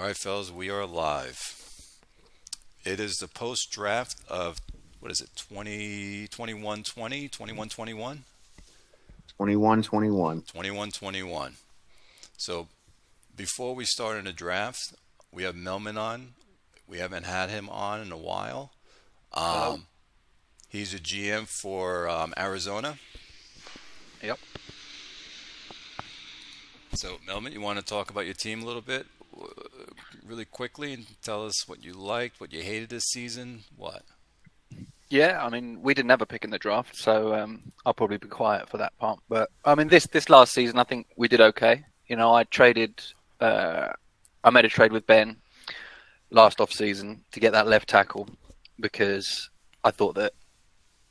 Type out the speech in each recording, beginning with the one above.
All right, fellas, we are live. It is the post draft of, what is it, 21 20, 21 21-21. 21 So before we start in the draft, we have Melman on. We haven't had him on in a while. Hello. Um, he's a GM for Arizona. Yep. So, Melman, you want to talk about your team a little bit, really quickly, and tell us what you liked, what you hated this season, what? Yeah, I mean, we didn't have a pick in the draft, so I'll probably be quiet for that part. But I mean, this last season, I think we did okay. You know, I made a trade with Ben last off season to get that left tackle because I thought that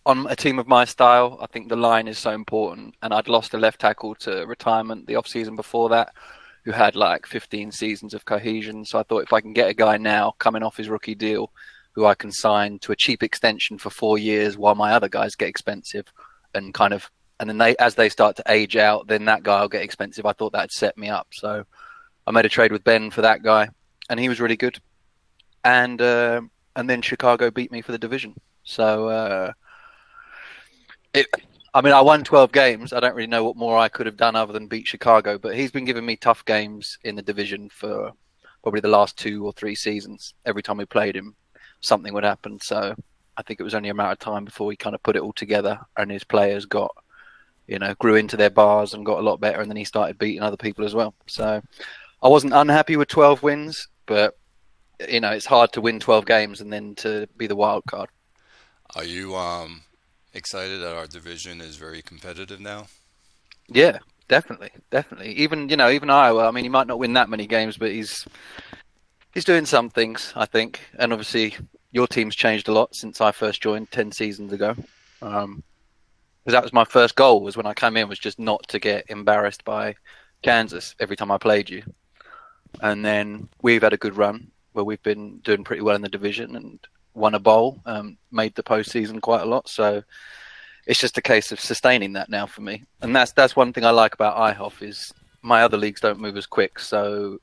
on a team of my style, I think the line is so important. And I'd lost a left tackle to retirement the off season before that, who had like 15 seasons of cohesion. So I thought if I can get a guy now coming off his rookie deal, who I can sign to a cheap extension for 4 years while my other guys get expensive, and then as they start to age out, then that guy will get expensive. I thought that'd set me up. So I made a trade with Ben for that guy, and he was really good. And then Chicago beat me for the division. So I won 12 games. I don't really know what more I could have done other than beat Chicago, but he's been giving me tough games in the division for probably the last 2 or 3 seasons. Every time we played him, something would happen. So I think it was only a matter of time before we kind of put it all together and his players grew into their bars and got a lot better, and then he started beating other people as well. So I wasn't unhappy with 12 wins, but it's hard to win 12 games and then to be the wild card. Are you excited that our division is very competitive now? Yeah, definitely. Even Iowa. I mean, he might not win that many games, but he's doing some things, I think. And obviously, your team's changed a lot since I first joined 10 seasons ago. Because that was my first goal, was when I came in, was just not to get embarrassed by Kansas every time I played you. And then we've had a good run where we've been doing pretty well in the division and won a bowl, made the postseason quite a lot. So it's just a case of sustaining that now for me. And that's one thing I like about IHOF is my other leagues don't move as quick. So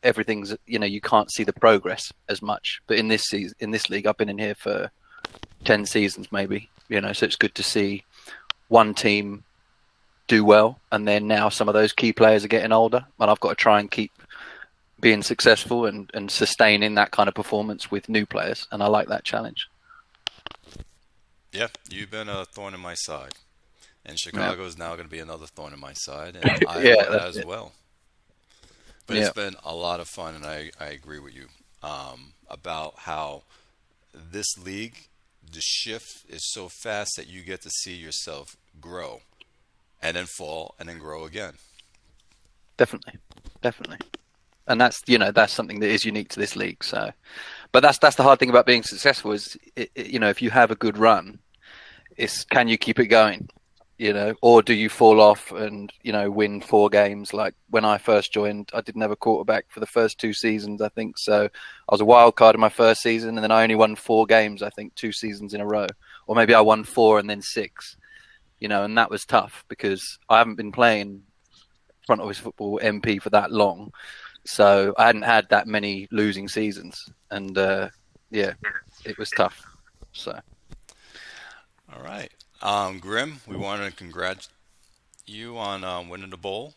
everything's, you can't see the progress as much. But in this league, I've been in here for 10 seasons maybe, so it's good to see one team do well. And then now some of those key players are getting older, and I've got to try and keep being successful and sustaining that kind of performance with new players. And I like that challenge. Yeah, you've been a thorn in my side. And Chicago is now going to be another thorn in my side, and Iowa as well. But it's been a lot of fun, and I agree with you about how this league, the shift is so fast that you get to see yourself grow and then fall and then grow again. Definitely. And that's something that is unique to this league. So, but that's the hard thing about being successful is, if you have a good run, can you keep it going? Or do you fall off and, win 4 games? Like when I first joined, I didn't have a quarterback for the first 2 seasons, I think. So I was a wild card in my first season, and then I only won 4 games, I think, 2 seasons in a row. Or maybe I won 4 and then 6, and that was tough because I haven't been playing front office football MP for that long. So I hadn't had that many losing seasons. And, it was tough. So. All right. Grim, we want to congratulate you on winning the bowl.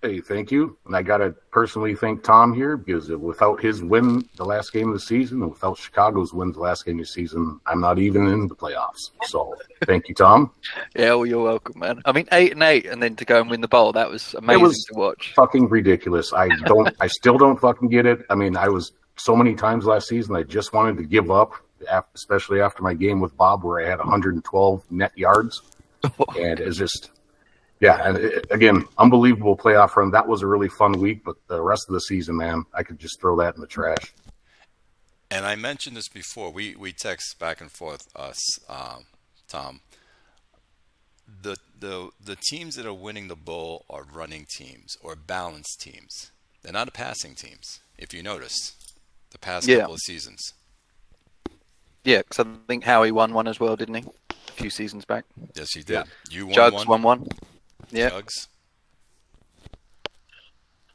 Hey, thank you. And I got to personally thank Tom here because without his win the last game of the season and without Chicago's win the last game of the season, I'm not even in the playoffs. So thank you, Tom. Yeah, well, you're welcome, man. I mean, 8-8 and then to go and win the bowl, that was amazing to watch. Fucking ridiculous. I still don't fucking get it. I mean, I was so many times last season, I just wanted to give up, especially after my game with Bob where I had 112 net yards. And it's just... Yeah, and again, unbelievable playoff run. That was a really fun week, but the rest of the season, man, I could just throw that in the trash. And I mentioned this before. We text back and forth, Tom. The teams that are winning the bowl are running teams or balanced teams. They're not passing teams, if you notice, the past couple of seasons. Yeah, because I think Howie won one as well, didn't he? A few seasons back. Yes, he did. Yeah. You won Jugs won one. Yeah. Jugs.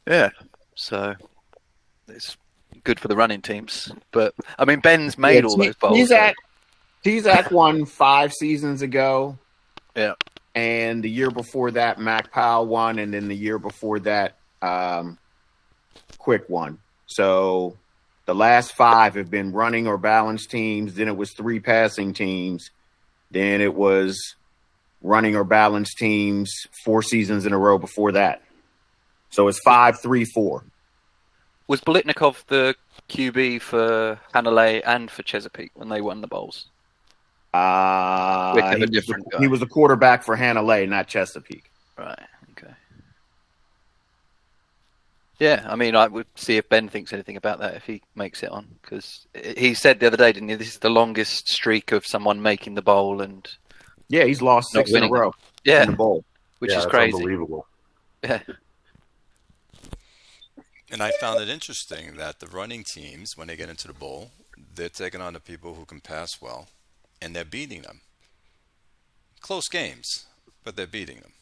Yeah. So it's good for the running teams. But I mean, Ben's made all those bowls. Tizak won 5 seasons ago. Yeah. And the year before that, Mac Powell won, and then the year before that, Quick won. So the last 5 have been running or balanced teams. Then it was 3 passing teams. Then it was running or balanced teams 4 seasons in a row before that. So it's 5, 3, 4. Was Bolitnikov the QB for Hanalei and for Chesapeake when they won the bowls? He was a quarterback for Hanalei, not Chesapeake. Right. Okay. Yeah, I mean, I would see if Ben thinks anything about that if he makes it on, because he said the other day, didn't he? This is the longest streak of someone making the bowl, and yeah, he's lost 6 in a row. Yeah, in the bowl, which is crazy. Unbelievable. Yeah. And I found it interesting that the running teams, when they get into the bowl, they're taking on the people who can pass well, and they're beating them. Close games, but they're beating them.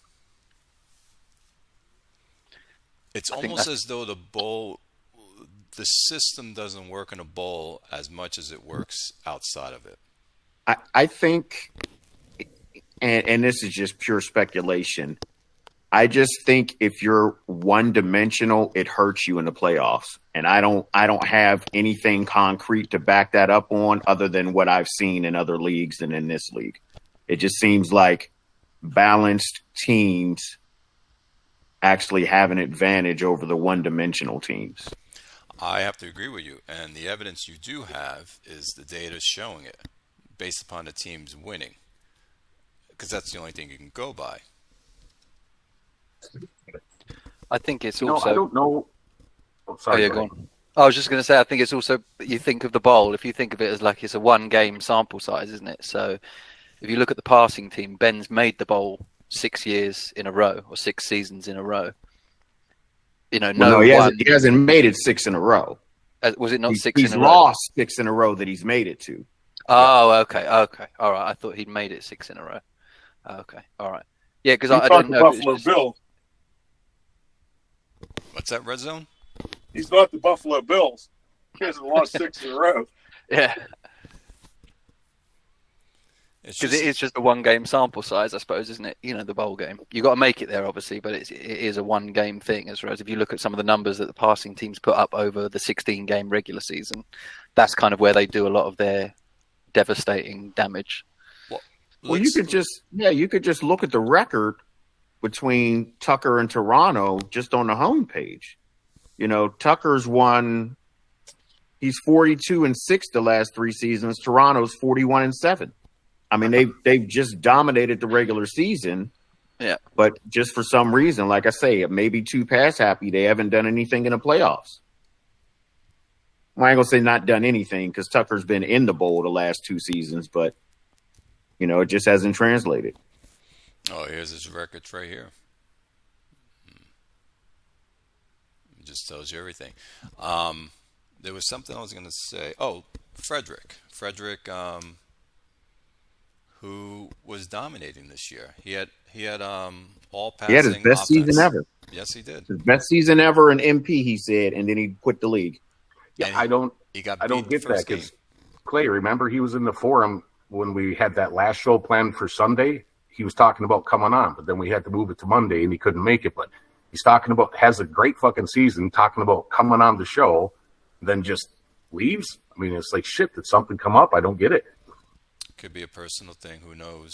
It's almost as though the system doesn't work in a bowl as much as it works outside of it. I think, and this is just pure speculation, I just think if you're one-dimensional, it hurts you in the playoffs. And I don't have anything concrete to back that up on other than what I've seen in other leagues and in this league. It just seems like balanced teams actually have an advantage over the one-dimensional teams. I have to agree with you. And the evidence you do have is the data showing it based upon the teams winning, because that's the only thing you can go by. I think it's also... I don't know. Oh, sorry, go on. I was just going to say, I think it's also, you think of the bowl, if you think of it as like it's a one-game sample size, isn't it? So if you look at the passing team, Ben's made the bowl 6 years in a row or 6 seasons in a row. You know, he hasn't made it 6 in a row. Was it not 6 in a row? He's lost 6 in a row that he's made it to. Oh, okay. All right. I thought he'd made it 6 in a row. Okay. All right. Yeah, because I don't know. Buffalo Bills. What's that, Red Zone? He's not the Buffalo Bills. He hasn't lost 6 in a row. Yeah. Because it is just a one-game sample size, I suppose, isn't it? You know, the bowl game. You've got to make it there, obviously, but it is a one-game thing. Whereas if you look at some of the numbers that the passing teams put up over the 16-game regular season, that's kind of where they do a lot of their devastating damage. Well, you could just look at the record between Tucker and Toronto just on the homepage. You know, Tucker's won. He's 42-6 the last 3 seasons. Toronto's 41-7. I mean, they've just dominated the regular season. Yeah. But just for some reason, like I say, maybe too pass happy, they haven't done anything in the playoffs. Well, I ain't gonna say not done anything because Tucker's been in the bowl the last 2 seasons, but you know, it just hasn't translated. Oh, here's his records right here. It just tells you everything. There was something I was going to say. Oh, Frederick, who was dominating this year. He had all passing. He had his best season ever. Yes, he did. His best season ever in MP, he said, and then he quit the league. Yeah, I don't get that because Clay, remember he was in the forum when we had that last show planned for Sunday. He was talking about coming on, but then we had to move it to Monday and he couldn't make it. But he's talking about has a great fucking season, talking about coming on the show, then just leaves. I mean, it's like shit. Did something come up? I don't get it. Could be a personal thing. Who knows?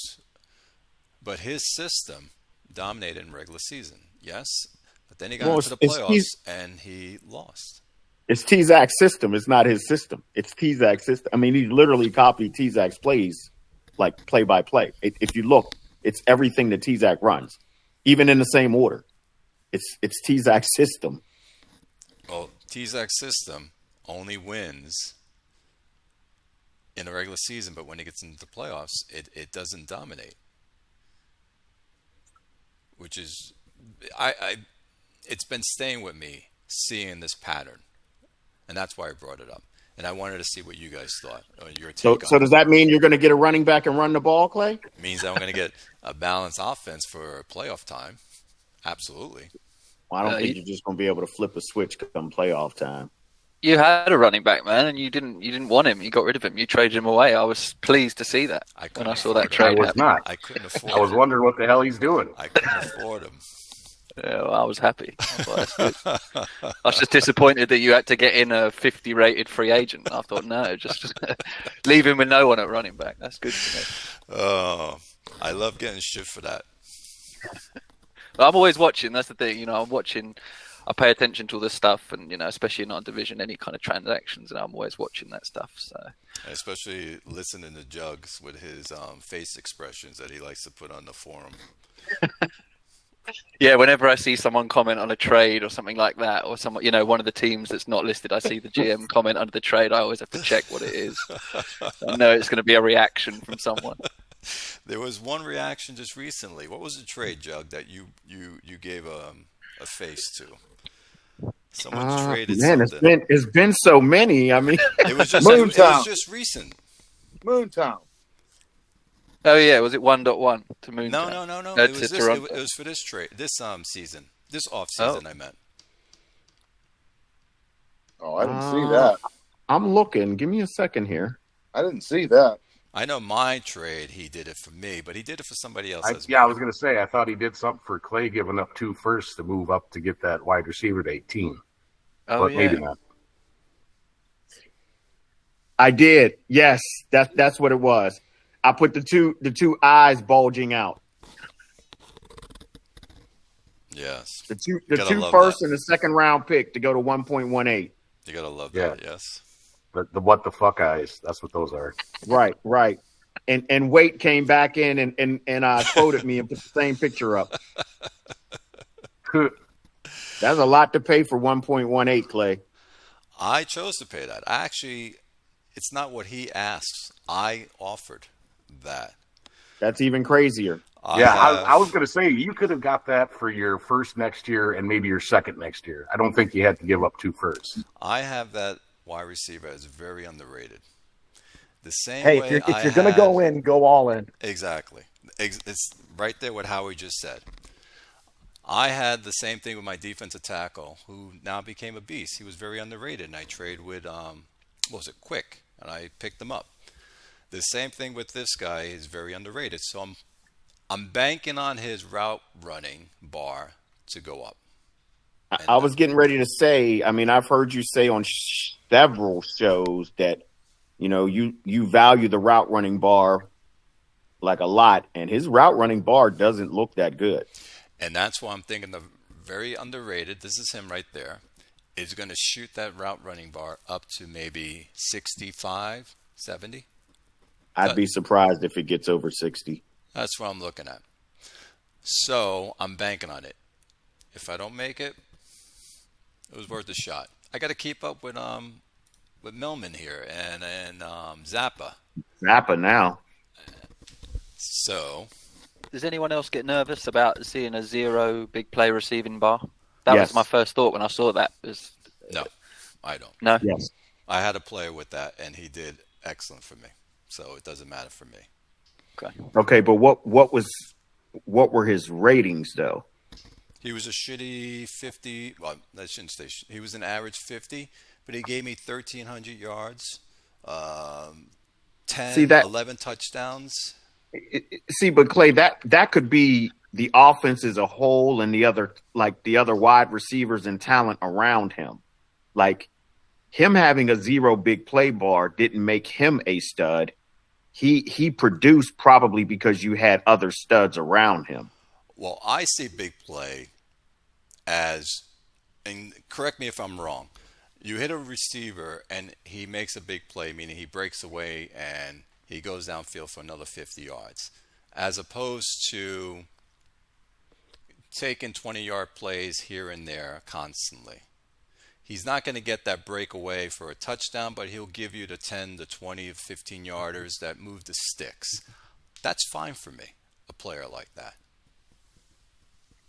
But his system dominated in regular season. Yes, but then he got into the playoffs and he lost. It's T-Zac's system. It's not his system. It's T-Zac's system. I mean, he literally copied T-Zac's plays, like play by play. If you look, it's everything that T-Zac runs, even in the same order. It's T-Zac's system. Well, T-Zac's system only wins in the regular season, but when it gets into the playoffs, it doesn't dominate. Which is, it's been staying with me, seeing this pattern. And that's why I brought it up. And I wanted to see what you guys thought. Your take so does that mean you're going to get a running back and run the ball, Clay? It means that I'm going to get a balanced offense for playoff time. Absolutely. Well, I don't think you're just going to be able to flip a switch come playoff time. You had a running back, man, and you didn't want him. You got rid of him. You traded him away. I was pleased to see that when I saw that I trade was happen. not. I couldn't afford I was him. wondering what the hell he's doing. I couldn't afford him. Yeah, well, I was happy. I thought, that's good. I was just disappointed that you had to get in a 50 rated free agent. I thought, no, just leave him with no one at running back. That's good for me. Oh, I love getting shit for that. I'm always watching. That's the thing. I'm watching. I pay attention to all this stuff, and especially in our division, any kind of transactions, and I'm always watching that stuff. So, Especially listening to Jugs with his face expressions that he likes to put on the forum. yeah, whenever I see someone comment on a trade or something like that, or someone, one of the teams that's not listed, I see the GM comment under the trade. I always have to check what it is. I know it's going to be a reaction from someone. There was one reaction just recently. What was the trade, Jug, that you gave a face to? Someone traded man, something. it's been so many. I mean, It was just Moontown. recent. Moontown. Oh yeah, was it 1.1 to Moon? No. It It was for this trade, this season, this off season. I meant. Oh, I didn't see that. I'm looking. Give me a second here. I didn't see that. I know my trade. He did it for me, but he did it for somebody else as well. Yeah, I was going to say, I thought he did something for Clay, giving up 2 firsts to move up to get that wide receiver to 18. Oh But yeah. maybe not. I did. Yes, that's what it was. I put the two eyes bulging out. Yes. The two love first that. and the second round pick to go to 1.18. You gotta love Yeah. that. Yes. The what the fuck eyes. That's what those are. Right. And Wait came back in and quoted me and put the same picture up. That's a lot to pay for 1.18, Clay. I chose to pay that. It's not what he asks. I offered that. That's even crazier. I was going to say, you could have got that for your first next year and maybe your second next year. I don't think you had to give up 2 firsts. I have that wide receiver as very underrated. The same Hey, way if you're going to go in, go all in. Exactly. It's right there what Howie just said. I had the same thing with my defensive tackle, who now became a beast. He was very underrated, and I traded with, Quick, and I picked him up. The same thing with this guy. He's very underrated. So I'm banking on his route running bar to go up. I was getting ready to say, I mean, I've heard you say on several shows that, you value the route running bar like a lot, and his route running bar doesn't look that good. And that's why I'm thinking the very underrated, this is him right there, is going to shoot that route running bar up to maybe 65, 70. I'd be surprised if it gets over 60. That's what I'm looking at. So I'm banking on it. If I don't make it, it was worth a shot. I got to keep up with Millman here and Zappa. Zappa now. So, Does anyone else get nervous about seeing a 0 big play receiving bar? That Yes. was my first thought when I saw that. no, I don't. No. Yes. I had a player with that, and he did excellent for me. So it doesn't matter for me. Okay, but what were his ratings though? He was a shitty 50. Well, I shouldn't say. He was an average 50, but he gave me 1,300 yards, 11 touchdowns. See, but Clay, that could be the offense as a whole and the other wide receivers and talent around him. Like him having a 0 big play bar didn't make him a stud. He produced probably because you had other studs around him. Well, I see big play as, and correct me if I'm wrong, you hit a receiver and he makes a big play, meaning he breaks away and he goes downfield for another 50 yards, as opposed to taking 20-yard plays here and there constantly. He's not going to get that breakaway for a touchdown, but he'll give you the 10, the 20, 15-yarders that move the sticks. That's fine for me, a player like that.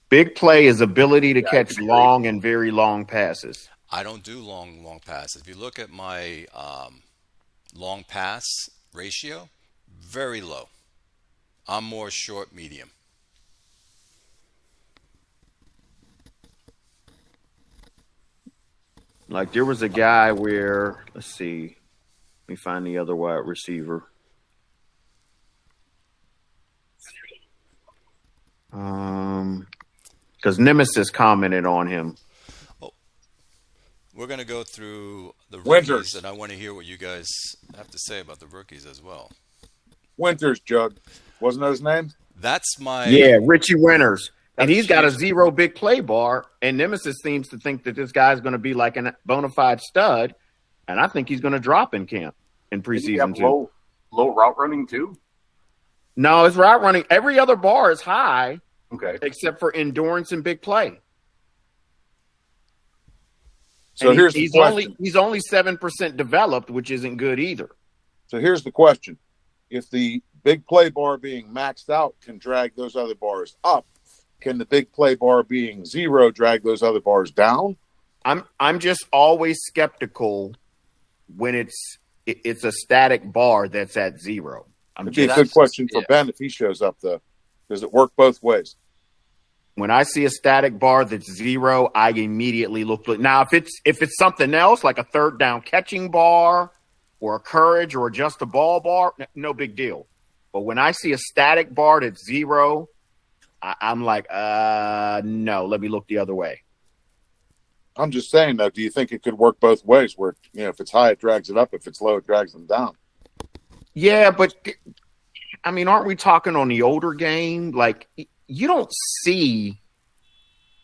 Big play is ability to catch long and very long passes. I don't do long passes. If you look at my long pass ratio, very low. I'm more short, medium. Like there was a guy where, let's see, let me find the other wide receiver. Because Nemesis commented on him. We're going to go through the rookies, Winters. and I want to hear what you guys have to say about the rookies as well. Winters, Jug. Wasn't that his name? That's my... Yeah, Richie Winters. And That's he's got a Jesus. 0 big play bar, and Nemesis seems to think that this guy's going to be like a bona fide stud, and I think he's going to drop in camp in Did he preseason have too. low route running too? No, his route running, every other bar is high Okay. except for endurance and big play. So And here's the question. he's only 7% developed, which isn't good either. So here's the question. If the big play bar being maxed out can drag those other bars up, can the big play bar being 0 drag those other bars down? I'm just always skeptical when it's a static bar that's at 0. It'd be a good question for Ben if he shows up, though. Does it work both ways? When I see a static bar that's 0, I immediately look. Now, if it's something else like a third down catching bar or a courage or just a ball bar, no big deal. But when I see a static bar that's 0, I'm like, no, let me look the other way. I'm just saying, though, do you think it could work both ways where, if it's high, it drags it up. If it's low, it drags them down? Yeah, but, I mean, aren't we talking on the older game? Like, you don't see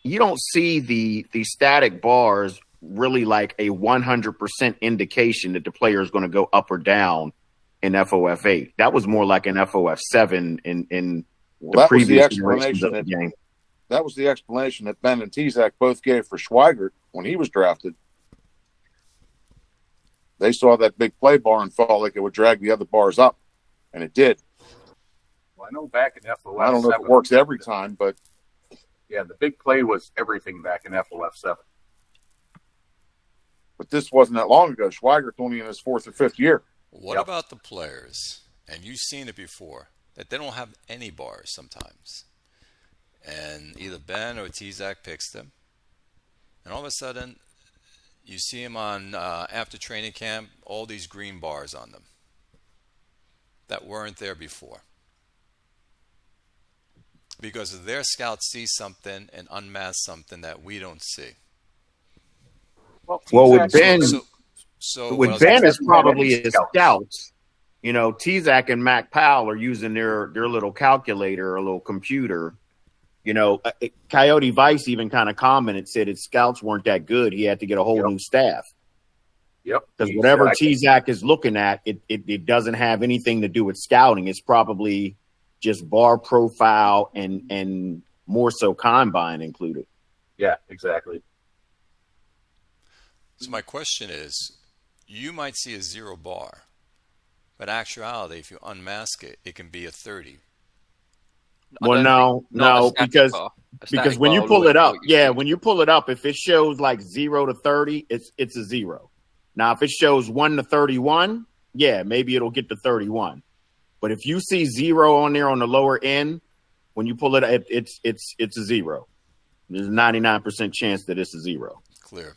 the static bars really like a 100% indication that the player is going to go up or down in FOF 8. That was more like an FOF 7 in the previous generations of the game. That was the explanation that Ben and Tezak both gave for Schweigert when he was drafted. They saw that big play bar and felt like it would drag the other bars up, and it did. Well, I know back in FOF, I don't know if it works every time, but yeah, the big play was everything back in FOF 7. But this wasn't that long ago. Schweigert's only in his 4th or 5th year. What about the players, and you've seen it before, that they don't have any bars sometimes? And either Ben or Tezak picks them, and all of a sudden, you see him on after training camp, all these green bars on them that weren't there before. Because their scouts see something and unmask something that we don't see. Well, with Ben, with Ben is probably his scouts. Tezak and Mac Powell are using their little calculator, a little computer. Coyote Vice even kind of commented, said his scouts weren't that good. He had to get a whole new staff. Yep. Because whatever Tezak is looking at, it doesn't have anything to do with scouting. It's probably just bar profile and more so combine included. Yeah, exactly. So my question is, you might see a 0 bar, but actuality, if you unmask it, it can be a 30. Well, no, because when you pull it up, when you pull it up, if it shows like 0 to 30, it's a 0. Now, if it shows 1 to 31, yeah, maybe it'll get to 31. But if you see 0 on there on the lower end, when you pull it up, it's a 0. There's a 99% chance that it's a 0. Clear.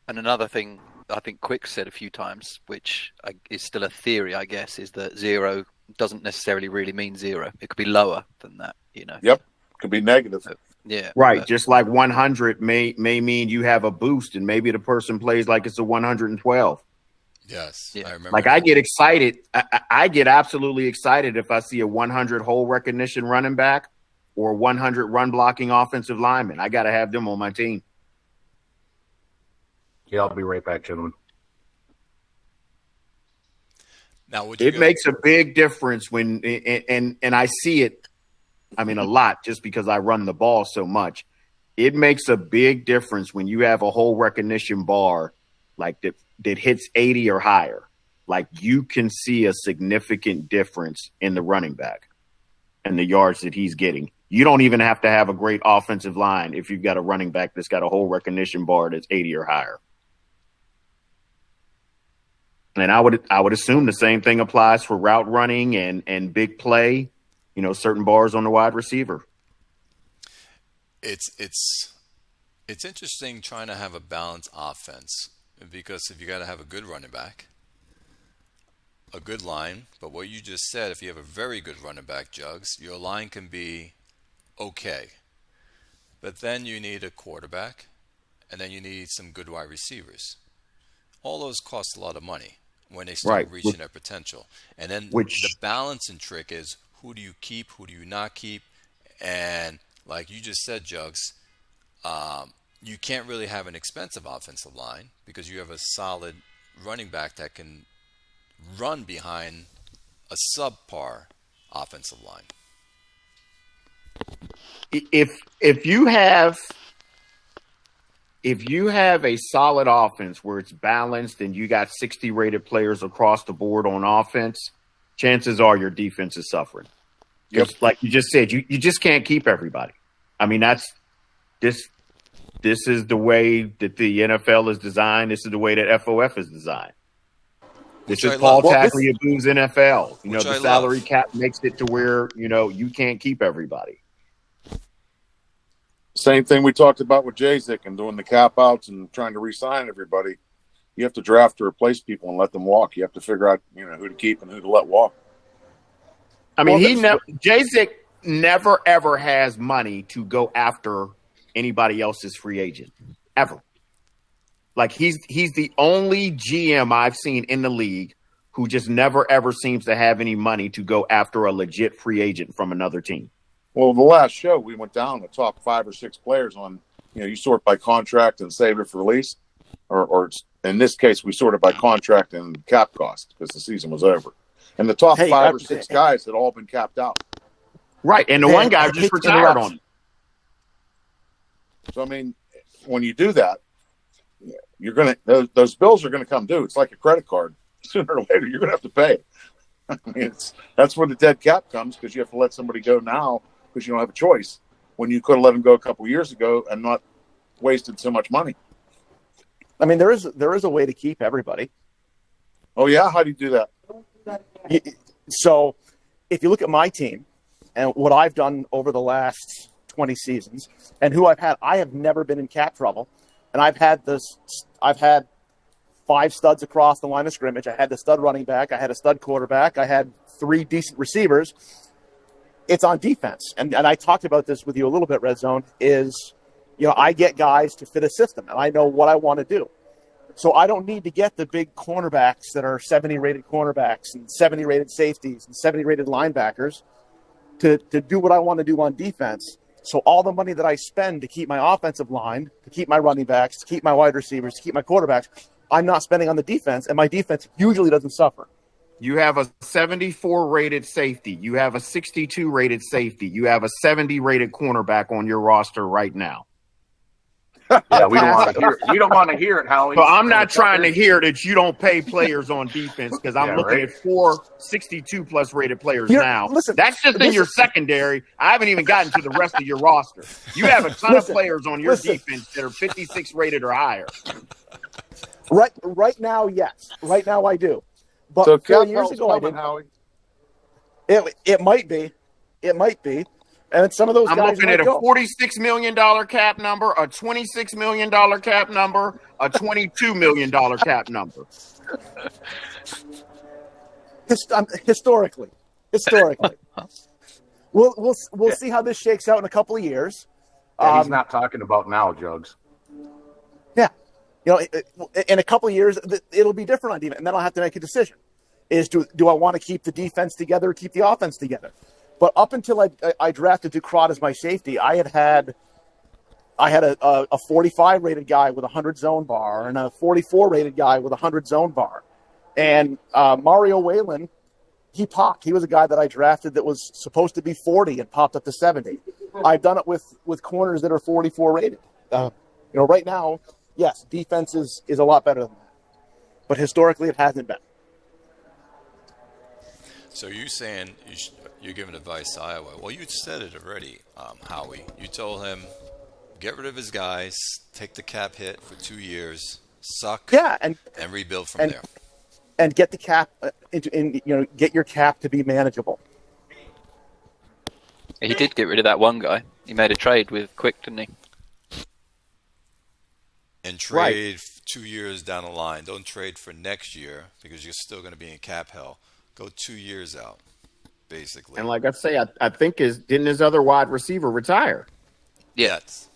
And another thing I think Quick said a few times, which is still a theory, I guess, is that 0 doesn't necessarily really mean 0. It could be lower than that, Yep. Could be negative. Yeah. Right. Just like 100 may mean you have a boost and maybe the person plays like it's a 112. Yes. Yeah. I remember. Like I get excited. I get absolutely excited if I see a 100 hole recognition running back or 100 run blocking offensive lineman. I got to have them on my team. Yeah, I'll be right back, gentlemen. Now, it makes a big difference when, and I see it, I mean, a lot just because I run the ball so much. It makes a big difference when you have a hole recognition bar like that hits 80 or higher. Like you can see a significant difference in the running back and the yards that he's getting. You don't even have to have a great offensive line if you've got a running back that's got a hole recognition bar that's 80 or higher. And I would assume the same thing applies for route running and big play, certain bars on the wide receiver. It's It's interesting trying to have a balanced offense because if you got to have a good running back, a good line, but what you just said, if you have a very good running back, Jugs, your line can be okay. But then you need a quarterback, and then you need some good wide receivers. All those cost a lot of money when they start reaching their potential. And then the balancing trick is who do you keep, who do you not keep? And like you just said, Jugs, you can't really have an expensive offensive line because you have a solid running back that can run behind a subpar offensive line. If you have a solid offense where it's balanced and you got 60 rated players across the board on offense, chances are your defense is suffering. Yep. Like you just said, you just can't keep everybody. I mean, this is the way that the NFL is designed. This is the way that FOF is designed. This is Paul Tagliabue's NFL. You know, the salary cap makes it to where, you can't keep everybody. Same thing we talked about with Jazik and doing the cap outs and trying to re-sign everybody. You have to draft to replace people and let them walk. You have to figure out, who to keep and who to let walk. I mean, Jazik never ever has money to go after anybody else's free agent ever. Like he's the only GM I've seen in the league who just never ever seems to have any money to go after a legit free agent from another team. Well, the last show we went down the top 5 or 6 players on, you sort by contract and save it for release, or in this case we sorted by contract and cap cost because the season was over, and the top 5 or 6 guys had all been capped out. Right, and the one guy just retired on him. So I mean, when you do that, you're gonna those bills are gonna come due. It's like a credit card. Sooner or later, you're gonna have to pay. I mean, that's where the dead cap comes because you have to let somebody go now because you don't have a choice when you could have let them go a couple of years ago and not wasted so much money. I mean, there is a way to keep everybody. Oh yeah, how do you do that? So, if you look at my team and what I've done over the last 20 seasons and who I've had, I have never been in cap trouble. And I've had 5 studs across the line of scrimmage. I had the stud running back. I had a stud quarterback. I had 3 decent receivers. It's on defense. And I talked about this with you a little bit, Red Zone, is, I get guys to fit a system, and I know what I want to do. So I don't need to get the big cornerbacks that are 70-rated cornerbacks and 70-rated safeties and 70-rated linebackers to do what I want to do on defense. So all the money that I spend to keep my offensive line, to keep my running backs, to keep my wide receivers, to keep my quarterbacks, I'm not spending on the defense, and my defense usually doesn't suffer. You have a 74-rated safety. You have a 62-rated safety. You have a 70-rated cornerback on your roster right now. Yeah, we don't want to hear it, Howie. So I'm not trying to hear that you don't pay players on defense because I'm looking at 4 62-plus rated players now. Listen, that's just in your secondary. I haven't even gotten to the rest of your roster. You have a ton of players on your defense that are 56 rated or higher. Right now, yes. Right now, I do. But so 4 years ago, I didn't. Howie. It might be. It might be. And some of those I'm guys looking at a $46 million cap number, a $26 million cap number, a $22 million cap number. Historically. We'll see how this shakes out in a couple of years. He's not talking about now, Jugs. Yeah. In a couple of years, it'll be different on defense, and then I'll have to make a decision. Do I want to keep the defense together or keep the offense together? But up until I drafted Ducrot as my safety, I had a 45 rated guy with a 100 zone bar and a 44 rated guy with a 100 zone bar. And Mario Whalen, he popped. He was a guy that I drafted that was supposed to be 40 and popped up to 70. I've done it with corners that are 44 rated. Right now, yes, defense is a lot better than that. But historically, it hasn't been. So you're saying you're giving advice to Iowa. Well, you said it already, Howie. You told him, get rid of his guys, take the cap hit for 2 years, suck, and rebuild from there. And get the cap get your cap to be manageable. He did get rid of that one guy. He made a trade with Quick, didn't he? and trade 2 years down the line. Don't trade for next year because you're still going to be in cap hell. Go 2 years out, basically. And like I say, I think didn't his other wide receiver retire? Yeah. Yes.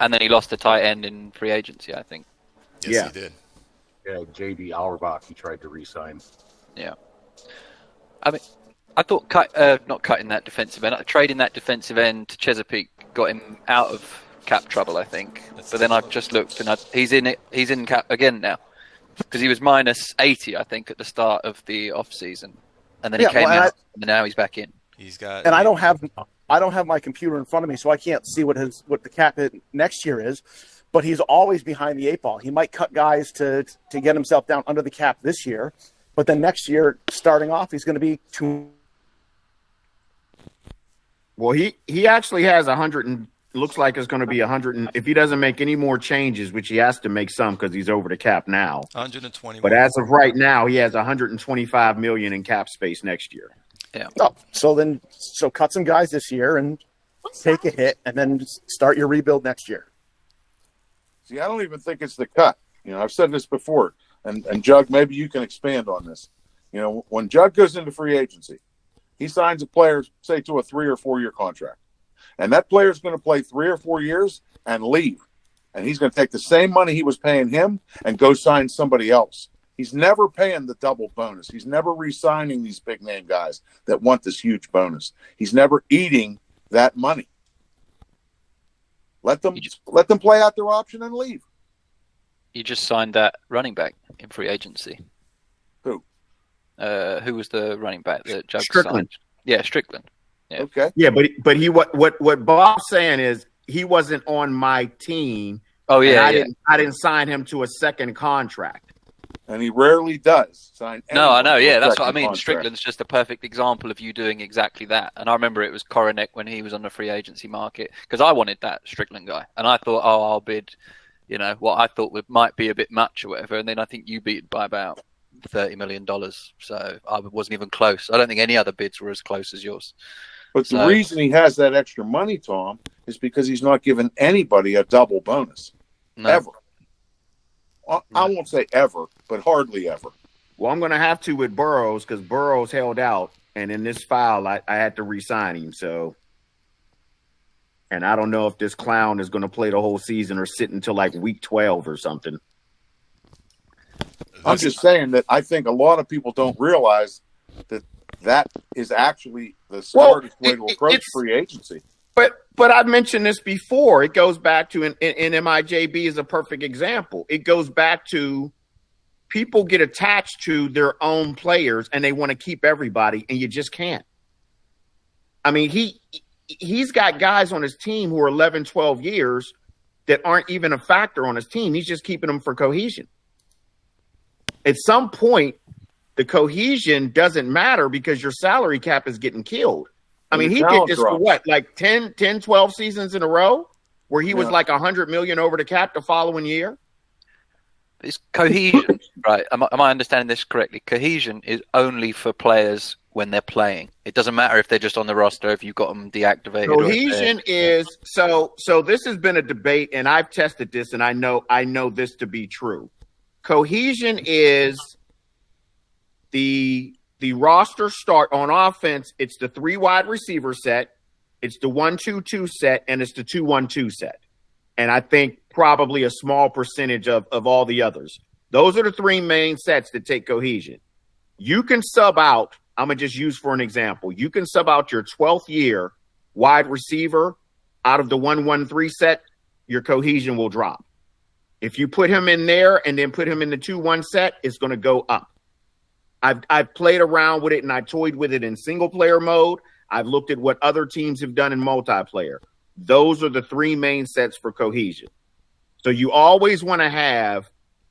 And then he lost the tight end in free agency, I think. Yes, he did. Yeah, J.D. Auerbach, he tried to re-sign. Yeah. I mean, I thought not cutting that defensive end, trading that defensive end to Chesapeake got him out of cap trouble, I think. But then I've just looked and he's in cap again now because he was minus 80, I think, at the start of the off season, and then he came out, and now he's back in. And I don't have my computer in front of me, so I can't see what the cap hit next year is. But he's always behind the 8 ball. He might cut guys to get himself down under the cap this year, but then next year, starting off, he's going to be too. Well, he actually has 100 and looks like it's going to be 100. And if he doesn't make any more changes, which he has to make some because he's over the cap now. 120. But as of right now, he has 125 million in cap space next year. Yeah. Oh, so cut some guys this year and take a hit, and then start your rebuild next year. See, I don't even think it's the cut. I've said this before, and Jug, maybe you can expand on this. When Jug goes into free agency, he signs a player, say, to a 3 or 4 year contract. And that player is going to play 3 or 4 years and leave. And he's going to take the same money he was paying him and go sign somebody else. He's never paying the double bonus. He's never re-signing these big name guys that want this huge bonus. He's never eating that money. Let them play out their option and leave. You just signed that running back in free agency. Who? Who was the running back that Jug Strickland. signed? Yeah, Strickland. Yeah. Okay. Yeah, but he what Bob's saying is he wasn't on my team. Oh yeah, I didn't sign him to a second contract. And he rarely does sign. No, I know. Yeah, that's what I mean. Contract. Strickland's just a perfect example of you doing exactly that. And I remember it was Koronek when he was on the free agency market because I wanted that Strickland guy, and I thought, I'll bid, what I thought might be a bit much or whatever, and then I think you beat by about $30 million. So I wasn't even close. I don't think any other bids were as close as yours. But the reason he has that extra money, Tom, is because he's not giving anybody a double bonus. No. Ever. I won't say ever, but hardly ever. Well, I'm going to have to with Burrows because Burrows held out, and in this file, I had to re-sign him. So, and I don't know if this clown is going to play the whole season or sit until like week 12 or something. I'm just saying that I think a lot of people don't realize that is actually the smartest way to approach free agency. But I've mentioned this before. It goes back to, and MIJB is a perfect example. It goes back to people get attached to their own players and they want to keep everybody, and you just can't. I mean, he's got guys on his team who are 11, 12 years that aren't even a factor on his team. He's just keeping them for cohesion. At some point, the cohesion doesn't matter because your salary cap is getting killed. I mean, he did this for what, like 10, 12 seasons in a row where he was like $100 million over the cap the following year? It's cohesion, right? Am I understanding this correctly? Cohesion is only for players when they're playing. It doesn't matter if they're just on the roster, if you've got them deactivated. Cohesion is so this has been a debate, and I've tested this, and I know this to be true. Cohesion is the roster start on offense. It's the 3 wide receiver set, it's the 1-2-2 set, and it's the 2-1-2 set. And I think probably a small percentage of all the others. Those are the 3 main sets that take cohesion. You can sub out, I'm going to just use for an example, you can sub out your 12th year wide receiver out of the 1-1-3 set, your cohesion will drop. If you put him in there and then put him in the 2-1 set, it's going to go up. I've played around with it and I toyed with it in single player mode. I've looked at what other teams have done in multiplayer. Those are the 3 main sets for cohesion. So you always want to have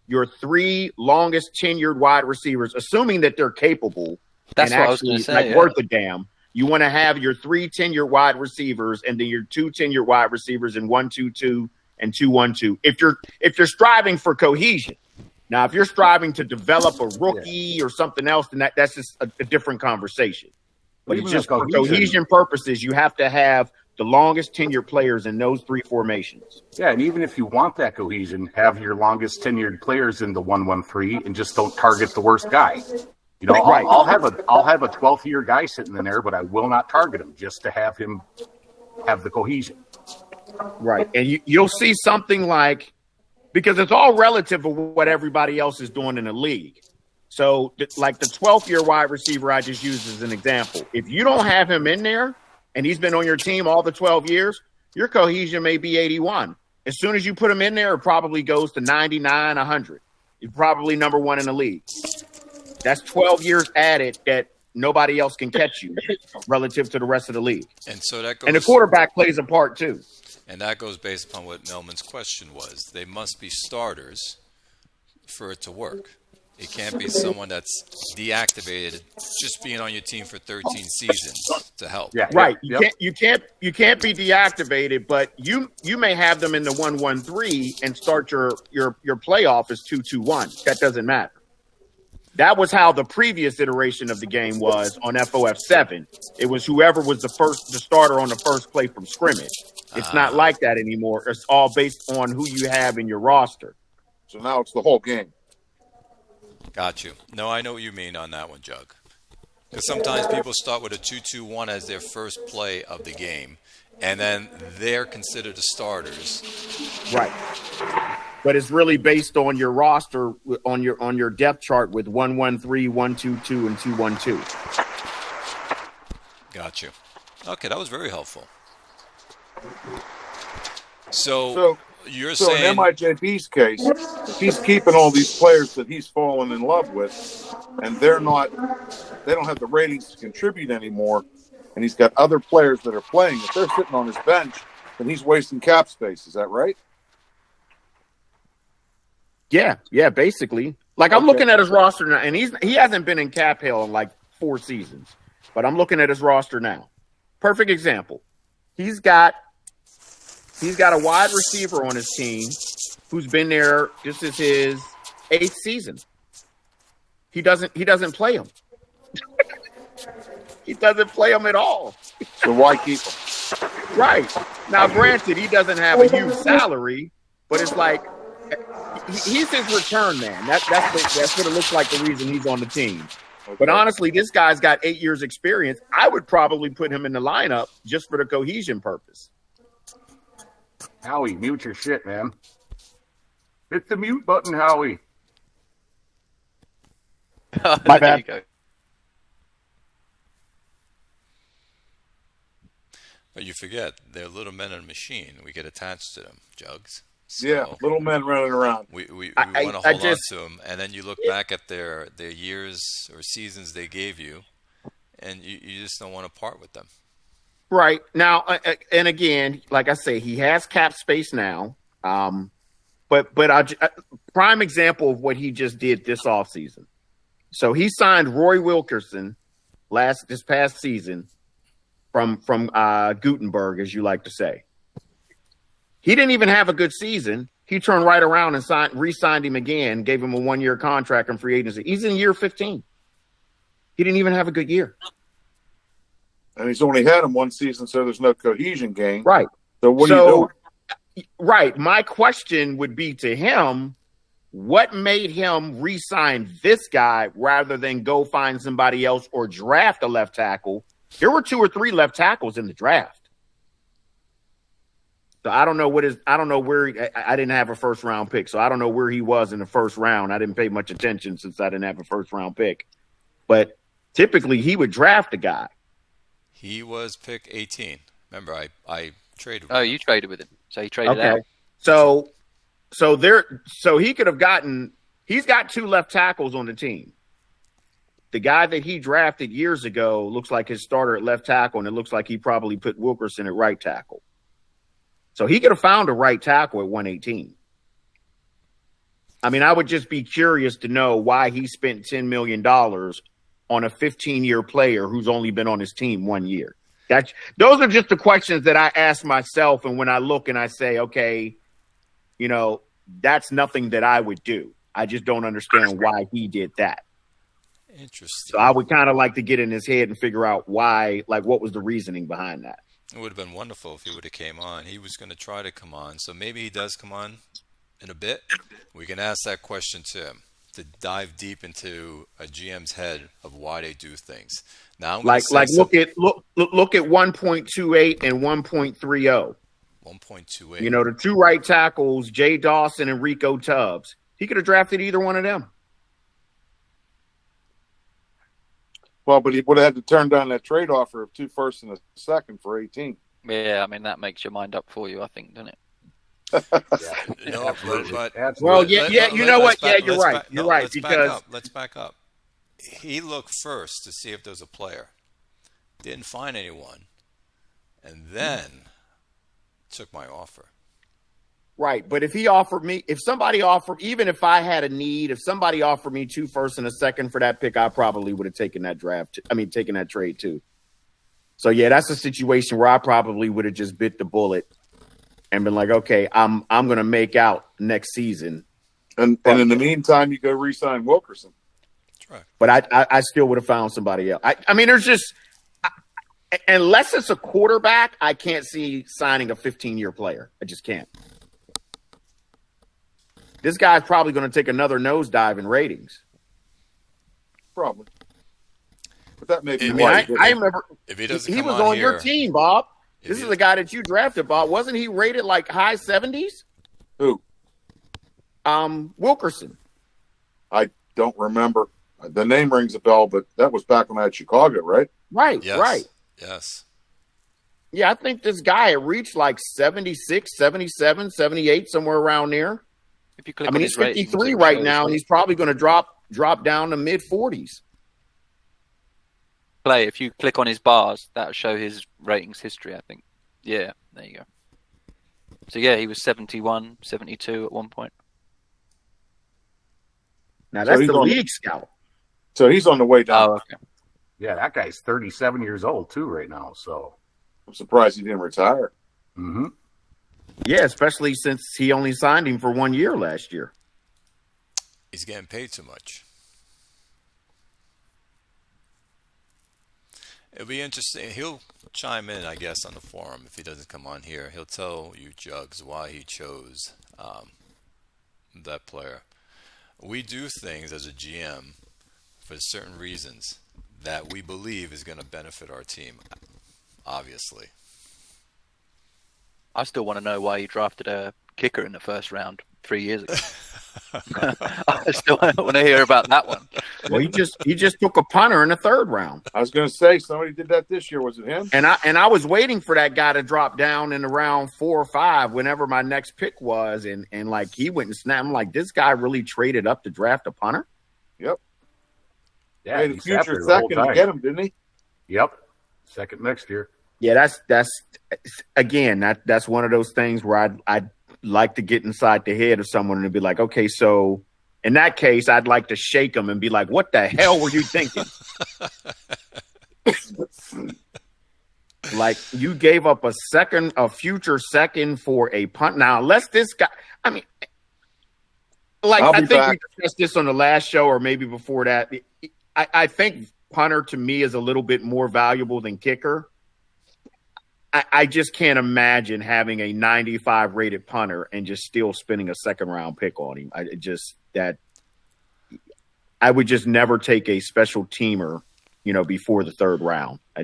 your 3 longest tenured wide receivers, assuming that they're capable. That's and what actually, I was going to say. Worth a damn. You want to have your 3 tenured wide receivers and then your 2 tenured wide receivers in 1-2-2 and 2-1-2. If you're striving for cohesion. Now, if you're striving to develop a rookie or something else, then that's just a different conversation. But it's just for cohesion purposes, you have to have the longest tenured players in those three formations. Yeah, and even if you want that cohesion, have your longest tenured players in the 1-1-3 and just don't target the worst guy. You know, Right. I'll have a 12th year guy sitting in there, but I will not target him just to have him have the cohesion. Right. And you'll see something like, because it's all relative of what everybody else is doing in the league. So, like the 12th year wide receiver I just used as an example, if you don't have him in there and he's been on your team all the 12 years, your cohesion may be 81. As soon as you put him in there, it probably goes to 99, 100. You're probably number one in the league. That's 12 years added that nobody else can catch you relative to the rest of the league. And so that goes, and the quarterback plays a part too. And that goes based upon what Melman's question was. They must be starters for it to work. It can't be someone that's deactivated just being on your team for 13 seasons to help. Yeah, right. You can't be deactivated, but you may have them in the 1-1-3 and start your playoff as 2-2-1. That doesn't matter. That was how the previous iteration of the game was on FOF 7. It was whoever was the starter on the first play from scrimmage. It's not like that anymore. It's all based on who you have in your roster. So now it's the whole game. Got you. No, I know what you mean on that one, Jug. Because sometimes people start with a 2-2-1 as their first play of the game, and then they're considered the starters. Right. But it's really based on your roster, on your depth chart with 1-1-3, 1-2-2, and 2-1-2. Got you. Okay, that was very helpful. So you're saying in MIJB's case, he's keeping all these players that he's fallen in love with, and they don't have the ratings to contribute anymore, and he's got other players that are playing. If they're sitting on his bench, then he's wasting cap space. Is that right? Yeah, basically. Like I'm looking at his roster now, and he hasn't been in cap hell in like 4 seasons, but I'm looking at his roster now. Perfect example. He's got a wide receiver on his team who's been there. This is his 8th season. He doesn't play him. He doesn't play him at all. So why keep him? Right. Now, granted, he doesn't have a huge salary, but it's like he's his return man. That's what it looks like, the reason he's on the team. Okay. But honestly, this guy's got 8 years experience. I would probably put him in the lineup just for the cohesion purpose. Howie, mute your shit, man. Hit the mute button, Howie. My bad. You go. But you forget, they're little men in a machine. We get attached to them, Jugs. So yeah, little men running around. We want to hold on to them, and then you look back at their years or seasons they gave you, and you just don't want to part with them. Right. Now, and again, like I say, he has cap space now. But prime example of what he just did this offseason. So he signed Roy Wilkerson this past season from Gutenberg, as you like to say. He didn't even have a good season. He turned right around and re-signed him again, gave him a 1-year contract in free agency. He's in year 15. He didn't even have a good year. And he's only had him 1 season, so there's no cohesion game. Right. So what are you doing? Right. My question would be to him, what made him re-sign this guy rather than go find somebody else or draft a left tackle? There were 2 or 3 left tackles in the draft. So I don't know I didn't have a first round pick, so I don't know where he was in the first round. I didn't pay much attention since I didn't have a first round pick. But typically he would draft a guy. He was pick 18. Remember, I traded with him. Oh, you traded with him. So he traded out. So he could have he's got 2 left tackles on the team. The guy that he drafted years ago looks like his starter at left tackle, and it looks like he probably put Wilkerson at right tackle. So he could have found a right tackle at 118. I mean, I would just be curious to know why he spent $10 million on a 15-year player who's only been on his team 1 year. Those are just the questions that I ask myself, and when I look and I say, okay, that's nothing that I would do. I just don't understand why he did that. Interesting. So I would kind of like to get in his head and figure out why, like, what was the reasoning behind that. It would have been wonderful if he would have came on. He was going to try to come on, so maybe he does come on in a bit. We can ask that question to him to dive deep into a GM's head of why they do things. Now, look at 1.28 and 1.30. 1.28. You know, the two right tackles, Jay Dawson and Rico Tubbs. He could have drafted either one of them. Well, but he would have had to turn down that trade offer of 2 firsts and a second for 18. Yeah, I mean, that makes your mind up for you, I think, doesn't it? No, but well, you know what? Yeah, you're right. You're right, because let's back up. He looked first to see if there's a player. Didn't find anyone, and then took my offer. Right, but if somebody offered, even if I had a need, if somebody offered me 2 firsts and a second for that pick, I probably would have taken that taken that trade too. So yeah, that's a situation where I probably would have just bit the bullet and been like, okay, I'm going to make out next season. And in the meantime, you go re-sign Wilkerson. That's right. But I still would have found somebody else. I mean, there's just unless it's a quarterback, I can't see signing a 15-year player. I just can't. This guy's probably going to take another nosedive in ratings. Probably. But that may be I remember if he doesn't he come was on your team, Bob. This is the guy that you drafted, Bob. Wasn't he rated like high 70s? Who? Wilkerson. I don't remember. The name rings a bell, but that was back when I had Chicago, right? Right, yes. right. Yes. Yeah, I think this guy had reached like 76, 77, 78, somewhere around there. If you click on he's his ratings, 53 right now, and he's probably going to drop down to mid-40s. Play, if you click on his bars, that'll show his ratings history, I think. Yeah, there you go. So yeah, he was 71, 72 at one point. Now that's the league scout. So he's on the way down. Oh, okay. Yeah, that guy's 37 years old too right now. So I'm surprised he didn't retire. Mm-hmm. Yeah, especially since he only signed him for 1 year last year. He's getting paid too much. It'll be interesting. He'll chime in, I guess, on the forum if he doesn't come on here. He'll tell you, Jugs, why he chose that player. We do things as a GM for certain reasons that we believe is going to benefit our team, obviously. I still want to know why you drafted a kicker in the first round 3 years ago. I still want to hear about that one. Well, he just took a punter in the third round. I was going to say somebody did that this year. Was it him? And I was waiting for that guy to drop down in around 4 or 5 whenever my next pick was, and like he went and snapped. I'm like, this guy really traded up to draft a punter? Yep. Yeah, made a future second to get him, didn't he? Yep. Second next year. Yeah, that's again, that's one of those things where I'd like to get inside the head of someone and be like, okay, so in that case, I'd like to shake him and be like, what the hell were you thinking? Like, you gave up a future second for a punt. Now, unless this guy, I mean, like, I think we discussed this on the last show or maybe before that. I think punter to me is a little bit more valuable than kicker. I just can't imagine having a 95 rated punter and just still spending a second round pick on him. I would just never take a special teamer, before the third round. I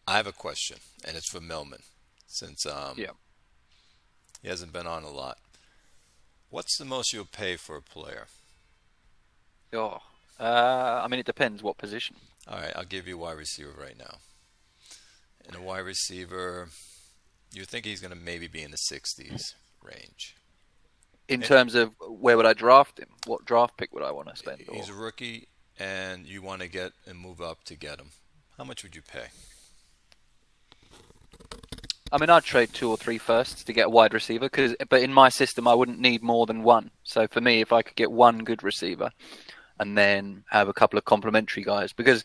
have a question, and it's for Millman, since he hasn't been on a lot. What's the most you'll pay for a player? I mean, it depends what position. All right, I'll give you wide receiver right now. In a wide receiver, you think he's going to maybe be in the 60s range. In terms of where would I draft him? What draft pick would I want to spend? He's a rookie, and you want to get and move up to get him. How much would you pay? I mean, I'd trade 2 or 3 firsts to get a wide receiver, but in my system, I wouldn't need more than one. So for me, if I could get one good receiver and then have a couple of complementary guys, because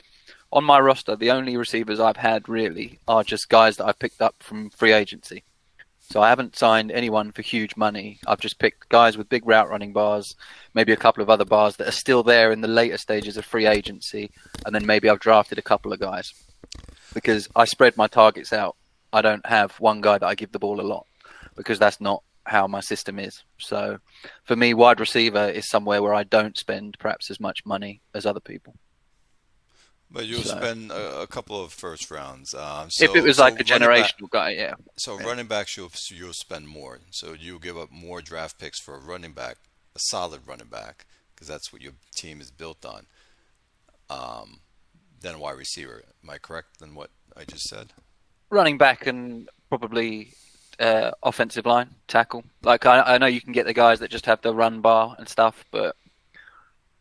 on my roster, the only receivers I've had really are just guys that I've picked up from free agency. So I haven't signed anyone for huge money. I've just picked guys with big route running bars, maybe a couple of other bars that are still there in the later stages of free agency, and then maybe I've drafted a couple of guys because I spread my targets out I don't have one guy that I give the ball a lot because that's not how my system is. So for me, wide receiver is somewhere where I don't spend perhaps as much money as other people. But you'll spend a couple of first rounds. If it was like a generational guy, yeah. So running backs, you'll spend more. So you give up more draft picks for a running back, a solid running back, because that's what your team is built on, than a wide receiver. Am I correct in what I just said? Running back and probably offensive line, tackle. Like I know you can get the guys that just have the run bar and stuff, but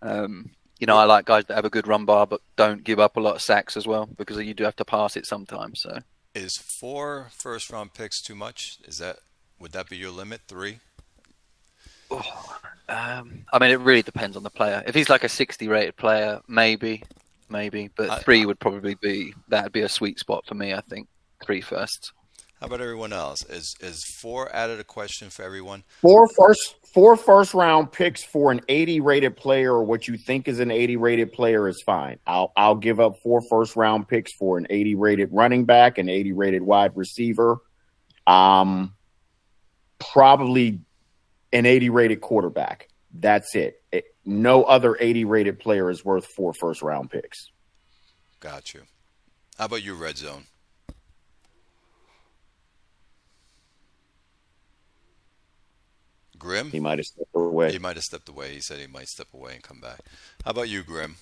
I like guys that have a good run bar but don't give up a lot of sacks as well, because you do have to pass it sometimes. So is 4 first-round picks too much? Would that be your limit? 3? I mean, it really depends on the player. If he's like a 60 rated player, maybe, but 3 would probably that'd be a sweet spot for me. I think 3 firsts. How about everyone else? Is 4 out of the question for everyone? 4 first round picks for an 80 rated player, or what you think is an 80 rated player, is fine. I'll give up 4 first round picks for an 80 rated running back, an 80 rated wide receiver, probably an 80 rated quarterback. That's it. No other 80 rated player is worth 4 first round picks. Got you. How about you, Red Zone? Grim? He might have stepped away. He might have stepped away. He said he might step away and come back. How about you, Grim?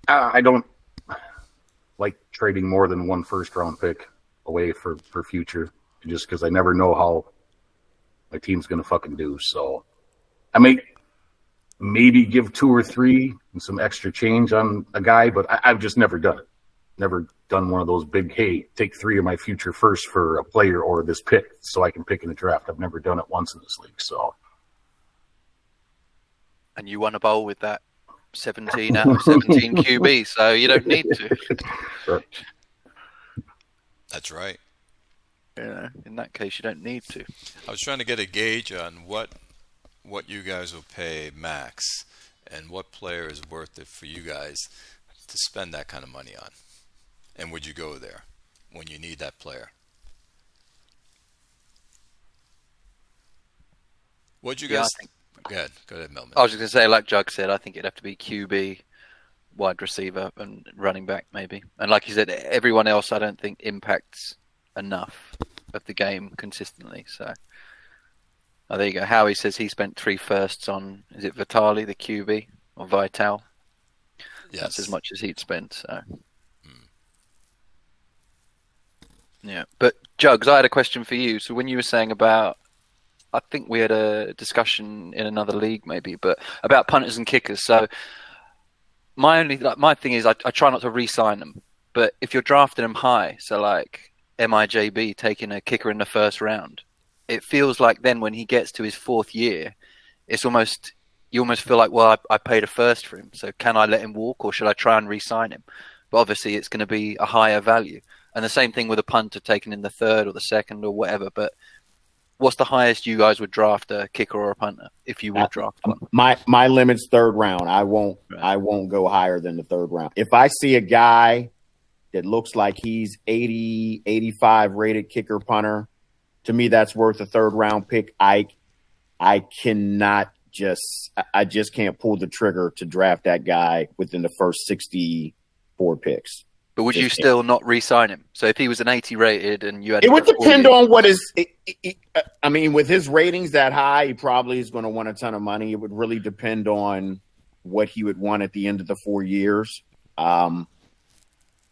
I don't like trading more than 1 first-round pick away for future, just because I never know how my team's going to fucking do. So I may maybe give 2 or 3 and some extra change on a guy, but I've just never done it. Never done one of those big, hey, take 3 of my future first for a player or this pick so I can pick in the draft. I've never done it once in this league. So, and you won a bowl with that 17 out of 17 QB, so you don't need to. Sure. That's right. Yeah, in that case, you don't need to. I was trying to get a gauge on what you guys will pay max and what player is worth it for you guys to spend that kind of money on. And would you go there when you need that player? What'd you guys think? Go ahead, Melvin. I was just going to say, like Jug said, I think it'd have to be QB, wide receiver, and running back maybe. And like you said, everyone else I don't think impacts enough of the game consistently. So, there you go. Howie says he spent 3 firsts on, is it Vitali, the QB, or Vital? Yes. That's as much as he'd spent. So. Yeah, but Jugs, I had a question for you. So when you were saying about, I think we had a discussion in another league maybe, but about punters and kickers. So my thing is I try not to re-sign them, but if you're drafting them high, so like MIJB taking a kicker in the first round, it feels like then when he gets to his 4th year, it's almost, you almost feel like, well, I paid a first for him, so can I let him walk or should I try and re-sign him? But obviously it's going to be a higher value. And the same thing with a punter taken in the 3rd or the 2nd or whatever. But what's the highest you guys would draft a kicker or a punter if you would draft one? My limit's 3rd round. I won't go higher than the 3rd round. If I see a guy that looks like he's 80, 85 rated kicker punter, to me that's worth a 3rd round pick. I just can't pull the trigger to draft that guy within the first 64 picks. But would you still not re-sign him? So if he was an 80 rated and you had... It would depend on what is... I mean, with his ratings that high, he probably is going to want a ton of money. It would really depend on what he would want at the end of the 4 years. I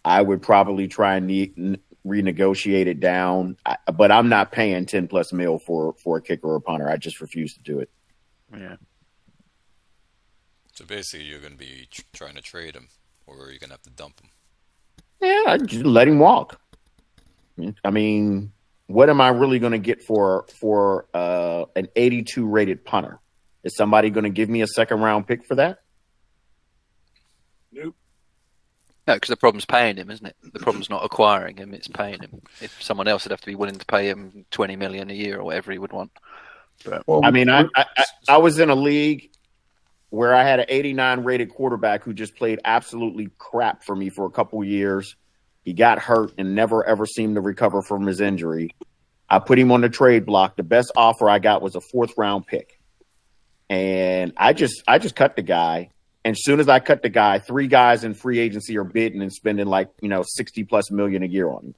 would probably try and renegotiate it down. But I'm not paying 10 plus mil for a kicker or a punter. I just refuse to do it. Yeah. So basically you're going to be trying to trade him, or you're going to have to dump him. Yeah, I'd just let him walk. I mean, what am I really going to get for an 82 rated punter? Is somebody going to give me a 2nd round pick for that? Nope. No, because the problem's paying him, isn't it? The problem's not acquiring him; it's paying him. If someone else would have to be willing to pay him $20 million a year or whatever he would want. But, I mean, I was in a league where I had an 89 rated quarterback who just played absolutely crap for me for a couple years. He got hurt and never, ever seemed to recover from his injury. I put him on the trade block. The best offer I got was a 4th-round pick. And I just cut the guy. And as soon as I cut the guy, 3 guys in free agency are bidding and spending like, 60+ million a year on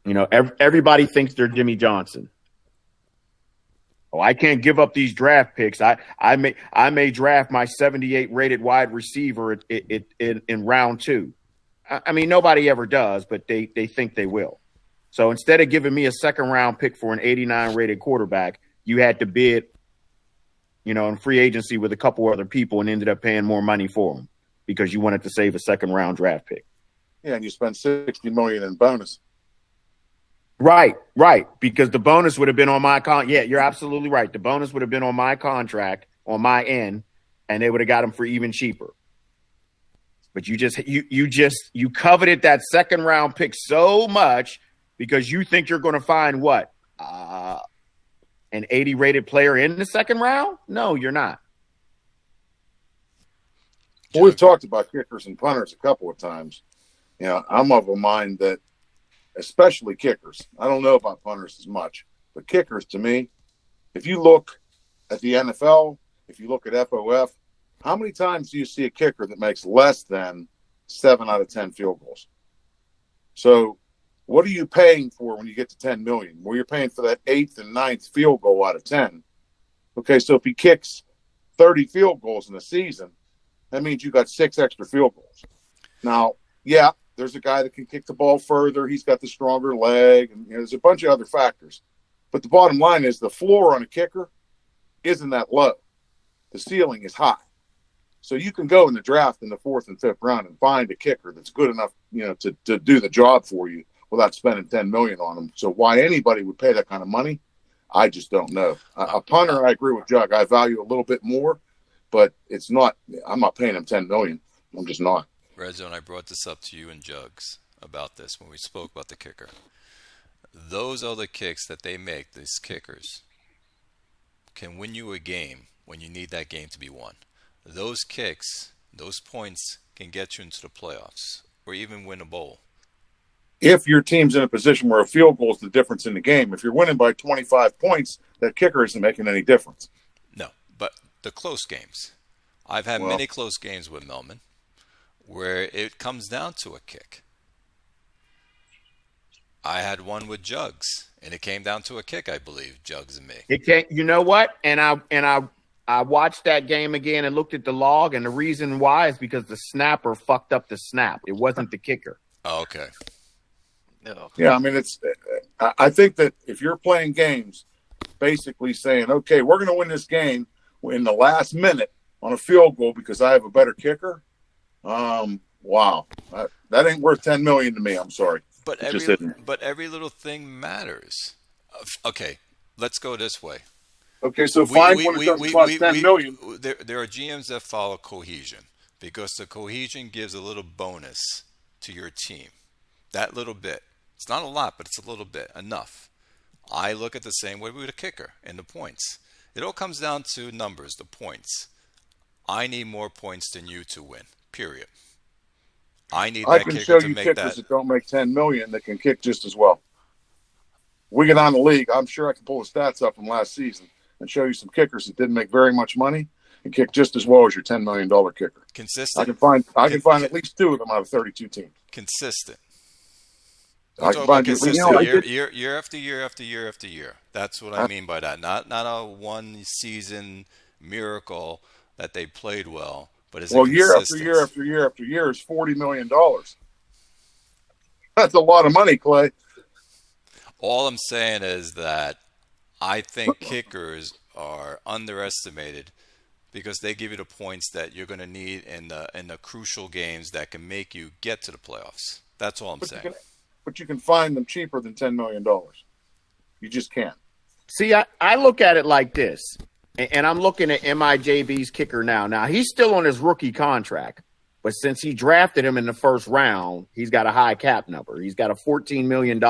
him. Everybody thinks they're Jimmy Johnson. Oh, I can't give up these draft picks. I may draft my 78 rated wide receiver in round 2. I mean, nobody ever does, but they think they will. So instead of giving me a 2nd-round pick for an 89 rated quarterback, you had to bid, in free agency with a couple other people and ended up paying more money for them because you wanted to save a 2nd-round draft pick. Yeah, and you spent $60 million in bonus. Right. Because the bonus would have been on my Yeah, you're absolutely right. The bonus would have been on my contract, on my end, and they would have got him for even cheaper. But you coveted that 2nd-round pick so much because you think you're going to find what? An 80 rated player in the 2nd round? No, you're not. Well, we've talked about kickers and punters a couple of times. I'm of a mind that, especially kickers, I don't know about punters as much, but kickers, to me, if you look at the NFL, if you look at FOF, how many times do you see a kicker that makes less than 7 out of 10 field goals? So what are you paying for when you get to 10 million? Well, you're paying for that 8th and 9th field goal out of 10. Okay, so if he kicks 30 field goals in a season, that means you got 6 extra field goals. Now, yeah, there's a guy that can kick the ball further. He's got the stronger leg, and there's a bunch of other factors. But the bottom line is the floor on a kicker isn't that low. The ceiling is high. So you can go in the draft in the 4th and 5th round and find a kicker that's good enough, to do the job for you without spending $10 million on him. So why anybody would pay that kind of money, I just don't know. A punter, I agree with Jug. I value a little bit more, but I'm not paying him $10 million. I'm just not. Red Zone, I brought this up to you and Jugs about this when we spoke about the kicker. Those other kicks that they make, these kickers, can win you a game when you need that game to be won. Those kicks, those points can get you into the playoffs or even win a bowl. If your team's in a position where a field goal is the difference in the game, if you're winning by 25 points, that kicker isn't making any difference. No, but the close games. I've had many close games with Melman where it comes down to a kick. I had one with Jugs, and it came down to a kick, I believe, Jugs and me. It can't. You know what? And I watched that game again and looked at the log, and the reason why is because the snapper fucked up the snap. It wasn't the kicker. Oh, okay. No. Yeah, I mean, I think that if you're playing games, basically saying, okay, we're going to win this game in the last minute on a field goal because I have a better kicker, wow, that ain't worth $10 million to me. I'm sorry. But every little thing matters. Okay, let's go this way. Okay, so fine when it doesn't cost $10 million. There are GMs that follow cohesion because the cohesion gives a little bonus to your team. That little bit. It's not a lot, but it's a little bit. Enough. I look at the same way with a kicker and the points. It all comes down to numbers, the points. I need more points than you to win, period. I need that kicker to make that. I can show you kickers that don't make $10 million that can kick just as well. We get on the league, I'm sure I can pull the stats up from last season and show you some kickers that didn't make very much money and kick just as well as your $10 million kicker. Consistent. I can find at least 2 of them out of 32 teams. Consistent. I can find consistent year after year after year after year. That's what I mean by that. Not a one season miracle that they played well, but year after year after year after year is $40 million. That's a lot of money, Clay. All I'm saying is that I think kickers are underestimated because they give you the points that you're going to need in the crucial games that can make you get to the playoffs. That's all I'm saying. But you can find them cheaper than $10 million. You just can't. See, I look at it like this, and I'm looking at MIJB's kicker now. Now, he's still on his rookie contract, but since he drafted him in the first round, he's got a high cap number. He's got a $14.5 million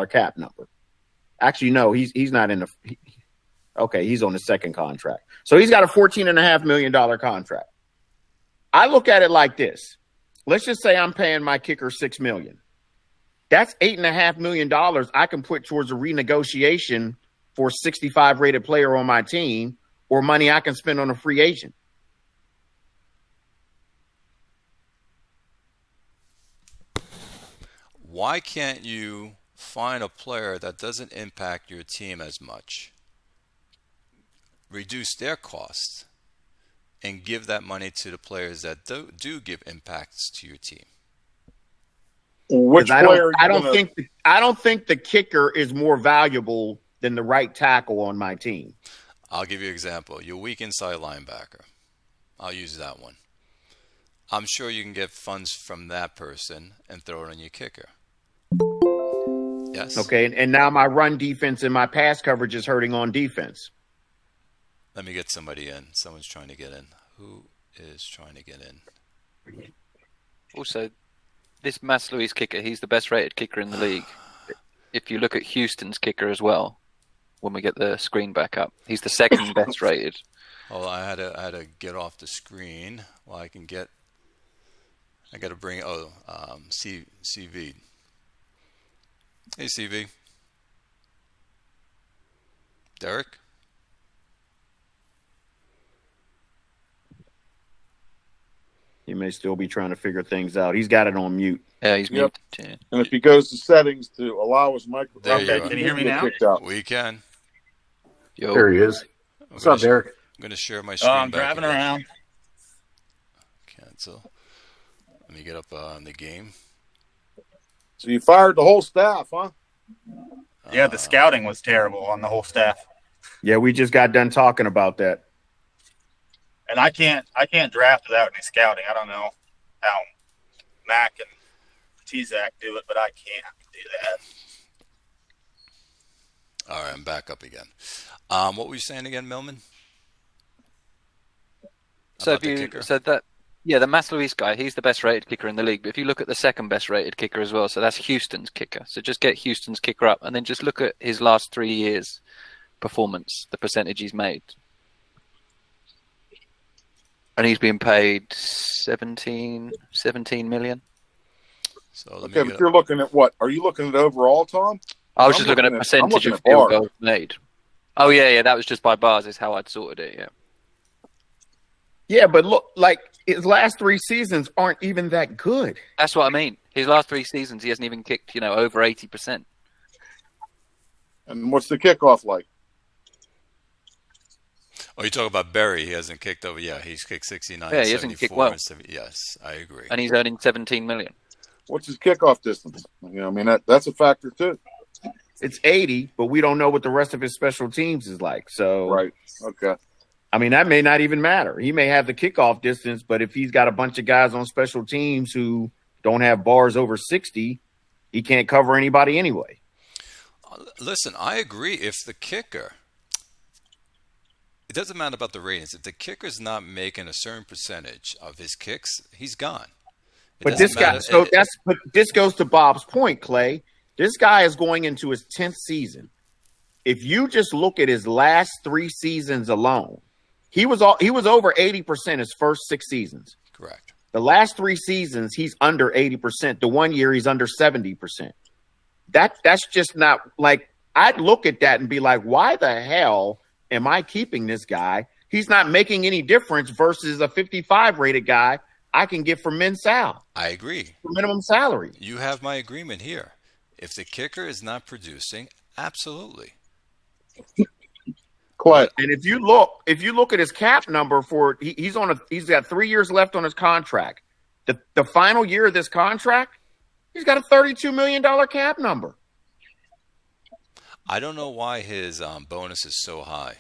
cap number. Actually, no, he's not in the – okay, he's on the second contract. So he's got a $14.5 million contract. I look at it like this. Let's just say I'm paying my kicker $6 million. That's $8.5 million I can put towards a renegotiation for a 65 rated player on my team, or money I can spend on a free agent. Why can't you find a player that doesn't impact your team as much, reduce their costs, and give that money to the players that do give impacts to your team? Which player? I don't think the kicker is more valuable than the right tackle on my team. I'll give you an example. Your weak inside linebacker. I'll use that one. I'm sure you can get funds from that person and throw it on your kicker. Yes. Okay, and now my run defense and my pass coverage is hurting on defense. Let me get somebody in. Someone's trying to get in. Who is trying to get in? Also, this Mas Luis kicker, he's the best rated kicker in the league. If you look at Houston's kicker as well, when we get the screen back up, he's the second best rated. Oh, I had to get off the screen while I can get. I got to bring CV. Hey, CV. Derek. He may still be trying to figure things out. He's got it on mute. Yeah, he's muted. Yeah. And if he goes to settings to allow his microphone, There you Can you hear me now? We can. Yo. There he is. What's up, Derek? I'm going to share my screen. I'm back driving again. around. Cancel. Let me get up on the game. So you fired the whole staff, huh? Yeah, the scouting was terrible on the whole staff, Yeah, we just got done talking about that. and I can't draft without any scouting. I don't know how Mac and T-Zac do it, but I can't do that. All right, I'm back up again. What were you saying again, Millman? So About if the you kicker? said that, yeah, the Mas Luis guy, he's the best rated kicker in the league. But if you look at the second best rated kicker as well, so that's Houston's kicker. So just get Houston's kicker up, and then just look at his last 3 years' performance, the percentage he's made, and he's being paid 17 million. So let Okay, me but you're looking at what? Are you looking at overall, Tom? I was I'm just looking at I'm percentage looking of at field bars. goals made. Oh yeah, that was just by bars. Is how I'd sorted it. Yeah. Yeah, but look, like his last 3 seasons aren't even that good. That's what I mean. His last 3 seasons, he hasn't even kicked, over 80%. And what's the kickoff like? Oh, you talk about Berry. He hasn't kicked over. Yeah, he's kicked 69, Yeah, he hasn't 74, kicked well. and 70. Yes, I agree. And he's earning 17 million. What's his kickoff distance? I mean that's a factor too. It's 80, but we don't know what the rest of his special teams is like. So, Right. Okay. I mean, that may not even matter. He may have the kickoff distance, but if he's got a bunch of guys on special teams who don't have bars over 60, he can't cover anybody anyway. Listen, I agree. If the kicker, it doesn't matter about the ratings. If the kicker's not making a certain percentage of his kicks, he's gone. It But this doesn't guy, matter. but this goes to Bob's point, Clay. This guy is going into his 10th season. If you just look at his last 3 seasons alone, he was over 80% his first 6 seasons. Correct. The last 3 seasons, he's under 80%. The 1 year, he's under 70%. That's just not like, I'd look at that and be like, why the hell am I keeping this guy? He's not making any difference versus a 55 rated guy I can get for Mensal I agree. for minimum salary. You have my agreement here. If the kicker is not producing, absolutely. Clay. And if you look at his cap number for he's got 3 years left on his contract. The final year of this contract, he's got a $32 million cap number. I don't know why his bonus is so high.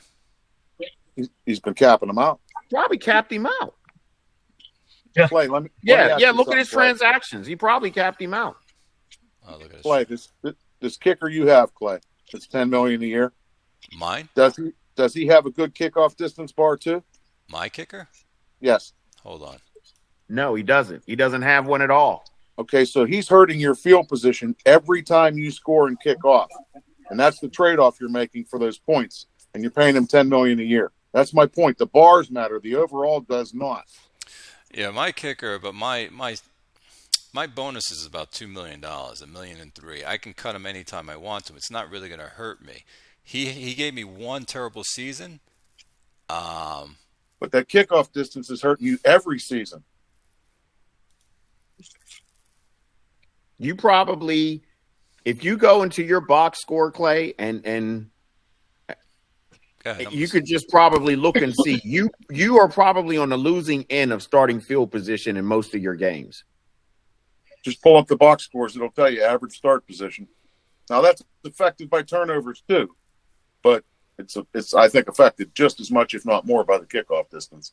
He's been capping them out. Probably capped him out. Clay, let me Yeah, ask yeah. you Look at his something, Clay. transactions. He probably capped him out. Oh, look at Clay, this kicker you have, Clay, it's $10 million a year. Mine? Does he have a good kickoff distance bar too? My kicker? Yes. Hold on. No, he doesn't. He doesn't have one at all. Okay, so he's hurting your field position every time you score and kick off, and that's the trade-off you're making for those points. And you're paying him $10 million a year. That's my point. The bars matter. The overall does not. Yeah, my kicker, but my bonus is about $2 million, $1,000,003. I can cut him anytime I want to. It's not really going to hurt me. He gave me one terrible season. But that kickoff distance is hurting you every season. You probably, if you go into your box score, Clay, and you could just probably look and see you are probably on the losing end of starting field position in most of your games. Just pull up the box scores; it'll tell you average start position. Now that's affected by turnovers too, but it's I think affected just as much, if not more, by the kickoff distance.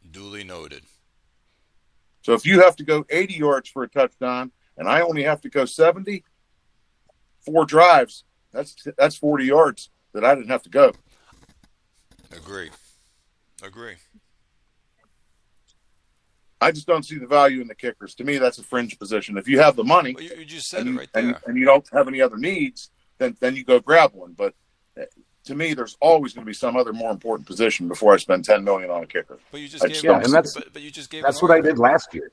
Duly noted. So if you have to go 80 yards for a touchdown, and I only have to go 70, 4 drives, that's 40 yards that I didn't have to go. Agree. I just don't see the value in the kickers. To me, that's a fringe position. If you have the money, well, you just said it right there, and you don't have any other needs, then you go grab one. But to me, there's always going to be some other more important position before I spend $10 million on a kicker. But you just gave but you just gave. That's what I did last year.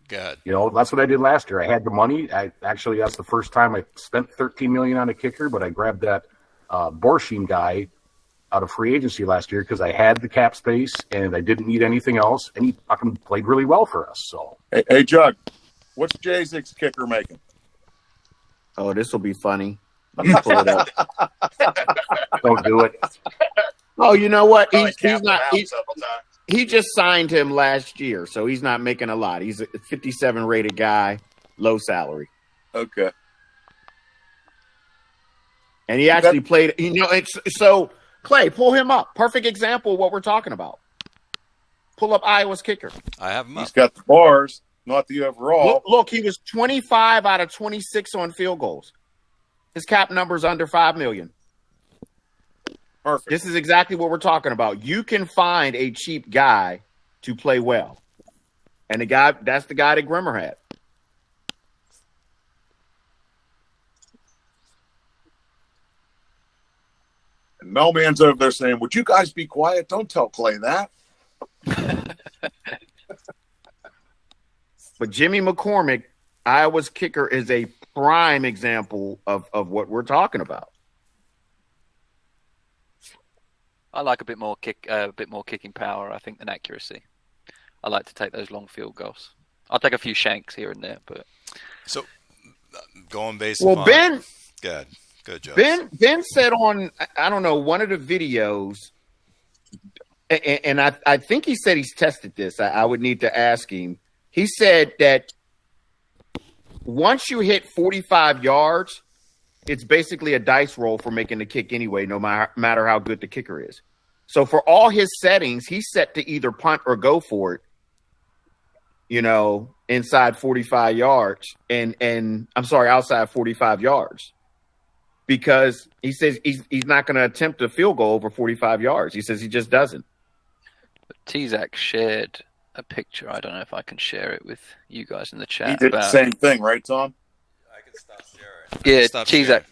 God. That's what I did last year. I had the money. That's the first time I spent $13 million on a kicker, but I grabbed that Borshim guy out of free agency last year because I had the cap space and I didn't need anything else, and he fucking played really well for us. So hey Jug, what's Jay's kicker making? Oh, this will be funny. Let me pull it up. Don't do it. Oh, you know what? He's not. He just signed him last year, so he's not making a lot. He's a 57 rated guy, low salary. Okay. And he actually played. So Clay, pull him up. Perfect example of what we're talking about. Pull up Iowa's kicker. I have him up. He's got the bars, not the overall. Look, he was 25 out of 26 on field goals. His cap number is under $5 million. Perfect. This is exactly what we're talking about. You can find a cheap guy to play well. And that's the guy that Grimmer had. And Melman's over there saying, "Would you guys be quiet? Don't tell Clay that." But Jimmy McCormick, Iowa's kicker, is a prime example of what we're talking about. I like a bit more kicking power, I think, than accuracy. I like to take those long field goals. I'll take a few shanks here and there, but so going based. Well, upon... Ben, good job. Ben said on one of the videos, and I think he said he's tested this. I would need to ask him. He said that once you hit 45 yards, it's basically a dice roll for making the kick anyway, no matter how good the kicker is. So for all his settings, he's set to either punt or go for it, inside 45 yards outside 45 yards. Because he says he's not going to attempt a field goal over 45 yards. He says he just doesn't. But Tzak shared a picture. I don't know if I can share it with you guys in the chat. He did the same thing, right, Tom? I can stop sharing. Yeah,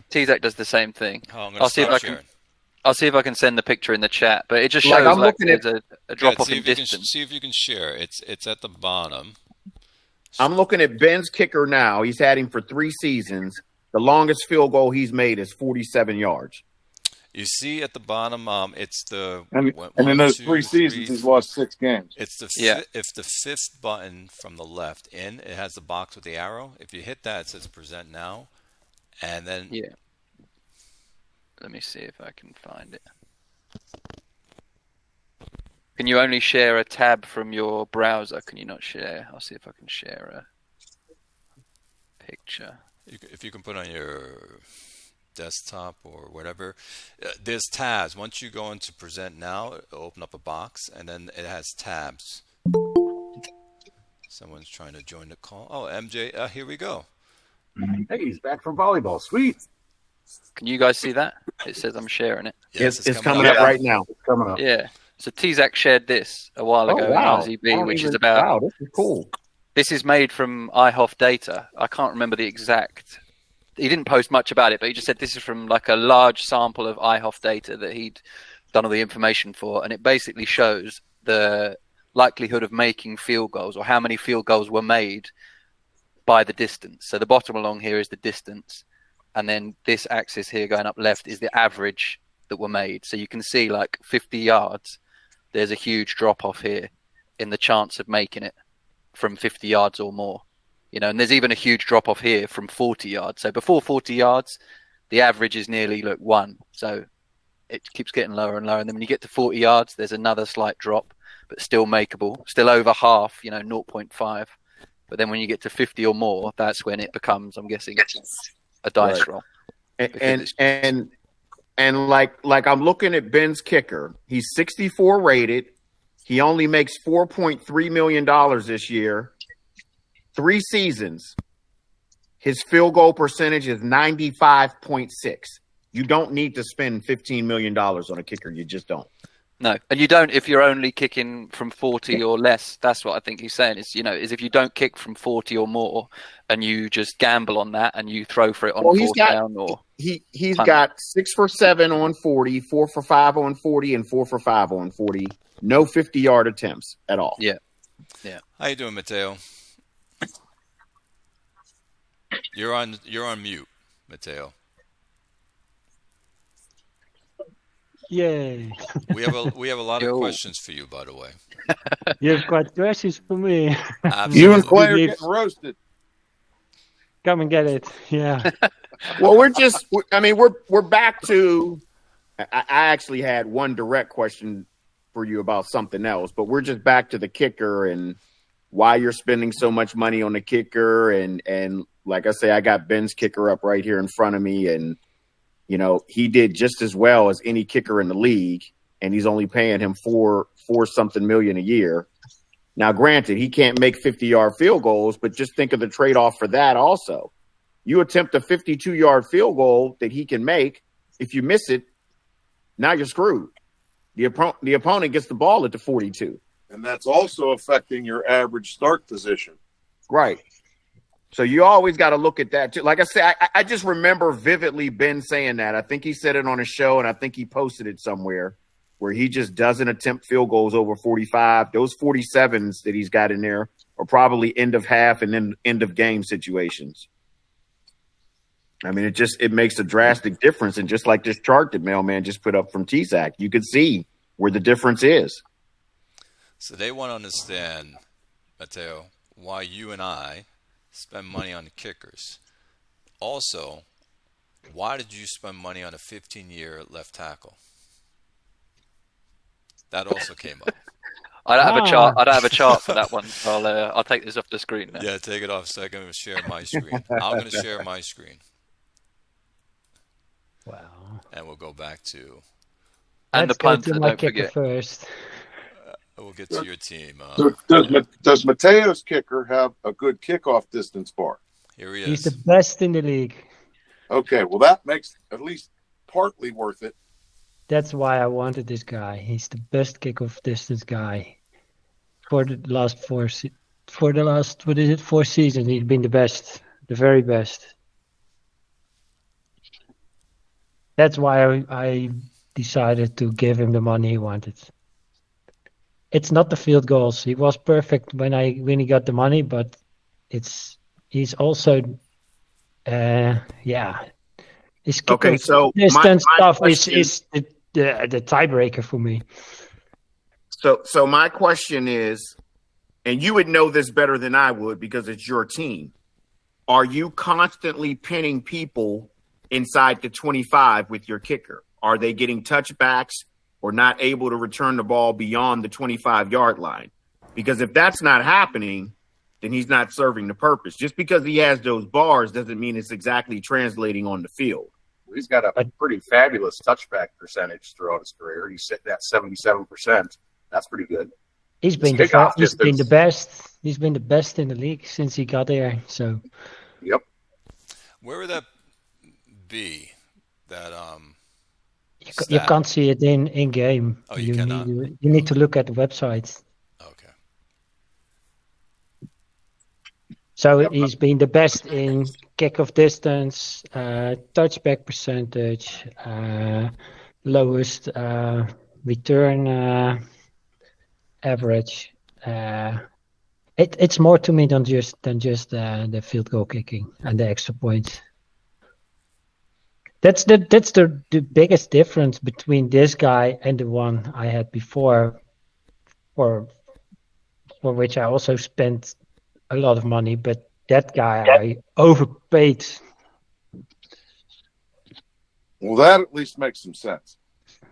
Tzak does the same thing. I'll see if I can send the picture in the chat, but it just shows there's a drop off in distance. See if you can share. It's at the bottom. I'm looking at Ben's kicker now. He's had him for 3 seasons. The longest field goal he's made is 47 yards. You see at the bottom, it's the and in those 3 seasons, he's lost 6 games. It's the if the 5th button from the left in, it has the box with the arrow. If you hit that, it says present now, and then let me see if I can find it. Can you only share a tab from your browser? Can you not share? I'll see if I can share a picture. If you can put on your desktop or whatever, there's tabs. Once you go into present now, it'll open up a box, and then it has tabs. Someone's trying to join the call. Oh, MJ, here we go. Hey, he's back from volleyball. Sweet. Can you guys see that? It says I'm sharing it. Yes, it's coming up right now. It's coming up. Yeah. So Tzak shared this a while ago wow. in RZB, which is about... Wow, this is cool. This is made from IHOF data. I can't remember the exact... He didn't post much about it, but he just said this is from like a large sample of IHOF data that he'd done all the information for, and it basically shows the likelihood of making field goals, or how many field goals were made by the distance. So the bottom along here is the distance, and then this axis here going up left is the average that were made. So you can see, like 50 yards, there's a huge drop off here in the chance of making it from 50 yards or more. You know, and there's even a huge drop off here from 40 yards. So before 40 yards, the average is nearly 1. So it keeps getting lower and lower. And then when you get to 40 yards, there's another slight drop, but still makeable, still over half, 0.5. But then when you get to 50 or more, that's when it becomes, I'm guessing, a dice roll. And like I'm looking at Ben's kicker. He's 64 rated. He only makes $4.3 million this year. 3 seasons. His field goal percentage is 95.6. You don't need to spend $15 million on a kicker. You just don't. No, and you don't if you're only kicking from 40 or less. That's what I think he's saying is if you don't kick from 40 or more and you just gamble on that and you throw for it on fourth down or he's got 6 for 7 on 40, 4 for 5 on 40, and 4 for 5 on 40. No 50-yard attempts at all. Yeah. How you doing, Mateo? You're on mute, Mateo. Yay. We have a lot of questions for you, by the way. You've got questions for me. Absolutely. You and Clay are getting roasted. Come and get it. Yeah. Well, we're back to. I actually had one direct question for you about something else, but we're just back to the kicker and why you're spending so much money on the kicker. And like I say, I got Ben's kicker up right here in front of me, and he did just as well as any kicker in the league, and he's only paying him four something million a year. Now, granted, he can't make 50-yard field goals, but just think of the trade-off for that also. You attempt a 52-yard field goal that he can make. If you miss it, now you're screwed. The opponent gets the ball at the 42. And that's also affecting your average start position. Right. So you always got to look at that too. Like I said, I just remember vividly Ben saying that. I think he said it on a show, and I think he posted it somewhere where he just doesn't attempt field goals over 45. Those 47s that he's got in there are probably end of half and then end of game situations. I mean, it makes a drastic difference. And just like this chart that Mailman just put up from TSAC, you could see where the difference is. So they want to understand, Mateo, why you and I spend money on the kickers. Also, why did you spend money on a 15-year left tackle? That also came up. I don't have a chart. I don't have a chart for that one. I'll take this off the screen now. Yeah, take it off so I can share my screen. I'm going to share my screen. Wow. And we'll go back to... And Let's the punter, go to my don't kicker forget. first. We'll get to your team. Does Mateo's kicker have a good kickoff distance bar? Here he is. He's the best in the league. Okay, well, that makes at least partly worth it. That's why I wanted this guy. He's the best kickoff distance guy for the last 4 seasons. He's been the best, the very best. That's why I decided to give him the money he wanted. It's not the field goals. He was perfect when he got the money, but he's also his kicker distance stuff is the tiebreaker for me. So my question is, and you would know this better than I would because it's your team. Are you constantly pinning people inside the 25 with your kicker? Are they getting touchbacks or not able to return the ball beyond the 25-yard line? Because if that's not happening, then he's not serving the purpose. Just because he has those bars doesn't mean it's exactly translating on the field. He's got a pretty fabulous touchback percentage throughout his career. He's sitting at 77%. That's pretty good. He's been the best. He's been the best in the league since he got there. So, yep. Where would that be? That you can't see it in game. Oh, you cannot. You need to look at the website. Okay. So he's been the best in kickoff distance, touchback percentage, lowest return average. It's more to me than just the field goal kicking and the extra points. That's the biggest difference between this guy and the one I had before, for which I also spent a lot of money. But that guy I overpaid. Well, that at least makes some sense. I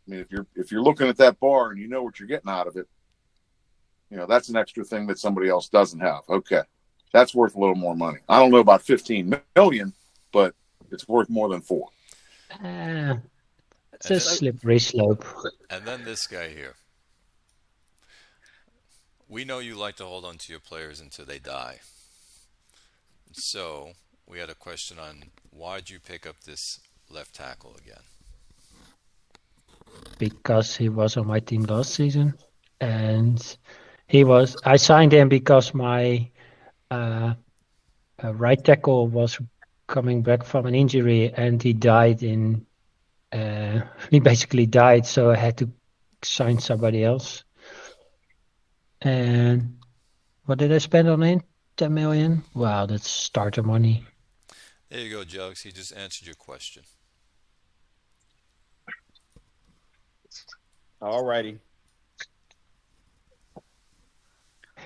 mean, if you're looking at that bar and you know what you're getting out of it, that's an extra thing that somebody else doesn't have. Okay, that's worth a little more money. I don't know about 15 million, but it's worth more than 4. It's a slippery slope. And then this guy here. We know you like to hold on to your players until they die. So we had a question on why'd you pick up this left tackle again? Because he was on my team last season, and I signed him because my right tackle was coming back from an injury, and he died he basically died, so I had to sign somebody else. And what did I spend on him? 10 million? Wow, that's starter money. There you go, Jugs. He just answered your question. Alrighty.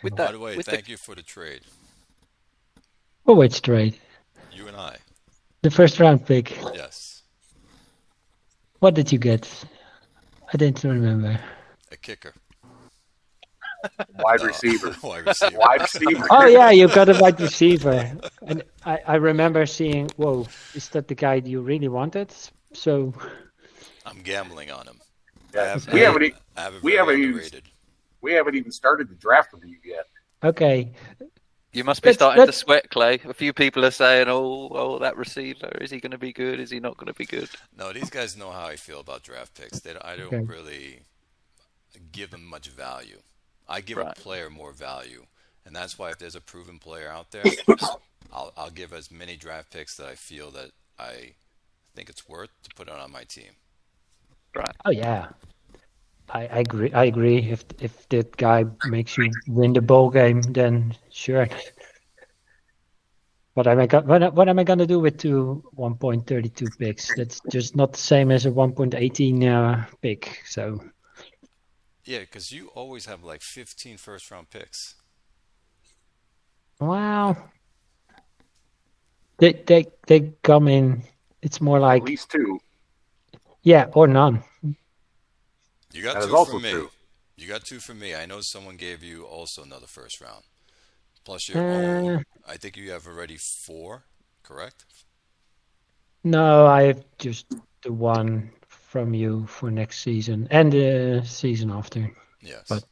By the way, thank you for the trade. Oh, which trade? You and I. The first round pick. Yes. What did you get? I didn't remember. A kicker. Wide receiver. Wide receiver. Wide receiver. Oh, yeah, you got a wide receiver. And I remember seeing, whoa, is that the guy you really wanted? So I'm gambling on him. Yeah. We haven't even started the draft review yet. Okay. You must be starting to sweat, Clay. A few people are saying, oh, that receiver, is he going to be good? Is he not going to be good? No, these guys know how I feel about draft picks. I don't really give them much value. I give a player more value. And that's why if there's a proven player out there, I'll give as many draft picks that I feel that I think it's worth to put on my team. Right. Oh, yeah. I agree. If that guy makes you win the bowl game, then sure. What am I going to do with 1.32 picks? That's just not the same as a 1.18 pick. So. Yeah, because you always have like 15 first-round picks. Wow. They come in. It's more like at least 2. Yeah, or none. You got that 2 also from me. True. You got 2 from me. I know someone gave you also another first round. Plus your own. I think you have already 4, correct? No, I have just the one from you for next season and the season after. Yes. But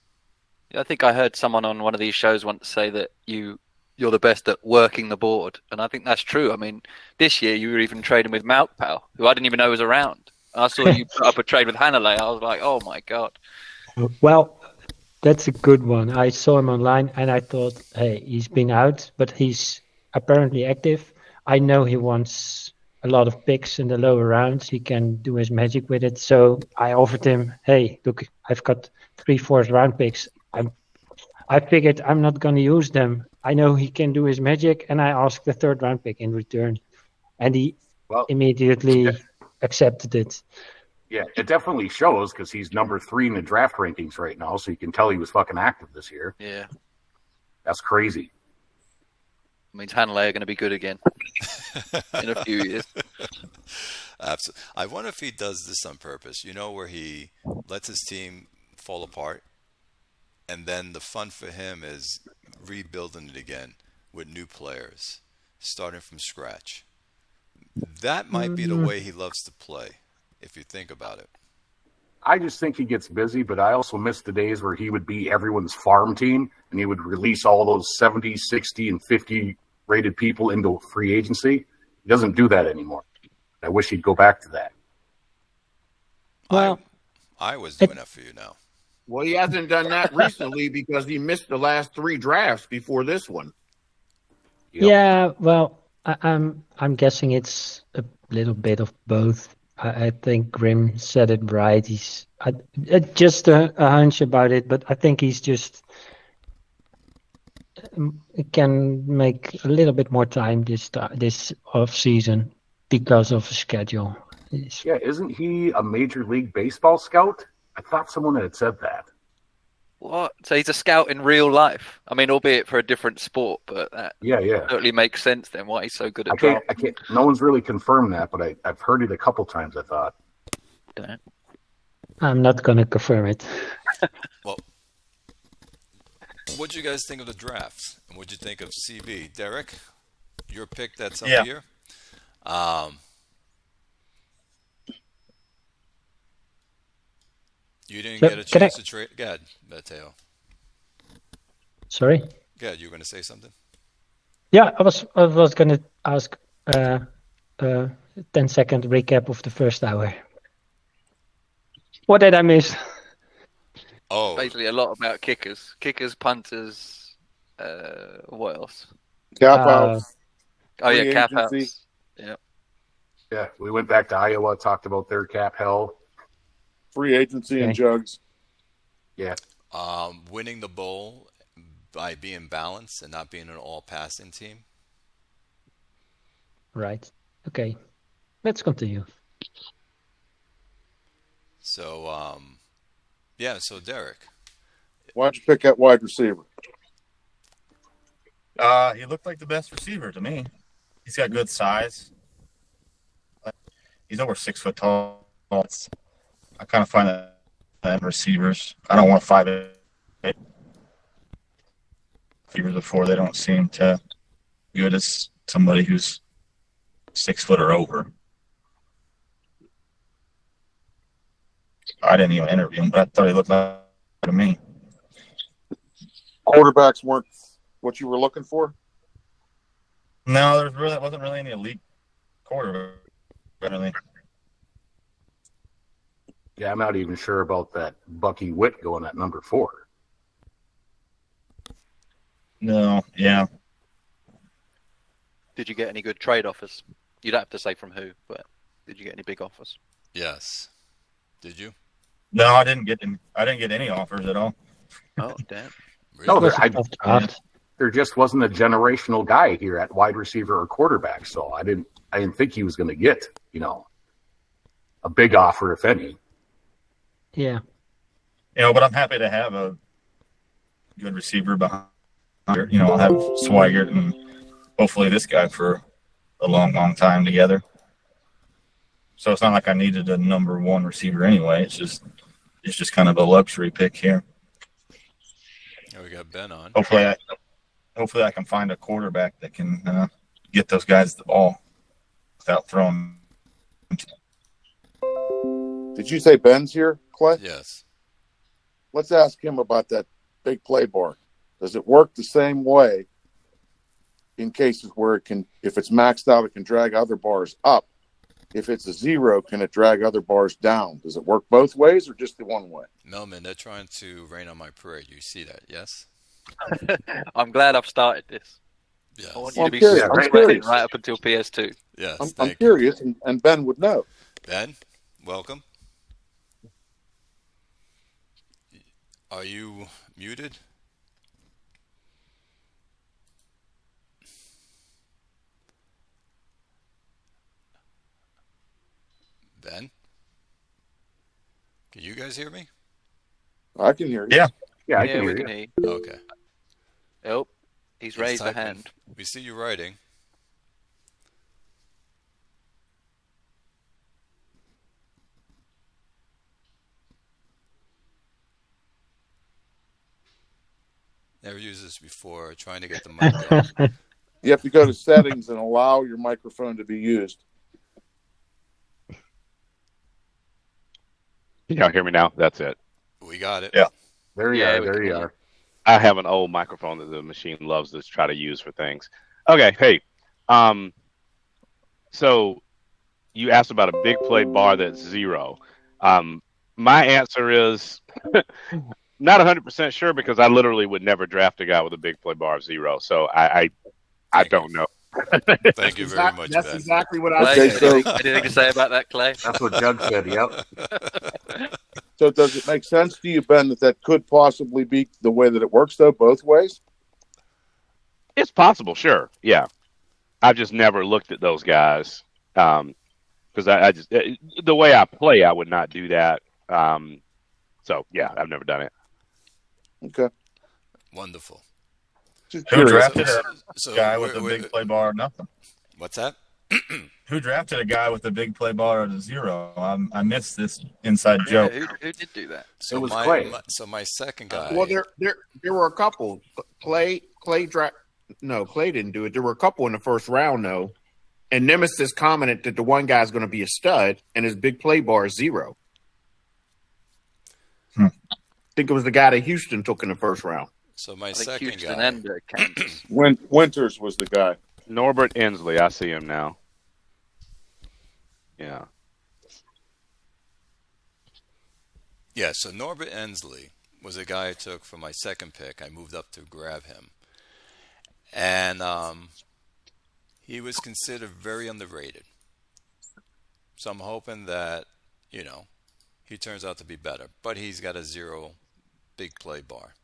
I think I heard someone on one of these shows once say that you're the best at working the board, and I think that's true. I mean, this year you were even trading with Malkpal, who I didn't even know was around. I saw you put up a trade with Hanalei. I was like, oh my God. Well, that's a good one. I saw him online and I thought, hey, he's been out, but he's apparently active. I know he wants a lot of picks in the lower rounds. He can do his magic with it. So I offered him, hey, look, I've got 3 fourth round picks. I figured I'm not going to use them. I know he can do his magic, and I asked the 3rd round pick in return. And he immediately accepted it. Yeah, it definitely shows because he's number 3 in the draft rankings right now, so you can tell he was fucking active this year. Yeah. That's crazy. Means Hanley are going to be good again in a few years. Absolutely. I wonder if he does this on purpose, where he lets his team fall apart, and then the fun for him is rebuilding it again with new players, starting from scratch. That might be the way he loves to play, if you think about it. I just think he gets busy, but I also miss the days where he would be everyone's farm team and he would release all those 70, 60, and 50 rated people into free agency. He doesn't do that anymore. I wish he'd go back to that. Well, I was doing that for you now. Well, he hasn't done that recently because he missed the last 3 drafts before this one. Yep. Yeah, well, I'm guessing it's a little bit of both. I think Grim said it right. He's just a hunch about it, but I think he's just can make a little bit more time this off season because of the schedule. Yeah, isn't he a Major League Baseball scout? I thought someone had said that. What? So he's a scout in real life? I mean, albeit for a different sport, but that totally makes sense then why he's so good at drafting. I can't. No one's really confirmed that, but I've heard it a couple times. I thought. I'm not going to confirm it. Well, what'd you guys think of the drafts? And what'd you think of CB? Derek, your pick that's up here. You didn't get a chance to trade. Go ahead, Mateo. Sorry? Go ahead, you were going to say something? Yeah, I was going to ask 10-second recap of the first hour. What did I miss? Oh, basically a lot about kickers, punters. What else? Cap outs. Cap outs. Yeah, we went back to Iowa, talked about their cap hell. Free agency and jugs. Yeah. Winning the bowl by being balanced and not being an all-passing team. Right. Okay. Let's continue. So, so Derek. Why'd you pick that wide receiver? He looked like the best receiver to me. He's got good size. He's over 6 foot tall. I kind of find that receivers. I don't want 5'8" receivers before. They don't seem to good as somebody who's 6 foot or over. I didn't even interview him, but I thought he looked like to me. Quarterbacks weren't what you were looking for? No, wasn't really any elite quarterback. Really. Yeah, I'm not even sure about that Bucky Witt going at number 4. No, yeah. Did you get any good trade offers? You don't have to say from who, but did you get any big offers? Yes. Did you? No, I didn't get any offers at all. Oh, damn. Really? No, there just wasn't a generational guy here at wide receiver or quarterback, so I didn't think he was going to get, a big offer, if any. Yeah. But I'm happy to have a good receiver behind her. I'll have Swigert and hopefully this guy for a long, long time together. So it's not like I needed a number 1 receiver anyway. It's just kind of a luxury pick here. Yeah, we got Ben on. Hopefully I can find a quarterback that can get those guys the ball without throwing. Did you say Ben's here, Clay? Yes. Let's ask him about that big play bar. Does it work the same way in cases where if it's maxed out, it can drag other bars up? If it's a 0, can it drag other bars down? Does it work both ways or just the one way? No, man, they're trying to rain on my parade. You see that, yes? I'm glad I've started this. Yes. I want you to be sweating right up until PS2. Yes, I'm curious, and Ben would know. Ben, welcome. Are you muted? Ben? Can you guys hear me? I can hear you. Yeah, I can hear you. Okay. Oh, he's raised a hand. We see you writing. Never used this before. Trying to get the mic going. You have to go to settings and allow your microphone to be used. Can y'all hear me now? That's it. We got it. Yeah. There you are. I have an old microphone that the machine loves to try to use for things. Okay, hey. So you asked about a big play bar that's 0. My answer is not 100% sure because I literally would never draft a guy with a big play bar of 0. So I don't know. Thank you very much, That's Ben. exactly what I Clay, said. anything to say about that, Clay? That's what Jug said. Yep. So does it make sense to you, Ben, that could possibly be the way that it works, though, both ways? It's possible, sure. Yeah. I've just never looked at those guys. Because I just, the way I play, I would not do that. So, yeah, I've never done it. Okay. Wonderful. Just Who curious. drafted a So guy with a big play bar or nothing? What's that? Who drafted a guy with a big play bar at a 0? I missed this inside joke. Who did do that? So It was Clay. my second guy. Well, there were a couple. Clay didn't do it. There were a couple in the first round though, and Nemesis commented that the one guy's going to be a stud, and his big play bar is 0. I think it was the guy that Houston took in the first round. So my I think second Houston guy. and Kansas. Winters was the guy. Norbert Ensley, I see him now. Yeah. Yeah, so Norbert Ensley was a guy I took for my second pick. I moved up to grab him. And he was considered very underrated. So I'm hoping that, he turns out to be better. But he's got a 0 big play bar.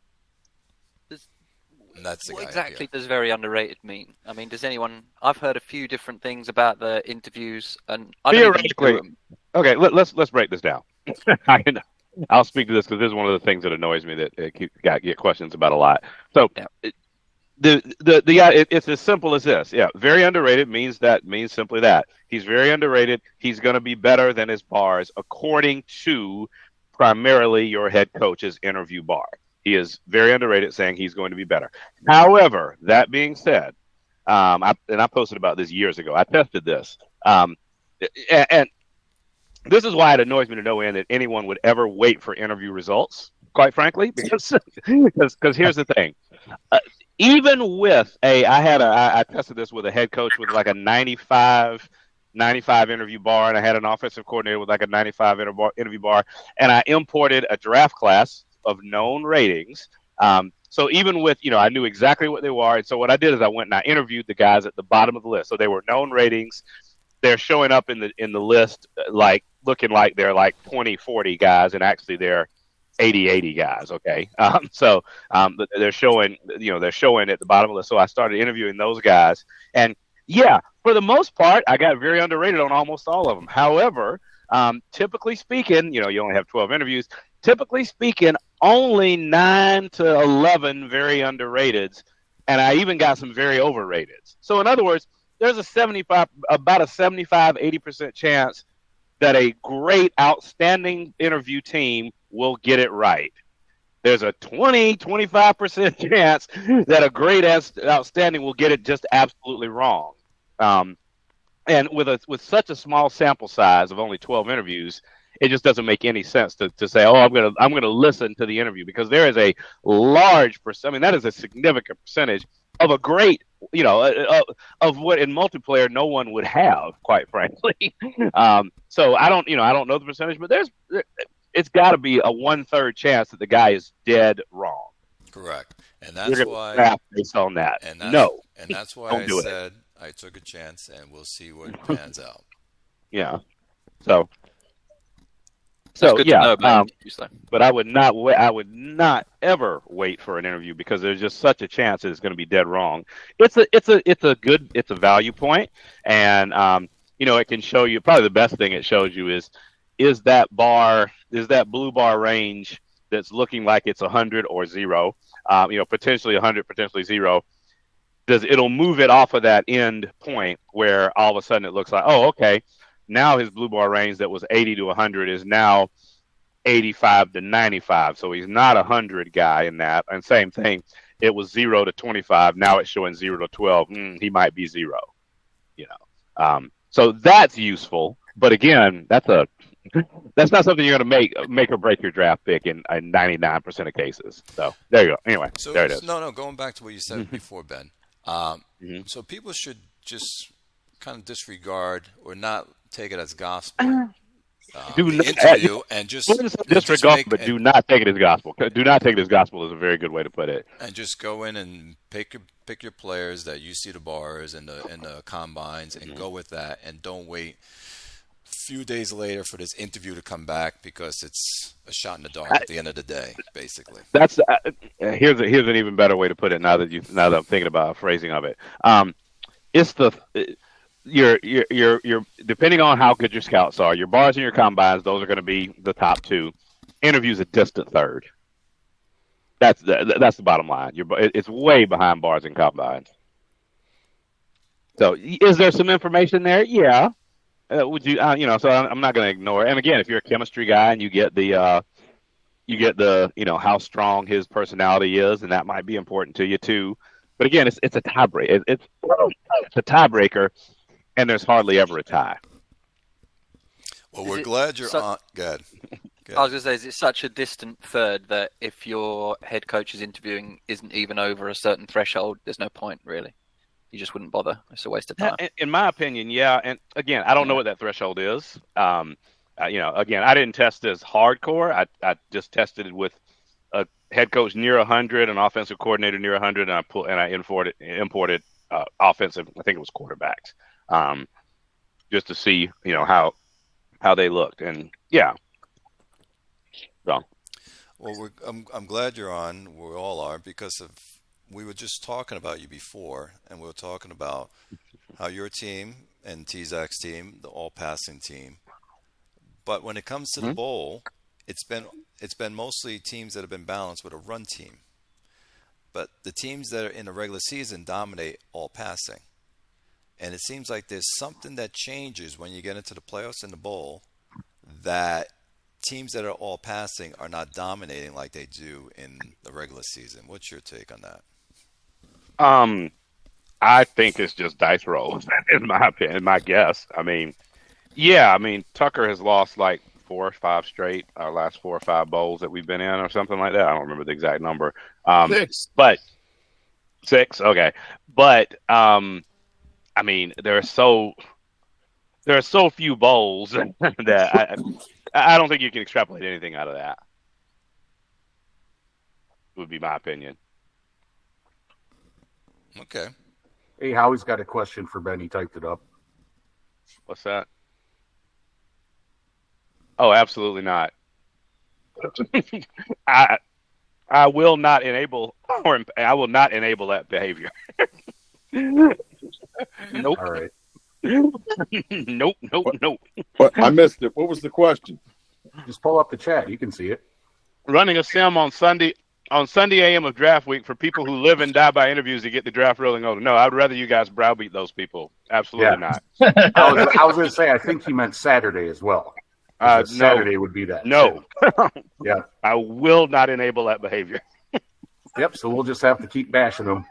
And that's the What guy exactly here. does very underrated mean? I mean, does anyone? I've heard a few different things about the interviews, and I don't even do Theoretically, them. okay, let's break this down. I'll speak to this because this is one of the things that annoys me that get questions about a lot. So, Yeah. It's as simple as this. Yeah, very underrated means simply that he's very underrated. He's going to be better than his bars according to primarily your head coach's interview bar. He is very underrated, saying he's going to be better. However, that being said, I posted about this years ago. I tested this, and this is why it annoys me to no end that anyone would ever wait for interview results. Quite frankly, because here's the thing. Even with I tested this with a head coach with like a 95 interview bar, and I had an offensive coordinator with like a 95 interview bar, and I imported a draft class of known ratings. So even with, I knew exactly what they were. And so what I did is I went and I interviewed the guys at the bottom of the list. So they were known ratings. They're showing up in the list, like looking like they're like 20, 40 guys, and actually they're 80 guys. Okay. So they're showing at the bottom of the list. So I started interviewing those guys, and yeah, for the most part, I got very underrated on almost all of them. However, typically speaking, you only have 12 interviews. Typically speaking, only 9 to 11 very underrateds, and I even got some very overrated. So in other words, there's about a 75, 80% chance that a great, outstanding interview team will get it right. There's a 20, 25% chance that a great, outstanding will get it just absolutely wrong. And with such a small sample size of only 12 interviews, it just doesn't make any sense to say, oh, I'm gonna listen to the interview, because there is a large percent. I mean, that is a significant percentage of a great, of what in multiplayer no one would have, quite frankly. So I don't know the percentage, but it's got to be a 1/3 chance that the guy is dead wrong. Correct, and that's why draft based on that. And that's why I said I took a chance, and we'll see what pans out. Yeah. So good yeah, to know, but I would not wait. I would not ever wait for an interview, because there's just such a chance that it's going to be dead wrong. It's a value point, and it can show you, probably the best thing it shows you is that blue bar range that's looking like it's 100 or 0, potentially 100, potentially 0. It'll move it off of that end point where all of a sudden it looks like, oh, okay, now his blue bar range that was 80 to 100 is now 85 to 95. So he's not a 100 guy in that. And same thing, it was 0 to 25. Now it's showing 0 to 12. He might be 0. So that's useful. But again, that's not something you're going to make or break your draft pick in 99% of cases. So there you go. Anyway, there it is. No, going back to what you said before, Ben. So people should just kind of disregard or not take it as gospel Do the not, interview and just disregard, make, but do not take it as gospel. Do not take it as gospel is a very good way to put it. and just go in and pick your players that you see the bars and the combines, and go with that, and don't wait a few days later for this interview to come back, because it's a shot in the dark at the end of the day, basically. That's here's an even better way to put it. Now that I'm thinking about a phrasing of it, it's the your depending on how good your scouts are, your bars and your combines, those are going to be the top two. Interviews a distant third. That's the bottom line. It's way behind bars and combines. So, is there some information there? Yeah. Would you So I'm not going to ignore it. And again, if you're a chemistry guy and you get the how strong his personality is, and that might be important to you too. But again, it's a tiebreaker. It's a tiebreaker, and there's hardly ever a tie. Well, we're glad you're on. Good. I was going to say, is it such a distant third that if your head coach's interviewing isn't even over a certain threshold, there's no point, really? You just wouldn't bother. It's a waste of time. In my opinion, yeah. And again, I don't know what that threshold is. Again, I didn't test as hardcore. I just tested it with a head coach near 100, an offensive coordinator near 100, and I imported offensive. I think it was quarterbacks, just to see how they looked. And yeah. So. Well, I'm glad you're on. We all are, because we were just talking about you before, and we were talking about how your team and T-Zac's team, the all-passing team. But when it comes to the bowl, it's been mostly teams that have been balanced with a run team. But the teams that are in the regular season dominate all passing. And it seems like there's something that changes when you get into the playoffs and the bowl, that teams that are all passing are not dominating like they do in the regular season. What's your take on that? I think it's just dice rolls, in my opinion, my guess. Tucker has lost like 4 or 5 straight, our last 4 or 5 bowls that we've been in, or something like that. I don't remember the exact number. 6. But 6, okay. But there are so few bowls that I don't think you can extrapolate anything out of that. Would be my opinion. Okay. Hey, Howie's got a question for Ben. He typed it up. What's that? Oh, absolutely not. I will not enable, or I will not enable that behavior. Nope. All right. Nope. What? I missed it. What was the question? Just pull up the chat. You can see it. Running a sim on Sunday AM of draft week for people who live and die by interviews to get the draft rolling over. No, I'd rather you guys browbeat those people. Absolutely not. I was going to say, I think he meant Saturday as well. No. Saturday would be that. No. Yeah. I will not enable that behavior. Yep. So we'll just have to keep bashing them.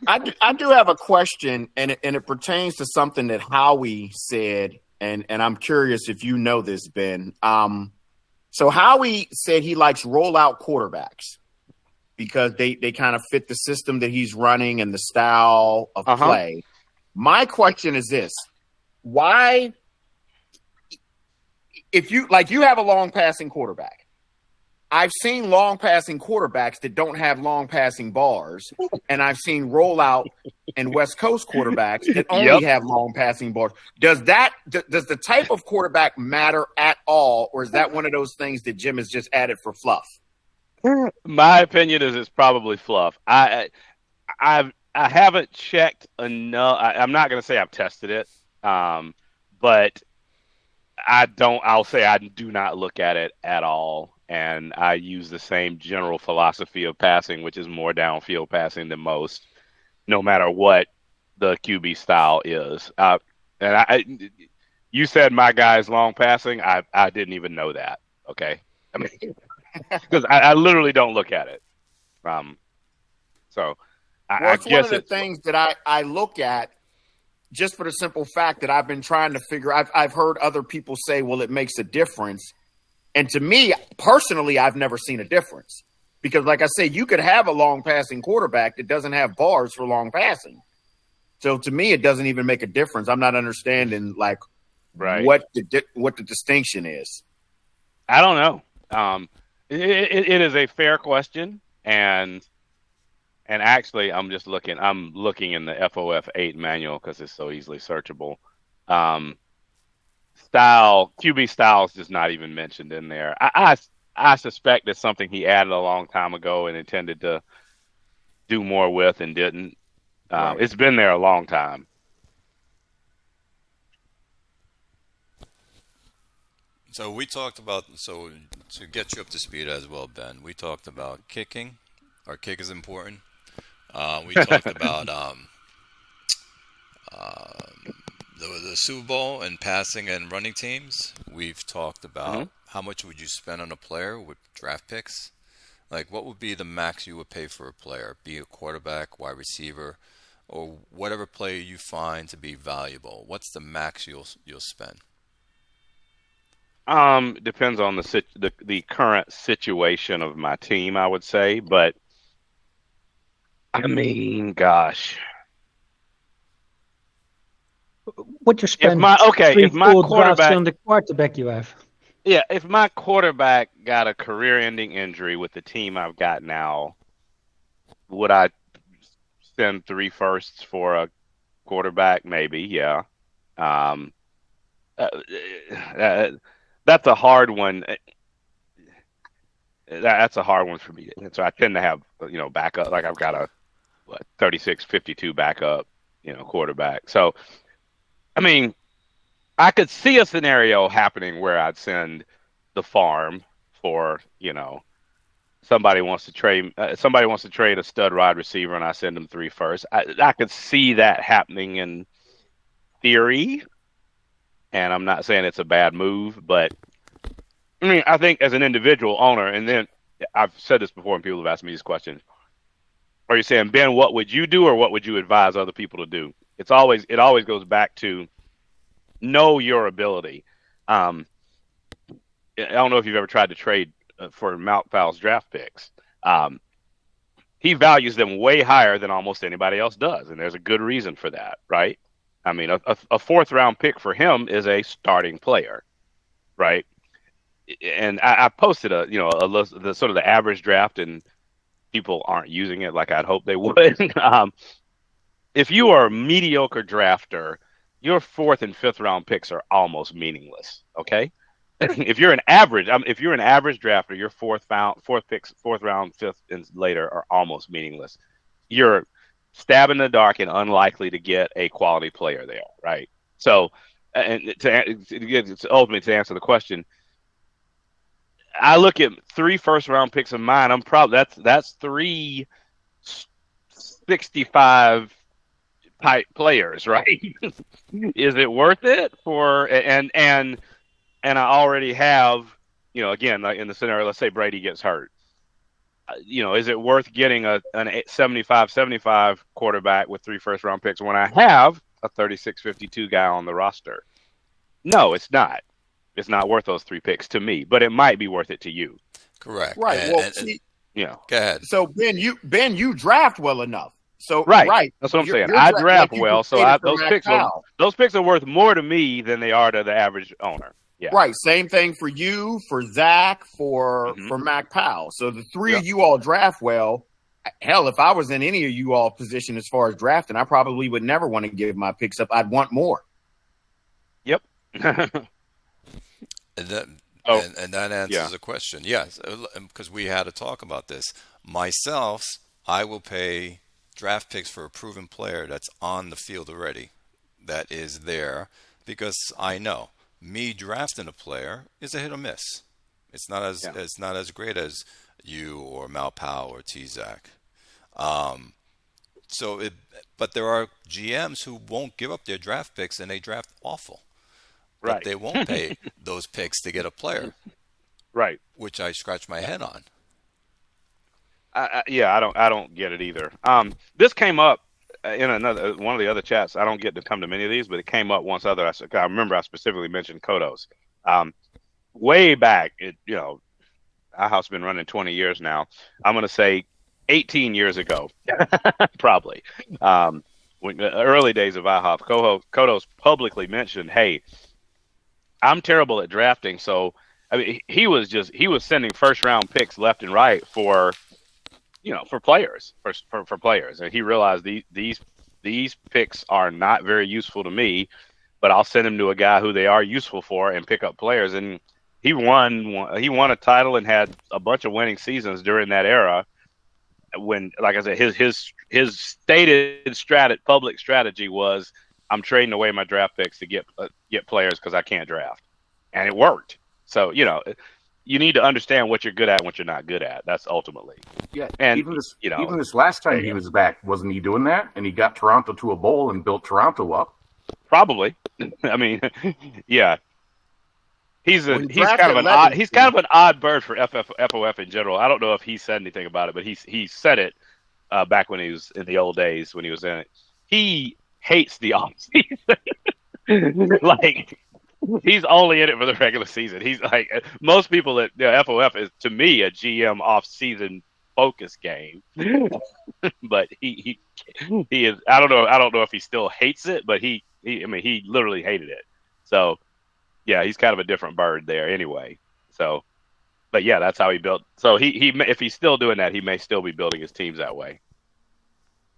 I do have a question, and it pertains to something that Howie said, and I'm curious if you know this, Ben. So Howie said he likes rollout quarterbacks because they kind of fit the system that he's running and the style of play. My question is this: why, if you have a long passing quarterback? I've seen long passing quarterbacks that don't have long passing bars, and I've seen rollout and West Coast quarterbacks that only have long passing bars. Does the type of quarterback matter at all, or is that one of those things that Jim has just added for fluff? My opinion is it's probably fluff. I haven't checked enough. I'm not going to say I've tested it, but I'll say I do not look at it at all. And I use the same general philosophy of passing, which is more downfield passing than most, no matter what the QB style is. You said my guy's long passing. I didn't even know that. Okay, because I literally don't look at it. So I guess one of the things that I look at, just for the simple fact that I've been trying to figure. I've heard other people say, well, it makes a difference. And to me, personally, I've never seen a difference because, like I say, you could have a long passing quarterback that doesn't have bars for long passing. So to me, it doesn't even make a difference. I'm not understanding Right. what the distinction is. I don't know. It is a fair question, and actually, I'm looking in the FOF 8 manual because it's so easily searchable. QB style is just not even mentioned in there. I suspect it's something he added a long time ago and intended to do more with and didn't. Right. It's been there a long time. So we talked about, so to get you up to speed as well, Ben, we talked about kicking. Our kick is important. We talked about the Super Bowl and passing and running teams. We've talked about how much would you spend on a player with draft picks. Like, what would be the max you would pay for a player, be a quarterback, wide receiver, or whatever player you find to be valuable? What's the max you'll spend? Depends on the current situation of my team, I would say, but I mean, gosh. Would you spend if my quarterback on the quarterback you have? Yeah, if my quarterback got a career-ending injury with the team I've got now, would I spend 3 firsts for a quarterback? Maybe, yeah. That's a hard one. That's a hard one for me. So I tend to have, backup. Like I've got a 36-52 backup, quarterback. So, I mean, I could see a scenario happening where I'd send the farm for, somebody wants to trade a stud wide receiver and I send them 3 firsts. I could see that happening in theory. And I'm not saying it's a bad move, but I mean, I think as an individual owner, and then I've said this before and people have asked me these questions. Are you saying, Ben, what would you do or what would you advise other people to do? It always goes back to know your ability. I don't know if you've ever tried to trade for Mount Fowle's draft picks. He values them way higher than almost anybody else does, and there's a good reason for that, right? I mean, a 4th round pick for him is a starting player, right? And I posted a list, the sort of the average draft, and people aren't using it like I'd hope they would. If you are a mediocre drafter, your 4th and 5th round picks are almost meaningless. Okay, if you're an average drafter, your 4th round, 5th and later are almost meaningless. You're stab in the dark and unlikely to get a quality player there, right? So, and ultimately to answer the question, I look at 3 first-round picks of mine. I'm probably that's 3 65 type players, right? Is it worth it for and I already have, again, in the scenario, let's say Brady gets hurt. Is it worth getting a 75-75 quarterback with 3 first-round picks when I have a 36-52 guy on the roster? No, it's not. It's not worth those 3 picks to me, but it might be worth it to you. Correct. Right. Go ahead. So Ben, you draft well enough. So right. That's what I'm saying. I draft well, so those picks are worth more to me than they are to the average owner. Yeah. Right. Same thing for you, for Zach, for Mac Powell. So the 3 of you all draft well. Hell, if I was in any of you all position as far as drafting, I probably would never want to give my picks up. I'd want more. Yep. And that answers the question. Yes, because we had a talk about this. Myself, I will pay draft picks for a proven player that's on the field already, that is there, because I know me drafting a player is a hit or miss. It's not as great as you or Mal Powell or T-Zac. But there are GMs who won't give up their draft picks and they draft awful. But right. They won't pay those picks to get a player. Right. Which I scratch my head on. I don't get it either. This came up in one of the other chats. I don't get to come to many of these, but it came up once other. I remember I specifically mentioned Kodos. Way back, IHOF's been running 20 years now. I'm going to say 18 years ago, probably. When the early days of IHOF, Kodos publicly mentioned, hey, I'm terrible at drafting, so I mean, he was sending first round picks left and right for players, for players, and he realized these picks are not very useful to me, but I'll send them to a guy who they are useful for and pick up players. And he won a title and had a bunch of winning seasons during that era. When, like I said, his stated public strategy was, I'm trading away my draft picks to get players because I can't draft, and it worked. So you need to understand what you're good at and what you're not good at. That's ultimately. Yeah, and even this last time he was back, wasn't he doing that? And he got Toronto to a bowl and built Toronto up. Probably. I mean, yeah. He's kind of an odd bird for FOF in general. I don't know if he said anything about it, but he said it back when he was in the old days when he was in it. He hates the offseason. Like, he's only in it for the regular season. He's like, most people at FOF is, to me, a GM off-season focus game. But he is. I don't know if he still hates it, but he literally hated it. So yeah, he's kind of a different bird there anyway. So, but yeah, that's how he built. So he if he's still doing that, he may still be building his teams that way.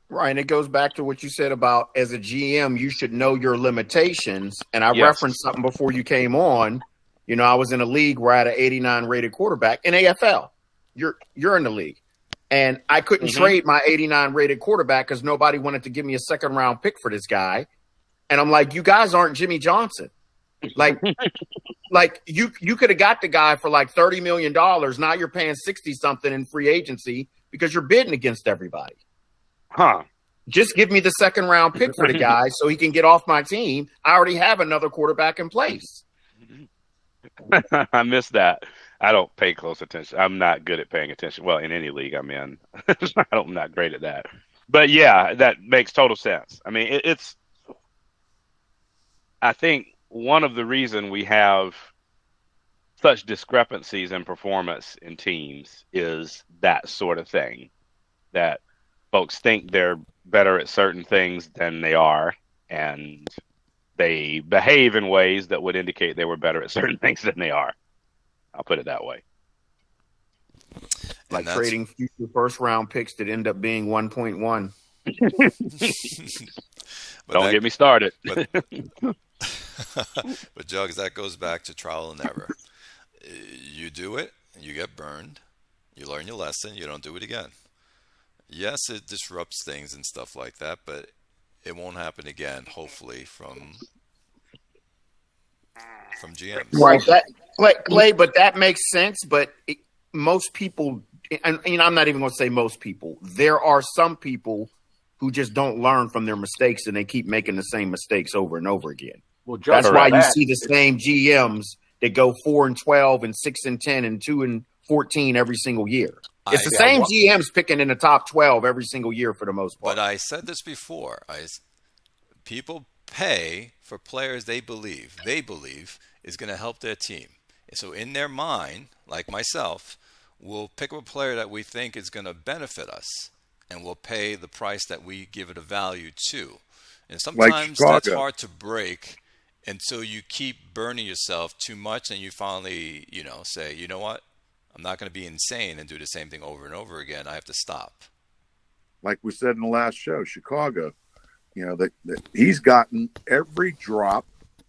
Right, and it goes back to what you said about, as a GM, you should know your limitations. And I referenced something before you came on. I was in a league where I had an 89 rated quarterback in AFL. You're in the league, and I couldn't trade my 89 rated quarterback because nobody wanted to give me a second round pick for this guy. And I'm like, you guys aren't Jimmy Johnson. Like you could have got the guy for like $30 million. Now you're paying 60 something in free agency because you're bidding against everybody. Huh. Just give me the second round pick for the guy so he can get off my team. I already have another quarterback in place. I missed that. I don't pay close attention. I'm not good at paying attention. Well, in any league I'm in, I'm not great at that. But yeah, that makes total sense. I mean, I think one of the reasons we have such discrepancies in performance in teams is that sort of thing, that folks think they're better at certain things than they are, and they behave in ways that would indicate they were better at certain things than they are. I'll put it that way. Like trading future first round picks that end up being 1.1. Don't get me started. But Jugs, that goes back to trial and error. You do it, you get burned, you learn your lesson, you don't do it again. Yes, it disrupts things and stuff like that, but it won't happen again, hopefully, from GMs. Right, Clay, but that makes sense. But most people, and I'm not even going to say most people, there are some people who just don't learn from their mistakes and they keep making the same mistakes over and over again. Well, that's why you see the same GMs that go 4-12 and 6-10 and 2-14 every single year. It's the same GMs picking in the top 12 every single year for the most part. But I said this before. People pay for players they believe is going to help their team. So in their mind, like myself, we'll pick up a player that we think is going to benefit us, and we'll pay the price that we give it a value to. And sometimes that's hard to break until you keep burning yourself too much, and you finally, say, you know what? I'm not going to be insane and do the same thing over and over again. I have to stop. Like we said in the last show, Chicago, that he's gotten every drop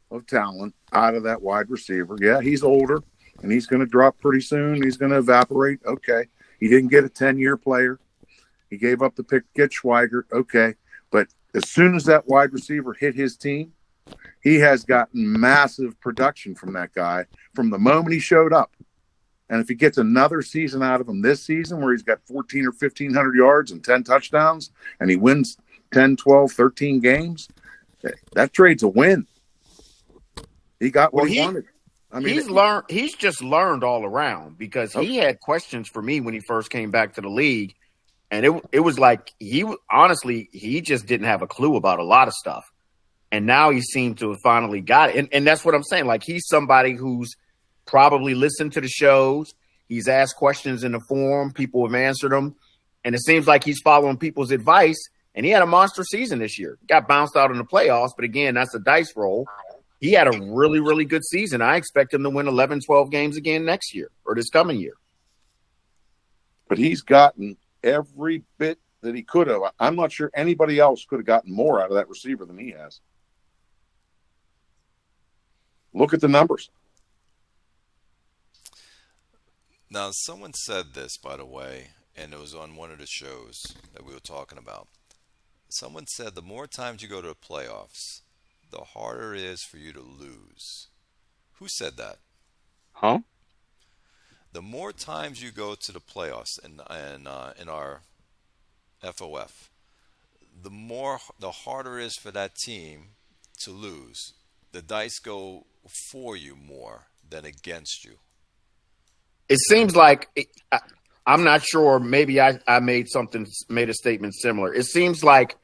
of talent out of that wide receiver. Yeah, he's older, and he's going to drop pretty soon. He's going to evaporate. Okay. He didn't get a 10-year player. He gave up the pick to get Schweigert. Okay. But as soon as that wide receiver hit his team, he has gotten massive production from that guy from the moment he showed up. And if he gets another season out of him this season where he's got 14 or 1,500 yards and 10 touchdowns and he wins 10, 12, 13 games, that trade's a win. He got what he wanted. I mean, he's just learned all around, because he had questions for me when he first came back to the league. And it was like he just didn't have a clue about a lot of stuff. And now he seemed to have finally got it. And that's what I'm saying. Like, he's somebody who's probably listened to the shows. He's asked questions in the forum. People have answered them. And it seems like he's following people's advice. And he had a monster season this year. Got bounced out in the playoffs. But again, that's a dice roll. he had a really, really good season. I expect him to win 11, 12 games again next year or this coming year. But he's gotten every bit that he could have. I'm not sure anybody else could have gotten more out of that receiver than he has. Look at the numbers. Now, someone said this, by the way, and it was on one of the shows that we were talking about. Someone said the more times you go to the playoffs, the harder it is for you to lose. Who said that? Huh? The more times you go to the playoffs in our FOF, the harder it is for that team to lose. The dice go for you more than against you. It seems like I'm not sure. Maybe I made a statement similar. It seems like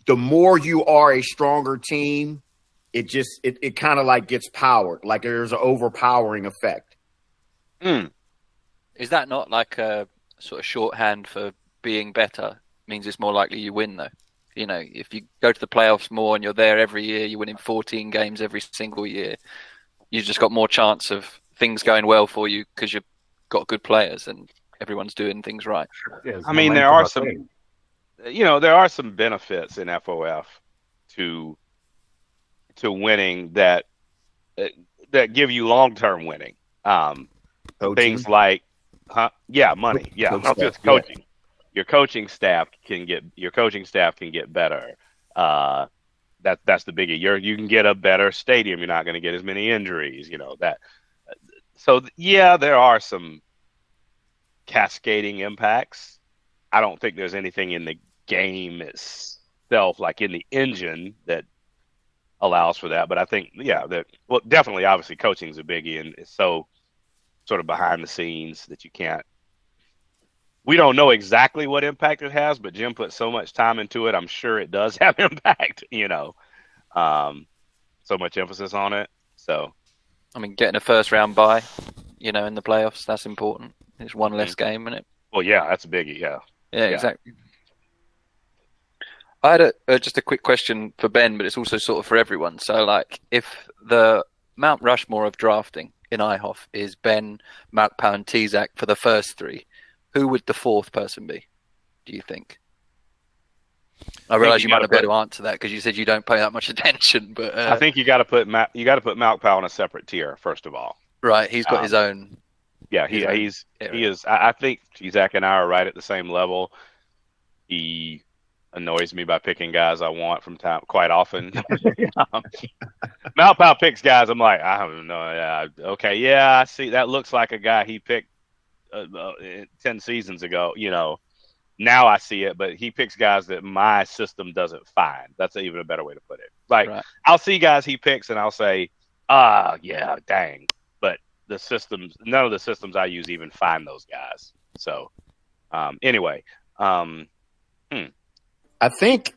the more you are a stronger team, it kind of like gets powered. Like there's an overpowering effect. Is that not like a sort of shorthand for being better? Means it's more likely you win, though. You know, if you go to the playoffs more and you're there every year, you're winning 14 games every single year. You've just got more chance of things going well for you because you've got good players and everyone's doing things right. Yeah, I mean, there are some, there are some benefits in FOF to winning that give you long-term winning. Things like, money, not just coaching. Your coaching staff can get better. That's the biggie. You can get a better stadium. You're not going to get as many injuries. That. So there are some cascading impacts. I don't think there's anything in the game itself, like in the engine, that allows for that. But I think, definitely, obviously, coaching's a biggie, and it's so sort of behind the scenes that you can't. We don't know exactly what impact it has, but Jim put so much time into it. I'm sure it does have impact. So much emphasis on it. So, I mean, getting a first round bye, in the playoffs, that's important. It's one less game, isn't it? Well, yeah, that's a biggie. Yeah, exactly. I had just a quick question for Ben, but it's also sort of for everyone. So, like, if the Mount Rushmore of drafting in IHOF is Ben, Malkpow, and Tizak for the first three, who would the fourth person be, do you think? I realize you might not be able to answer that because you said you don't pay that much attention, but I think you got to put Malkpow on a separate tier first of all. Right, he's got his own. Yeah, he is. I think Zach and I are right at the same level. He annoys me by picking guys I want from time quite often. Malkpow picks guys. I'm like, I don't know. Yeah, okay, yeah, I see. That looks like a guy he picked 10 seasons ago. Now I see it, but he picks guys that my system doesn't find. That's even a better way to put it. Like, right. I'll see guys he picks and I'll say, yeah, dang. But none of the systems I use even find those guys. So, anyway, I think,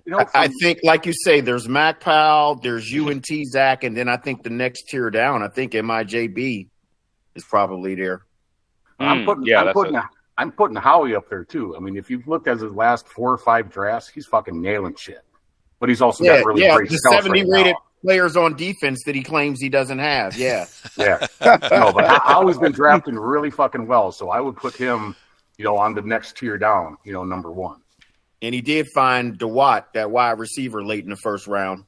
like you say, there's Malkpow, there's you and T-Zach, and then I think the next tier down, I think MIJB is probably there. I'm putting Howie up there too. I mean, if you've looked at his last 4 or 5 drafts, he's fucking nailing shit. But he's also got really great the stuff 70 rated players on defense that he claims he doesn't have. Yeah. Yeah. No, but Howie's been drafting really fucking well, so I would put him, on the next tier down, number 1. And he did find DeWatt, that wide receiver, late in the first round.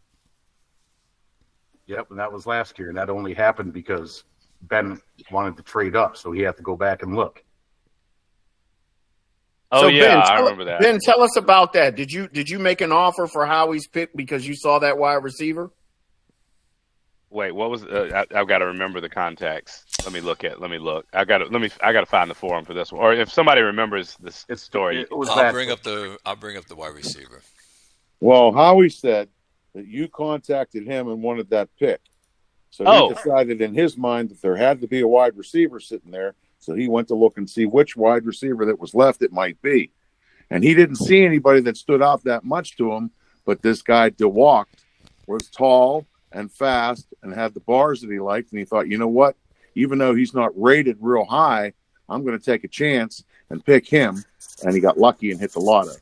Yep, and that was last year, and that only happened because Ben wanted to trade up, so he had to go back and look. Oh, so yeah, I remember that. Ben, tell us about that. Did you make an offer for Howie's pick because you saw that wide receiver? Wait, what was? I've got to remember the context. Let me look. I got to find the forum for this one. Or if somebody remembers this story, I'll bring up the wide receiver. Well, Howie said that you contacted him and wanted that pick, so he decided in his mind that there had to be a wide receiver sitting there. So he went to look and see which wide receiver that was left it might be. And he didn't see anybody that stood out that much to him, but this guy DeWatt was tall and fast and had the bars that he liked. And he thought, you know what? Even though he's not rated real high, I'm going to take a chance and pick him. And he got lucky and hit the lotto.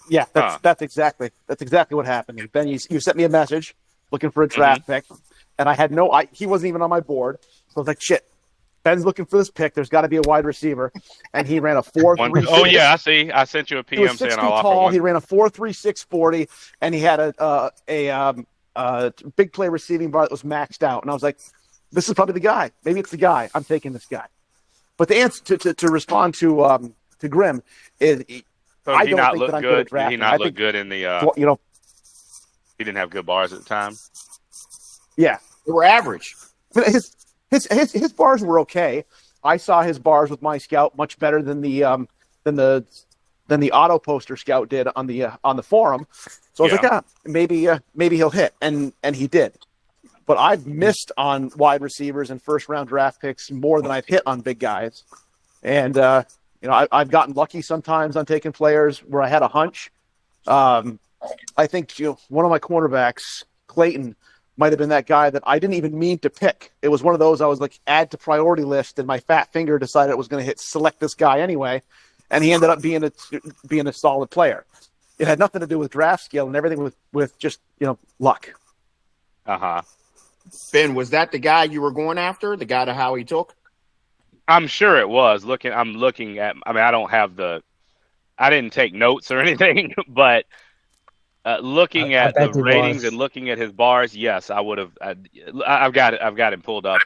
Yeah, that's exactly what happened. Ben, you sent me a message looking for a draft pick, and I had he wasn't even on my board. So I was like, shit, Ben's looking for this pick. There's got to be a wide receiver, and he ran a 4.36. Oh yeah, I see. I sent you a PM he was 6 saying feet I'll offer tall. one. He ran a 4.36 40, and he had a big play receiving bar that was maxed out. And I was like, this is probably the guy. Maybe it's the guy. I'm taking this guy. But the answer to respond to Grim is, So I he don't not think look that I'm good. good at Did drafting. he not I look think, good in the? you know, He didn't have good bars at the time. yeah, They were average. his bars were okay. I saw his bars with my scout much better than the auto poster scout did on the forum. So I was like, maybe he'll hit, and he did. But I've missed on wide receivers and first round draft picks more than I've hit on big guys. And I've gotten lucky sometimes on taking players where I had a hunch. I think one of my cornerbacks, Clayton, might have been that guy that I didn't even mean to pick. It was one of those I was like, add to priority list, and my fat finger decided it was going to hit select this guy anyway, and he ended up being a solid player. It had nothing to do with draft skill and everything with just luck. Ben, was that the guy you were going after? The guy to Howie took? I'm sure it was. I'm looking at. I mean, I didn't take notes or anything, but looking at the ratings and looking at his bars, yes, I would have. I've got it. I've got him pulled up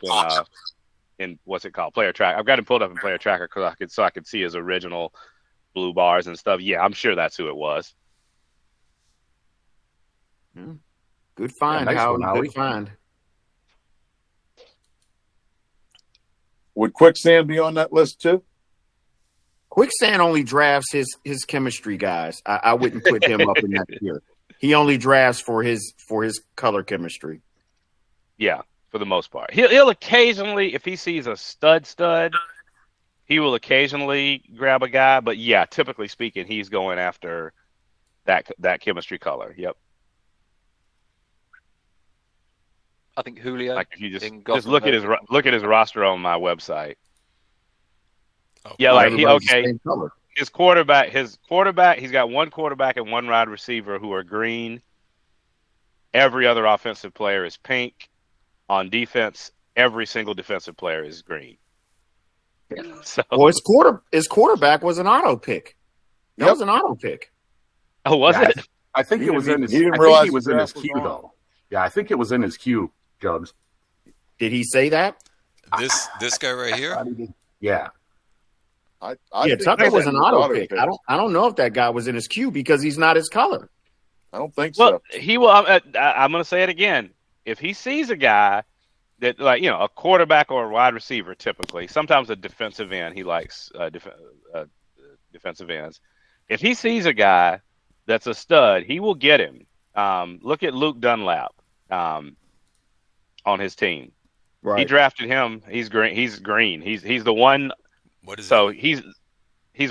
in what's it called, Player Track. I've got him pulled up in Player Tracker so I could see his original blue bars and stuff. Yeah, I'm sure that's who it was. Good find, nice Howie. one, Good find. Would Quicksand be on that list too? Quicksand only drafts his chemistry guys. I wouldn't put him up in that tier. He only drafts for his color chemistry. Yeah, for the most part. He'll occasionally, if he sees a stud, he will occasionally grab a guy. But yeah, typically speaking, he's going after that chemistry color. Yep. I think Julio. Like if you just look at his roster on my website. Oh, yeah, like his quarterback. He's got one quarterback and one wide receiver who are green. Every other offensive player is pink. On defense, every single defensive player is green. So, well, his quarterback was an auto pick. That was an auto pick. Oh, was it? I think it was in his. He didn't I realize think he was in his was queue on. though. Yeah, I think it was in his queue, Jugs. Did he say that? This guy right here. Yeah. I Yeah, think Tucker was an auto pick. pick. I don't know if that guy was in his queue because he's not his color. I don't think Well, so. he will. I'm going to say it again. If he sees a guy that, like, a quarterback or a wide receiver, typically, sometimes a defensive end, he likes defensive ends. If he sees a guy that's a stud, he will get him. Look at Luke Dunlap on his team. Right. He drafted him. He's green. He's the one. What is So it? he's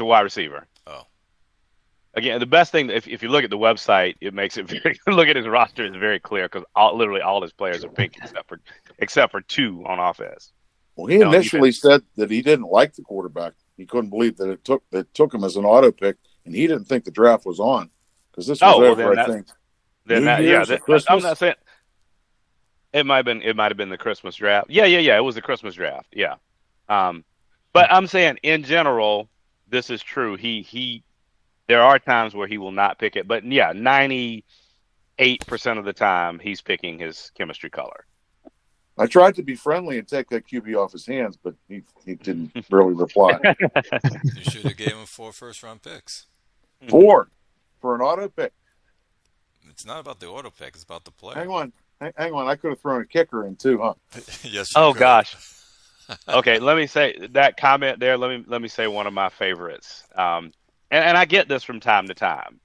a wide receiver. Oh. Again, the best thing, if you look at the website, it makes it very. Look at his roster; it's very clear because literally all his players are pink except for two on offense. Well, he initially said that he didn't like the quarterback. He couldn't believe that it took him as an auto pick, and he didn't think the draft was on because this was over. I think. I'm not saying it might have been the Christmas draft. Yeah. It was the Christmas draft. Yeah. But I'm saying in general, this is true. There are times where he will not pick it, but yeah, 98% of the time he's picking his chemistry color. I tried to be friendly and take that QB off his hands, but he didn't really reply. You should have gave him 4 first-round picks. 4 for an auto pick. It's not about the auto pick; it's about the player. Hang on. I could have thrown a kicker in too, huh? Yes. Oh gosh. Okay, let me say that comment there. Let me say one of my favorites. And I get this from time to time.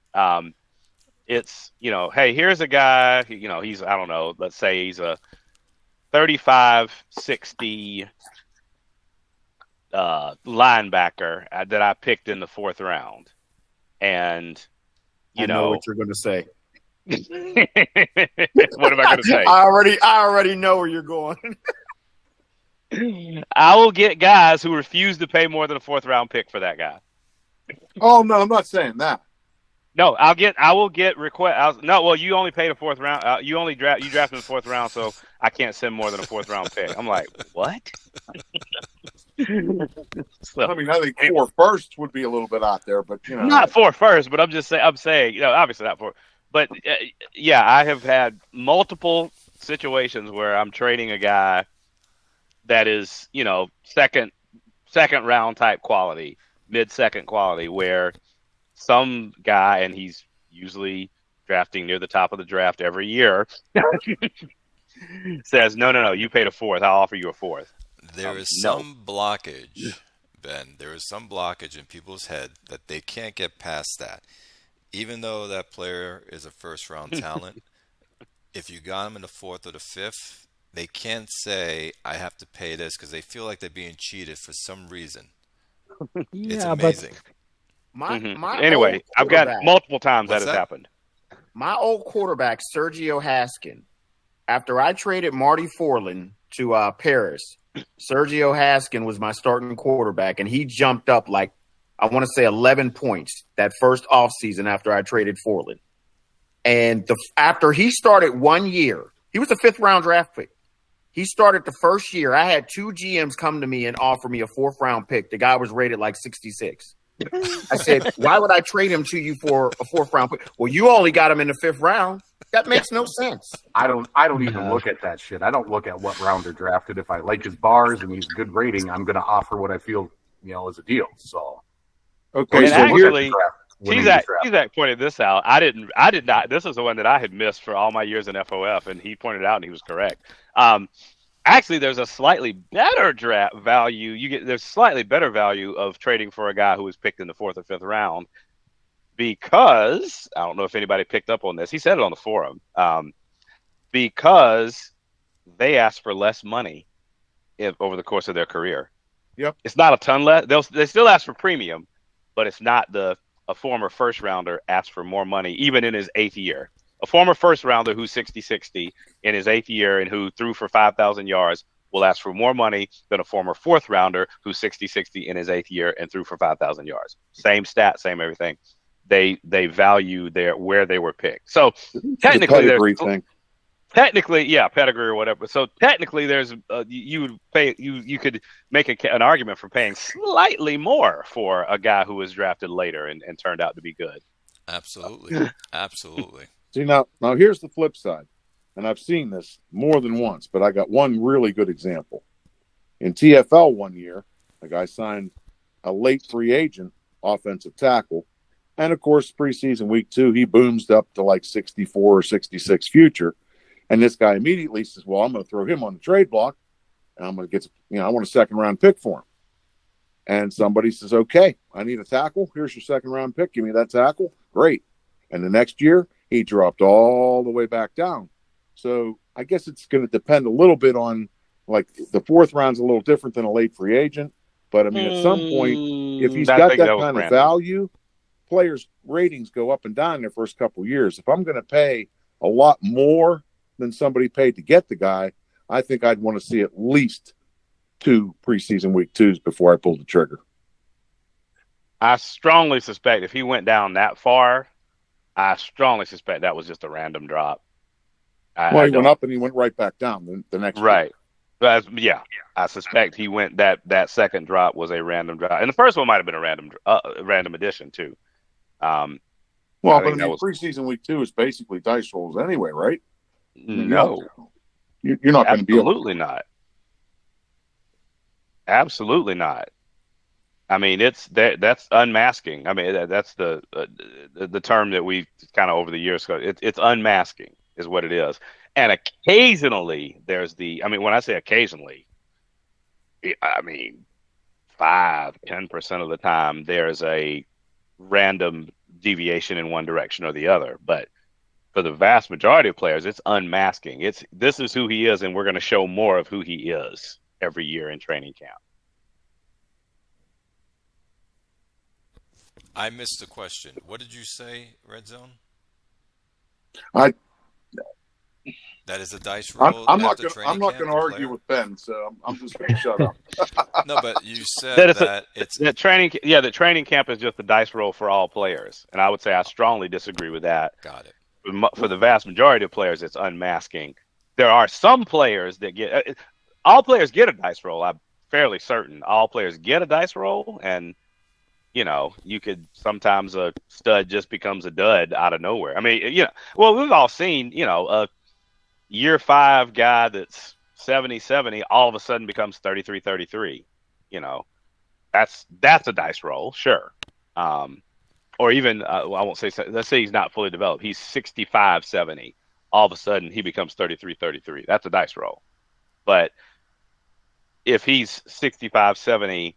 It's hey, here's a guy. He's I don't know. Let's say he's a 35-60 linebacker that I picked in the 4th round, and I know what you're going to say. What am I going to say? I already know where you're going. I will get guys who refuse to pay more than a 4th round pick for that guy. Oh no, I'm not saying that. No, I will get request. No, well, you only paid a fourth round. You drafted in the fourth round, so I can't send more than a fourth round pick. I'm like, what? So, I mean, I think 4 firsts would be a little bit out there, but not 4 first, but I'm saying, obviously not 4. But yeah, I have had multiple situations where I'm trading a guy that is, second round type quality, mid-second quality, where some guy, and he's usually drafting near the top of the draft every year, says, no, you paid a fourth. I'll offer you a fourth. There is No. some blockage, Ben. There is some blockage in people's head that they can't get past that. Even though that player is a first-round talent, if you got him in the fourth or the fifth, they can't say, I have to pay this, because they feel like they're being cheated for some reason. It's amazing. Anyway, I've got multiple times that has happened. My old quarterback, Sergio Haskin, after I traded Marty Forlin to Paris, Sergio Haskin was my starting quarterback, and he jumped up like, I want to say 11 points that first offseason after I traded Forlin. And after he started 1 year, he was a 5th-round draft pick. He started the first year. I had 2 GMs come to me and offer me a 4th-round pick. The guy was rated like 66. I said, why would I trade him to you for a 4th-round pick? Well, you only got him in the 5th round. That makes no sense. I don't even look at that shit. I don't look at what round they're drafted. If I like his bars and he's good rating, I'm going to offer what I feel, is a deal. So, okay. And So actually, Tizak pointed this out. I did not. This is the one that I had missed for all my years in FOF, and he pointed out, and he was correct. Actually, there's a slightly better draft value. There's slightly better value of trading for a guy who was picked in the 4th or 5th round, because I don't know if anybody picked up on this. He said it on the forum. Because they asked for less money over the course of their career. Yep. It's not a ton less. They still ask for premium, but it's not a former first rounder asked for more money even in his 8th year. A former first rounder who's 60-60 in his 8th year and who threw for 5,000 yards will ask for more money than a former 4th rounder who's 60-60 in his 8th year and threw for 5,000 yards. Same stat, same everything. They value where they were picked. So technically, pedigree or whatever. So technically, there's you would pay you could make an argument for paying slightly more for a guy who was drafted later and turned out to be good. Absolutely. See, now here's the flip side, and I've seen this more than once, but I got one really good example. In TFL 1 year, a guy signed a late free agent offensive tackle, and of course, preseason week 2, he booms up to like 64 or 66 future, and this guy immediately says, well, I'm going to throw him on the trade block, and I'm going to get, I want a 2nd-round pick for him. And somebody says, okay, I need a tackle. Here's your 2nd-round pick. Give me that tackle. Great. And the next year, he dropped all the way back down. So I guess it's going to depend a little bit on, like, the 4th round's a little different than a late free agent. But, I mean, at some point, if he's got that kind of value, players' ratings go up and down their first couple of years. If I'm going to pay a lot more than somebody paid to get the guy, I think I'd want to see at least 2 preseason week 2s before I pull the trigger. I strongly suspect if he went down that far, I strongly suspect that was just a random drop. He went up and he went right back down the next right. But I suspect he went that 2nd drop was a random drop, and the first one might have been a random addition too. But preseason week 2 is basically dice rolls anyway, right? No, you're not going to be Absolutely not. I mean, that's unmasking. I mean, that's the term that we kind of over the years. It's unmasking is what it is. And occasionally there's when I say occasionally, I mean 5-10% of the time there's a random deviation in one direction or the other. But for the vast majority of players, it's unmasking. This is who he is, and we're going to show more of who he is every year in training camp. I missed the question. What did you say, Red Zone? That is a dice roll. I'm not after going training camp, to argue player. with Ben, so I'm just going to shut up. No, but you said that it's the training camp is just a dice roll for all players, and I would say I strongly disagree with that. got it. For the vast majority of players, it's unmasking. There are some players that get all players get a dice roll. I'm fairly certain all players get a dice roll, and you could sometimes a stud just becomes a dud out of nowhere. I mean, well, we've all seen, a year 5 guy that's 70-70 all of a sudden becomes 33-33. That's a dice roll, sure. Or even I won't say, let's say he's not fully developed. He's 65-70. All of a sudden he becomes 33-33. That's a dice roll. But if he's 65-70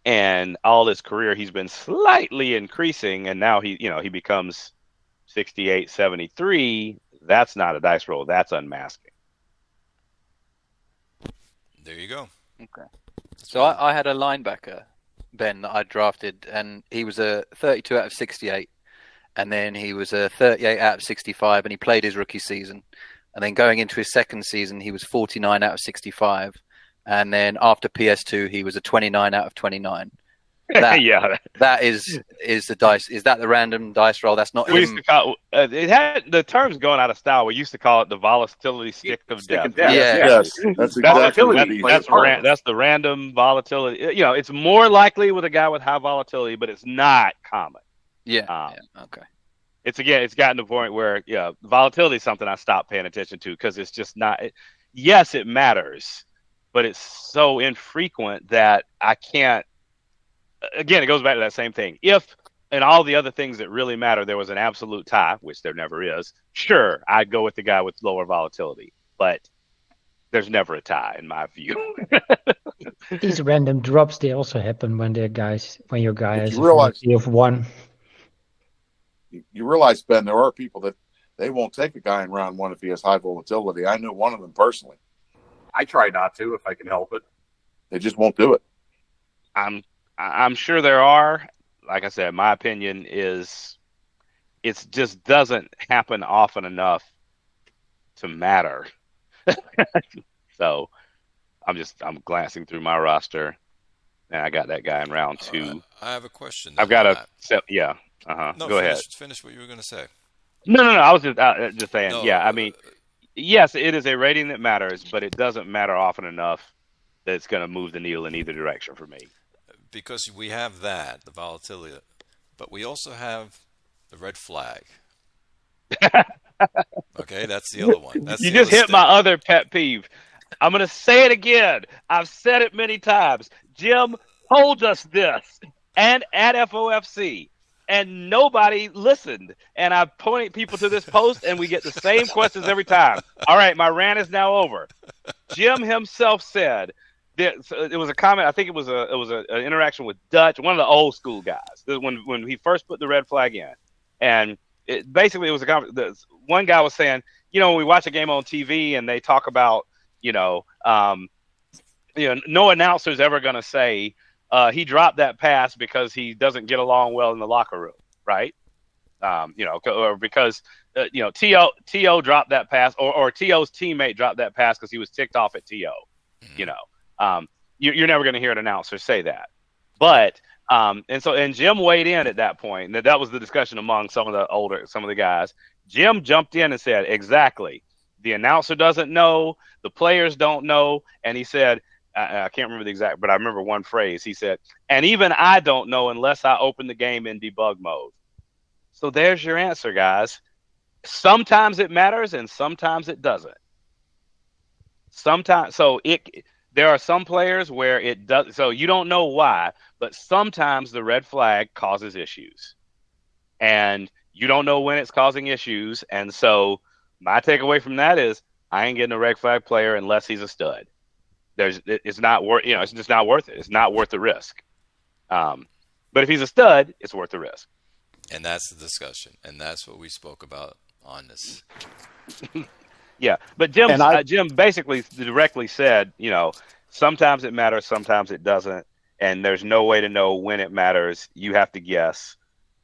and all his career he's been slightly increasing, and now he becomes 68-73, that's not a dice roll. That's unmasking. There you go. Okay. So I had a linebacker, Ben, that I drafted, and he was a 32 out of 68, and then he was a 38 out of 65, and he played his rookie season. And then going into his second season, he was 49 out of 65. And then after PS2, he was a 29 out of 29. That is the dice. Is that the random dice roll? That's not. We used to call it had the terms going out of style. We used to call it the volatility stick of death. Yeah. Yes, that's exactly that's the random volatility. It's more likely with a guy with high volatility, but it's not common. Okay. It's gotten to the point where volatility is something I stopped paying attention to because it's just not. Yes, it matters, but it's so infrequent that I can't. Again, it goes back to that same thing. If in all the other things that really matter, there was an absolute tie, which there never is, sure, I'd go with the guy with lower volatility. But there's never a tie, in my view. These random drops, they also happen when your guy has a realize, volatility of 1. You realize, Ben, there are people that they won't take a guy in round 1 if he has high volatility. I know one of them personally. I try not to if I can help it. They just won't do it. I'm sure there are. Like I said, my opinion is it just doesn't happen often enough to matter. So I'm glancing through my roster, and I got that guy in round 2. I have a question. I've got No, go ahead. Finish what you were going to say. No. I was just saying. No, I mean, yes, it is a rating that matters, but it doesn't matter often enough that it's going to move the needle in either direction for me. Because we have that, the volatility, but we also have the red flag. Okay, that's the other one. You just hit my other pet peeve. I'm going to say it again. I've said it many times. Jim told us this and at FOFC, and nobody listened. And I pointed people to this post, and we get the same questions every time. All right, my rant is now over. Jim himself said, it was a comment. I think it was an interaction with Dutch, one of the old school guys, when he first put the red flag in, and it was a comment. One guy was saying, when we watch a game on TV and they talk about, no announcer's ever going to say he dropped that pass because he doesn't get along well in the locker room, right? Or because T.O. dropped that pass, or T.O.'s teammate dropped that pass because he was ticked off at T.O. You're never going to hear an announcer say that. But and Jim weighed in at that point, and that was the discussion among some of the guys. Jim jumped in and said, exactly, the announcer doesn't know, the players don't know, and he said, I can't remember the exact, but I remember one phrase. He said, and even I don't know unless I open the game in debug mode. So there's your answer, guys. Sometimes it matters and sometimes it doesn't. There are some players where it does, so you don't know why, but sometimes the red flag causes issues. And you don't know when it's causing issues. And so my takeaway from that is I ain't getting a red flag player unless he's a stud. It's not worth, it's just not worth it. It's not worth the risk. But if he's a stud, it's worth the risk. And that's the discussion. And that's what we spoke about on this. Yeah, but Jim basically directly said, sometimes it matters, sometimes it doesn't, and there's no way to know when it matters. You have to guess,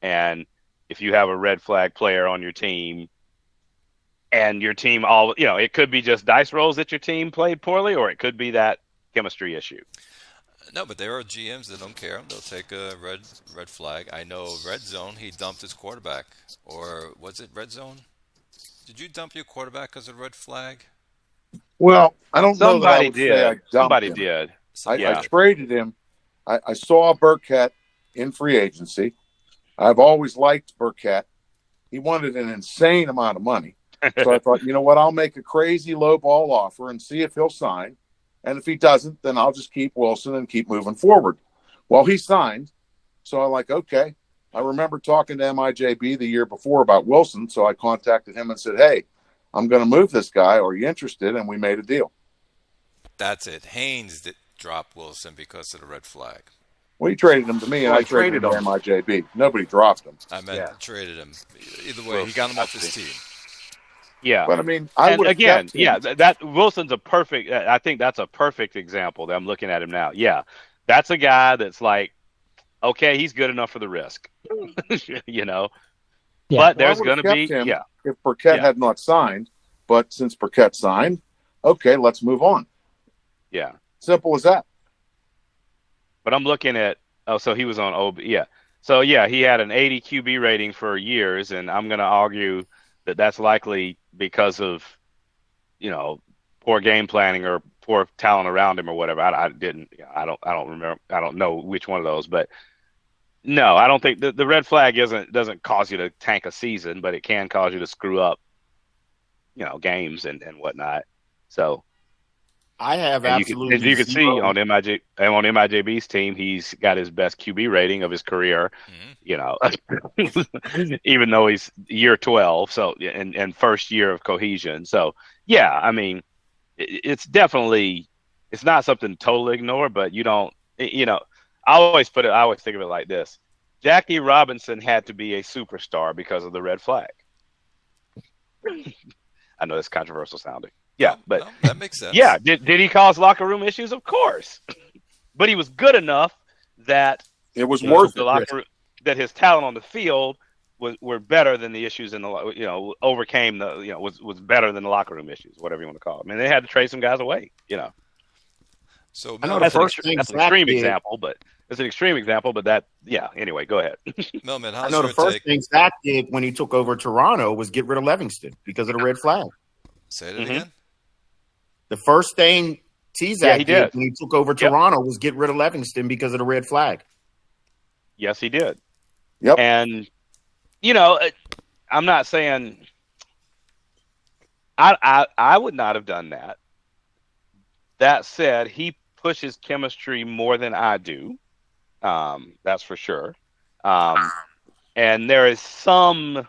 and if you have a red flag player on your team, and your team it could be just dice rolls that your team played poorly, or it could be that chemistry issue. No, but there are GMs that don't care. They'll take a red flag. I know Red Zone, he dumped his quarterback. Or was it Red Zone? Did you dump your quarterback because of red flag? Well, I don't know that I Somebody would say I did. dumped Somebody him. did. I traded him. I saw Burkett in free agency. I've always liked Burkett. He wanted an insane amount of money. So I thought, you know what, I'll make a crazy low ball offer and see if he'll sign. And if he doesn't, then I'll just keep Wilson and keep moving forward. Well, he signed. So I'm like, okay. I remember talking to MIJB the year before about Wilson. So I contacted him and said, hey, I'm going to move this guy. Are you interested? And we made a deal. That's it. Haynes dropped Wilson because of the red flag. Well, he traded him to me, and I traded him to MIJB. Nobody dropped him. I meant traded him. Either way, he got him off his team. Yeah, but I mean, that Wilson's a perfect. I think that's a perfect example. That I'm looking at him now. Yeah, that's a guy that's like, okay, he's good enough for the risk, Yeah. But there's going to be if Burkett had not signed, but since Burkett signed, okay, let's move on. Yeah, simple as that. But I'm looking at so he was on OB. Yeah, so he had an 80 QB rating for years, and I'm going to argue that that's likely because of, poor game planning or poor talent around him or whatever. I don't remember. I don't know which one of those, but no, I don't think the red flag doesn't cause you to tank a season, but it can cause you to screw up, games and whatnot. So I have absolutely. As you can see on MIJB's team, he's got his best QB rating of his career. Even though he's year 12, so and first year of cohesion. So I mean, it's definitely not something to totally ignore, but you don't. I always think of it like this: Jackie Robinson had to be a superstar because of the red flag. I know that's controversial sounding. Yeah, but that makes sense. Yeah, did he cause locker room issues? Of course, but he was good enough that it was worth the locker room, that his talent on the field were better than the issues in the overcame the was better than the locker room issues, whatever you want to call it. I mean, they had to trade some guys away. So I know that's an extreme example, but it's an extreme example. But that Anyway, go ahead. Millman, I know the first thing Zach did when he took over Toronto was get rid of Livingston because of the red flag. Say that again. The first thing T-Zach did when he took over Toronto was get rid of Livingston because of the red flag. Yes, he did. Yep. And, I'm not saying I would not have done that. That said, he pushes chemistry more than I do. That's for sure. And there is some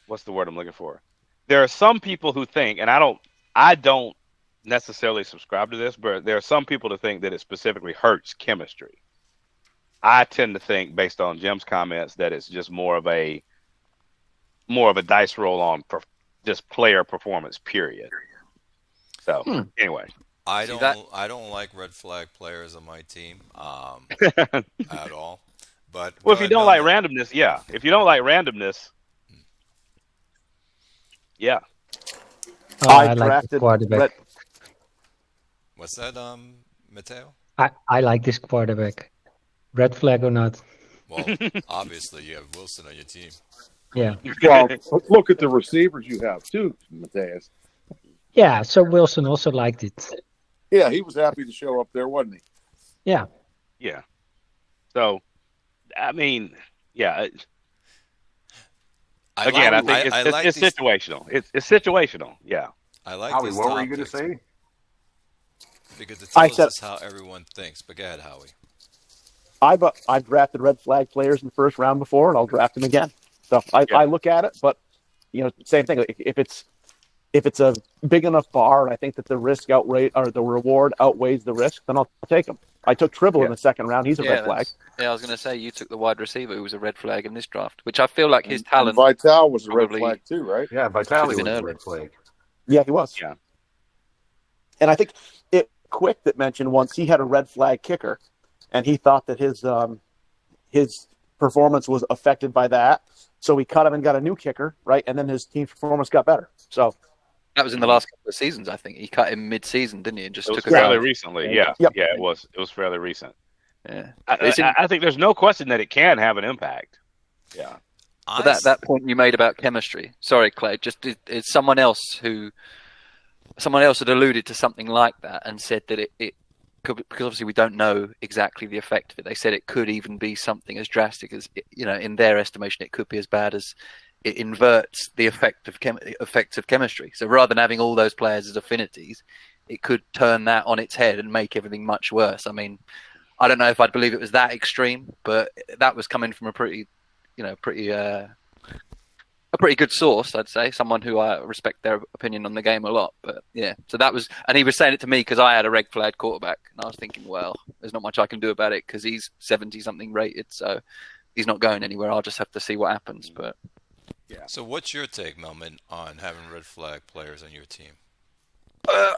what's the word I'm looking for? There are some people who think, and I don't necessarily subscribe to this, but there are some people to think that it specifically hurts chemistry. I tend to think, based on Jim's comments, that it's just more of a dice roll on just player performance, period. So anyway, I don't like red flag players on my team at all. But if you don't like randomness, if you don't like randomness. Yeah. I like the quarterback. What's that, Mateo? I like this quarterback. Red flag or not. Well, obviously you have Wilson on your team. Yeah. Well, look at the receivers you have too, Mateus. Yeah, so Wilson also liked it. Yeah, he was happy to show up there, wasn't he? Yeah. Yeah. So, I mean, yeah. I think it's situational. It's situational. Yeah. I like Howie, what were you going to say? Because it tells us how everyone thinks. But go ahead, Howie. I've drafted red flag players in the first round before, and I'll draft them again. So I look at it, but same thing. If it's a big enough bar, and I think that the reward outweighs the risk, then I'll take them. I took Tribble in the second round. He's a red flag. Yeah, I was going to say you took the wide receiver who was a red flag in this draft, which I feel like his talent. And Vital was a red flag too, right? Yeah, Vital was a red flag. Yeah, he was. Yeah. And I think Quick that mentioned once he had a red flag kicker, and he thought that his performance was affected by that. So we cut him and got a new kicker, right? And then his team's performance got better. So that was in the last couple of seasons, I think. He cut him mid-season, didn't he? And just It was took fairly recently. Yeah, Yep. yeah, it was. It was fairly recent. Yeah, I think there's no question that it can have an impact. Yeah. But that point you made about chemistry. Sorry, Clay. Just it's someone else had alluded to something like that and said that it could, because obviously we don't know exactly the effect of it. They said it could even be something as drastic as, in their estimation, it could be as bad as it inverts the effects of chemistry. So rather than having all those players as affinities, it could turn that on its head and make everything much worse. I mean, I don't know if I'd believe it was that extreme, but that was coming from a pretty good source, I'd say. Someone who I respect their opinion on the game a lot. But yeah, so that was, and he was saying it to me because I had a red flag quarterback, and I was thinking, well, there's not much I can do about it because he's 70 something rated, so he's not going anywhere. I'll just have to see what happens. But yeah. So what's your take, Melman, on having red flag players on your team?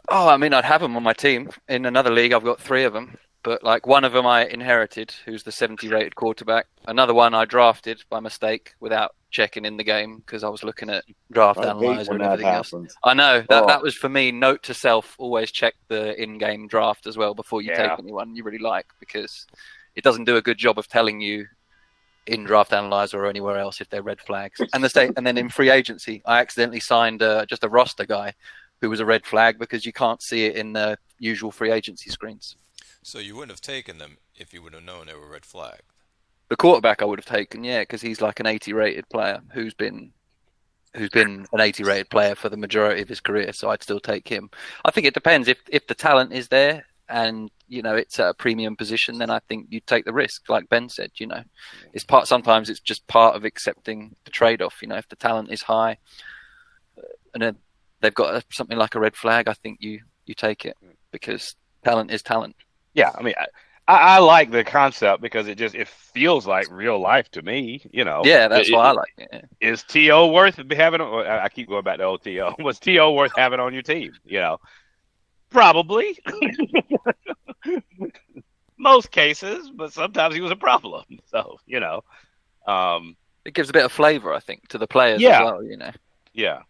I mean, I'd have them on my team. In another league, I've got 3 of them. But like one of them I inherited, who's the 70 rated quarterback. Another one I drafted by mistake without checking in the game because I was looking at draft analyzer and everything else. I know that was for me. Note to self: always check the in-game draft as well before you take anyone you really like, because it doesn't do a good job of telling you in draft analyzer or anywhere else if they're red flags. And then in free agency, I accidentally signed just a roster guy who was a red flag because you can't see it in the usual free agency screens. So you wouldn't have taken them if you would have known they were red flag. The quarterback I would have taken, because he's like an 80 rated player who's been an 80 rated player for the majority of his career. So I'd still take him. I think it depends if the talent is there and it's at a premium position, then I think you take the risk. Like Ben said, it's sometimes it's just part of accepting the trade off. If the talent is high and they've got something like a red flag, I think you take it because talent is talent. Yeah, I mean, I like the concept because it feels like real life to me, Yeah, that's why I like it. Yeah. Is T.O. worth having? I keep going back to old T.O. Was T.O. worth having on your team? Probably. Most cases, but sometimes he was a problem. So, it gives a bit of flavor, I think, to the players as well. Yeah.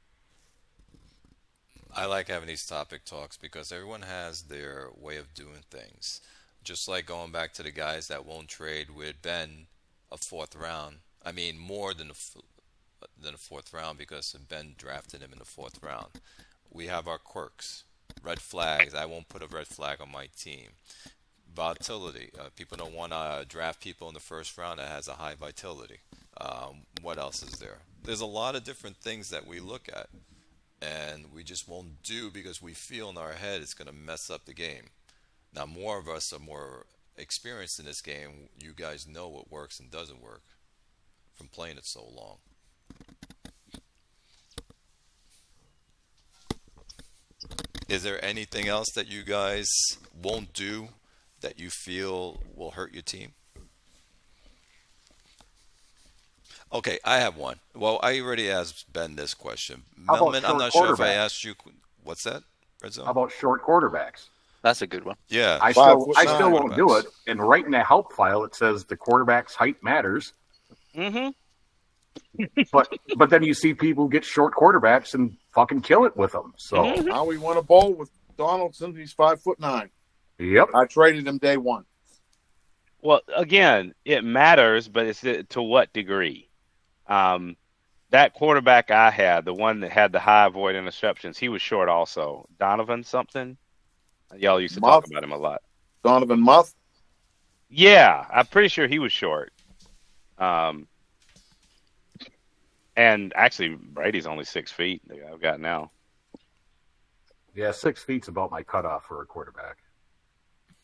I like having these topic talks because everyone has their way of doing things. Just like going back to the guys that won't trade with Ben a 4th round. I mean, more than a 4th round because Ben drafted him in the 4th round. We have our quirks, red flags. I won't put a red flag on my team. Vitality. People don't want to draft people in the 1st round that has a high vitality. What else is there? There's a lot of different things that we look at. And we just won't do because we feel in our head it's going to mess up the game. Now, more of us are more experienced in this game. You guys know what works and doesn't work from playing it so long. Is there anything else that you guys won't do that you feel will hurt your team? Okay, I have one. Well, I already asked Ben this question. Melman, I'm not sure if I asked you. What's that, Red Zone? How about short quarterbacks? That's a good one. Yeah. I still won't do it. And right in the help file, it says the quarterback's height matters. Mm-hmm. But then you see people get short quarterbacks and fucking kill it with them. So Now we won a bowl with Donaldson. He's 5'9". Yep. I traded him day one. Well, again, it matters, but it's to what degree? That quarterback I had, the one that had the high avoid interceptions, he was short also. Donovan something? Y'all used to talk about him a lot. Donovan Muff? Yeah, I'm pretty sure he was short. And actually, Brady's only 6 feet, the guy I've got now. Yeah, 6 feet's about my cutoff for a quarterback.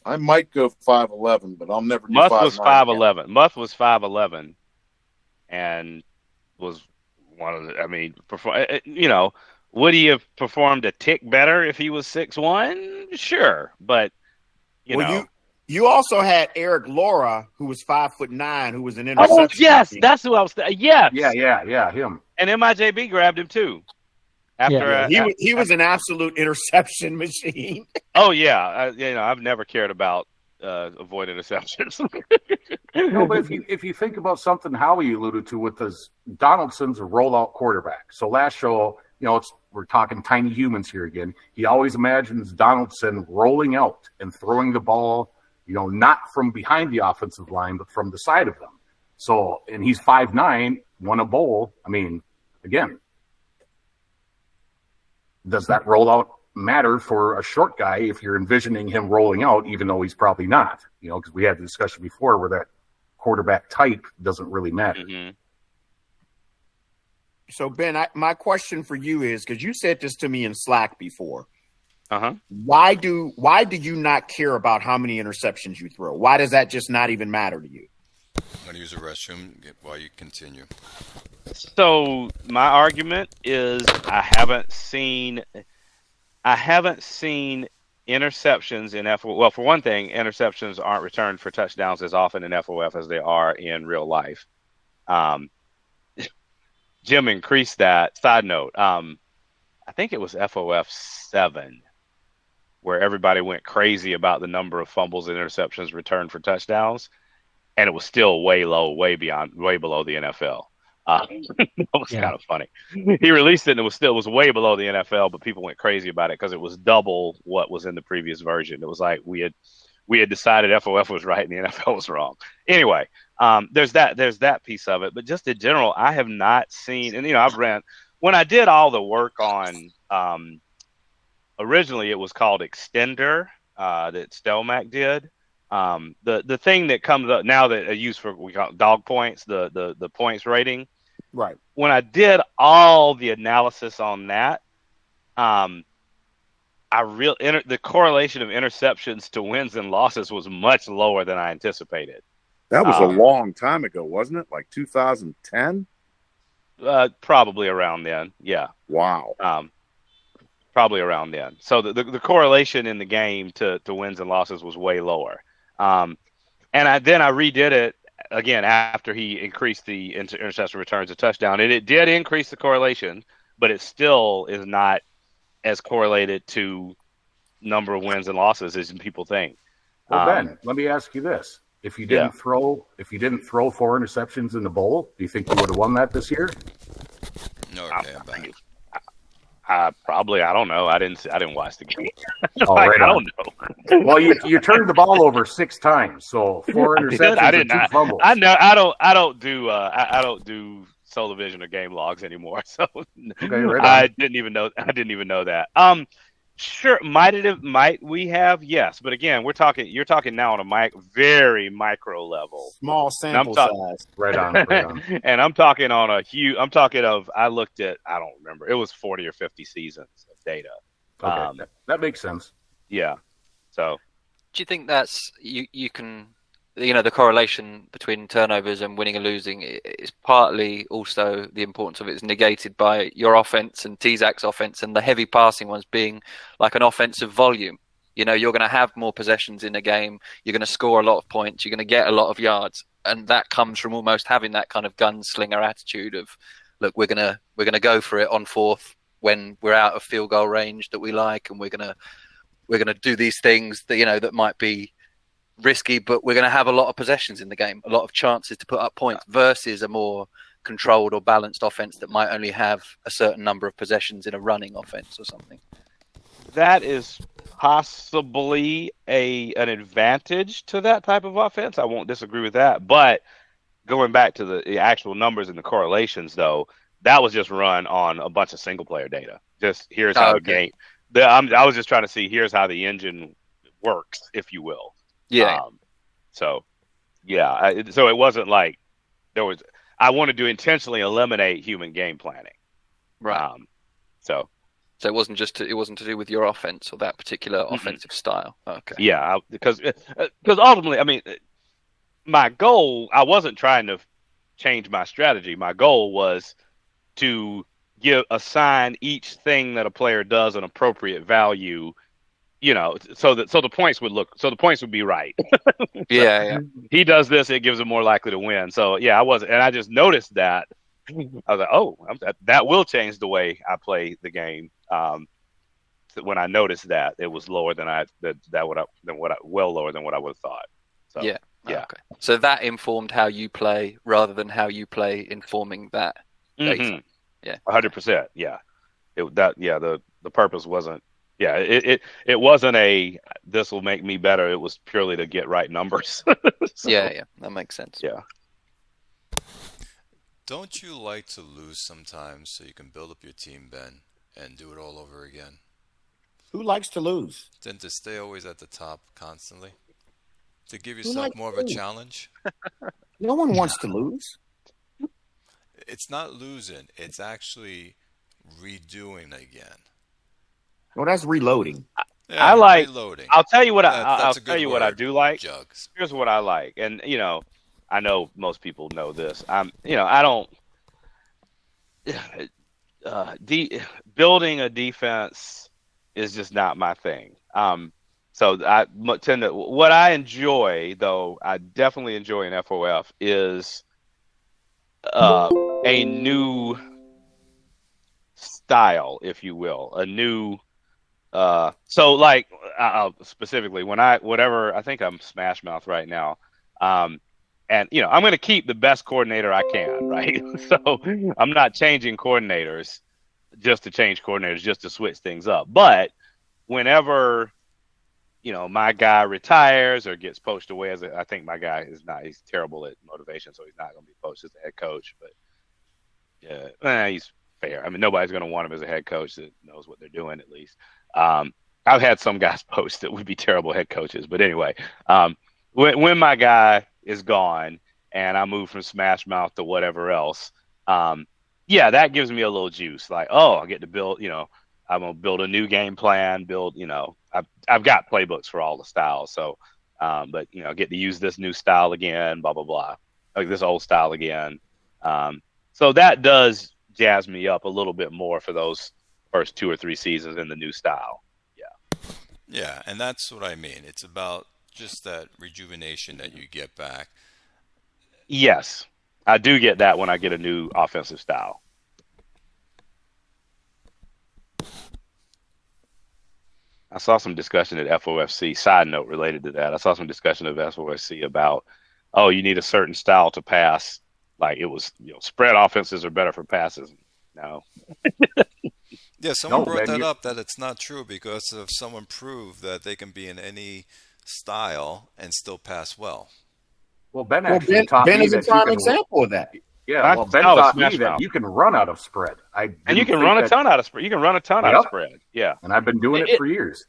I might go 5'11", but I'll never do Muff 5'9". was 5'11". Muff was 5'11", and was one of the. Would he have performed a tick better if he was 6'1"? Sure, but you also had Eric Laura, who was 5'9", who was an interception. Oh yes, that's who I was. Yes, yeah, him. And MIJB grabbed him too. After he was an absolute interception machine. Oh yeah, I've never cared about avoid interceptions. No, but if you think about something Howie alluded to with this, Donaldson's a rollout quarterback. So last show, we're talking tiny humans here again. He always imagines Donaldson rolling out and throwing the ball, not from behind the offensive line, but from the side of them. So, and he's 5'9", won a bowl. I mean, again, does that rollout matter for a short guy if you're envisioning him rolling out, even though he's probably not? Because we had the discussion before where that quarterback type doesn't really matter. Mm-hmm. So, Ben, my question for you is, because you said this to me in Slack before, why do you not care about how many interceptions you throw? Why does that just not even matter to you? I'm going to use the restroom while you continue. So my argument is I haven't seen interceptions in FOF. Well, for one thing, interceptions aren't returned for touchdowns as often in FOF as they are in real life. Jim increased that. Side note, I think it was FOF 7 where everybody went crazy about the number of fumbles and interceptions returned for touchdowns, and it was still way low, way below the NFL. That was kind of funny. He released it and it was way below the NFL, but people went crazy about it because it was double what was in the previous version. It was like we had decided FOF was right and the NFL was wrong. Anyway, there's that piece of it, but just in general, I have not seen, and I've ran when I did all the work on. Originally, it was called Extender that Stelmack did. The thing that comes up now that I use for we call it dog points, the points rating. Right. When I did all the analysis on that, the correlation of interceptions to wins and losses was much lower than I anticipated. That was a long time ago, wasn't it? Like 2010? Probably around then. Yeah. Wow. Probably around then. So the correlation in the game to wins and losses was way lower. And then I redid it again after he increased the interception returns to touchdown, and it did increase the correlation, but it still is not as correlated to number of wins and losses as people think. Well, Ben, let me ask you this: if you didn't throw 4 interceptions in the bowl, do you think you would have won that this year? No, probably. I don't know. I didn't watch the game. Right I don't know. Well, you turned the ball over 6 times, so 4 interceptions and 2 fumbles. I know. I don't do Soul Division or game logs anymore. So I didn't even know that. Sure, might we have? Yes, but again, you're talking now on a very micro level, small sample size. Right on. And I'm talking on a huge. I looked at. I don't remember. It was 40 or 50 seasons of data. Okay, that makes sense. Yeah. So, do you think that's you can? The correlation between turnovers and winning and losing is partly also the importance of it is negated by your offense and T-Zac's offense and the heavy passing ones being like an offensive volume. You're going to have more possessions in a game. You're going to score a lot of points. You're going to get a lot of yards. And that comes from almost having that kind of gunslinger attitude of, look, we're going to go for it on fourth when we're out of field goal range that we like. And we're going to do these things that, that might be risky, but we're going to have a lot of possessions in the game, a lot of chances to put up points versus a more controlled or balanced offense that might only have a certain number of possessions in a running offense or something. That is possibly an advantage to that type of offense. I won't disagree with that. But going back to the actual numbers and the correlations, though, that was just run on a bunch of single player data. Just here's how the game. I was just trying to see here's how the engine works, if you will. Yeah. So it wasn't like there was. I wanted to intentionally eliminate human game planning. Right. So it wasn't to do with your offense or that particular offensive style. Okay. Yeah, because ultimately, I mean, my goal. I wasn't trying to change my strategy. My goal was to assign each thing that a player does an appropriate value. So the points would be right. Yeah. He does this, it gives him more likely to win. So yeah, I just noticed that. I was like, oh, that will change the way I play the game. When I noticed that it was lower than well lower than what I would have thought. So. Yeah. Yeah. Okay. So that informed how you play rather than how you play informing that data. Mm-hmm. Yeah. 100%. Yeah. The purpose wasn't. Yeah. It wasn't this will make me better. It was purely to get right numbers. So, yeah. That makes sense. Yeah. Don't you like to lose sometimes so you can build up your team, Ben, and do it all over again? Who likes to lose? Than to stay always at the top constantly? To give Who yourself likes more of to a lose? challenge? No one wants to lose. It's not losing, it's actually redoing again. Well, that's reloading. Yeah, I like. reloading. I'll tell you what That's I'll a tell good you what I word, do like. Jugs. Here's what I like, and I know most people know this. I don't. Building a defense is just not my thing. So I tend to. What I enjoy, though, I definitely enjoy in FOF is a new style, if you will, a new. So like specifically whatever I think I'm Smash Mouth right now, and I'm going to keep the best coordinator I can, right? So I'm not changing coordinators just to change coordinators, just to switch things up. But whenever my guy retires or gets poached away I think my guy he's terrible at motivation, so he's not going to be poached as the head coach. But yeah, he's fair. I mean, nobody's going to want him as a head coach that knows what they're doing, at least. I've had some guys post that would be terrible head coaches, but anyway, when my guy is gone and I move from Smash Mouth to whatever else, that gives me a little juice. Like, I get to build, I'm gonna build a new game plan. I've got playbooks for all the styles, so but get to use this new style again, blah blah blah, like this old style again. So that does jazz me up a little bit more for those first 2 or 3 seasons in the new style. Yeah, and that's what I mean. It's about just that rejuvenation that you get back. Yes, I do get that when I get a new offensive style. I saw some discussion at FOFC, side note related to that. I saw some discussion of FOFC about, you need a certain style to pass. Like it was, spread offenses are better for passes. No. Yeah, someone brought that up, that it's not true because if someone proved that they can be in any style and still pass well. Well, Ben actually taught Ben me is a that you prime can. example of that. Yeah, well, Ben taught me that you can run out of spread. And you can run a ton out of spread. You can run a ton out of spread. Yeah, and I've been doing it for years.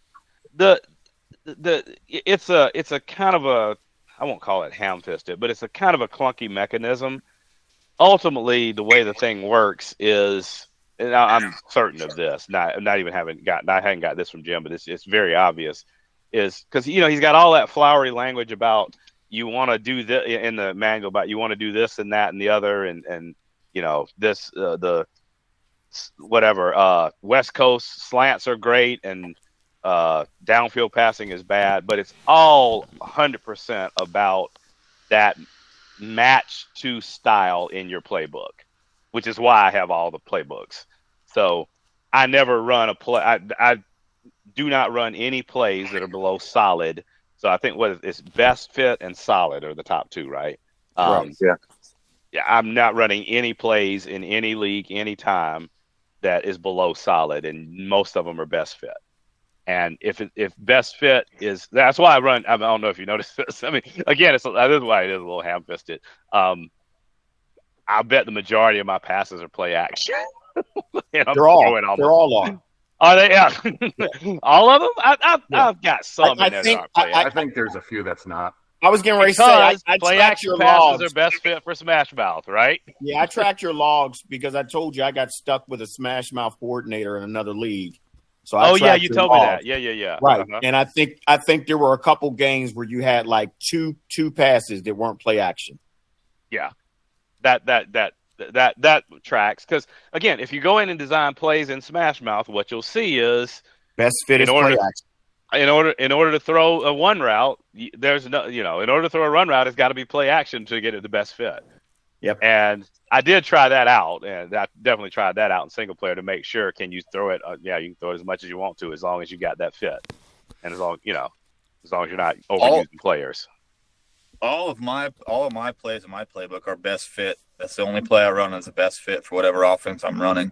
It's a kind of a, I won't call it ham-fisted, but it's a kind of a clunky mechanism. Ultimately, the way the thing works is, and I'm certain of this. I hadn't got this from Jim, but it's very obvious. Is because he's got all that flowery language about you want to do this in the manual about you want to do this and that and the other and this the whatever West Coast slants are great and downfield passing is bad, but it's all 100% about that match to style in your playbook, which is why I have all the playbooks. So I never run a play. I do not run any plays that are below solid. So I think it's best fit and solid are the top 2, right? Right. Yeah. Yeah. I'm not running any plays in any league, anytime that is below solid, and most of them are best fit. And if best fit that's why I run. I don't know if you noticed this. I mean, again, this is why it is a little ham-fisted. I bet the majority of my passes are play action. They're all on. Are they? Yeah. All of them? I've got some. I think there's a few that's not. I was getting ready to say, I play tracked action your passes logs. are best fit for Smash Mouth, right? Yeah, I tracked your logs because I told you I got stuck with a Smash Mouth coordinator in another league. So you told me that. Yeah. Right. Uh-huh. And I think there were a couple games where you had like two passes that weren't play action. Yeah. That tracks, because again, if you go in and design plays in Smash Mouth, what you'll see is best fit is play action. In order to throw a one route, there's no, in order to throw a run route, it's got to be play action to get it the best fit. Yep. And I did try that out, and I definitely tried that out in single player to make sure, can you throw it? You can throw it as much as you want to, as long as you got that fit, and as long as you're not overusing players. all of my plays in my playbook are best fit. That's the only play I run as a best fit for whatever offense I'm running.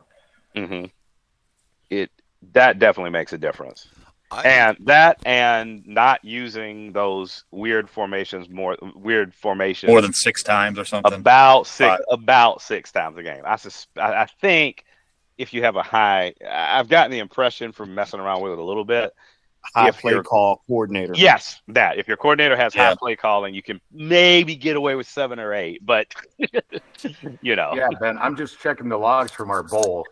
Mm-hmm. That definitely makes a difference. And not using those weird formations more than 6 times or something. About six times a game. I think if you have a high, I've gotten the impression from messing around with it a little bit. High play call coordinator. Yes, that if your coordinator has high play calling, you can maybe get away with 7 or 8. But Yeah, Ben, I'm just checking the logs from our bowl.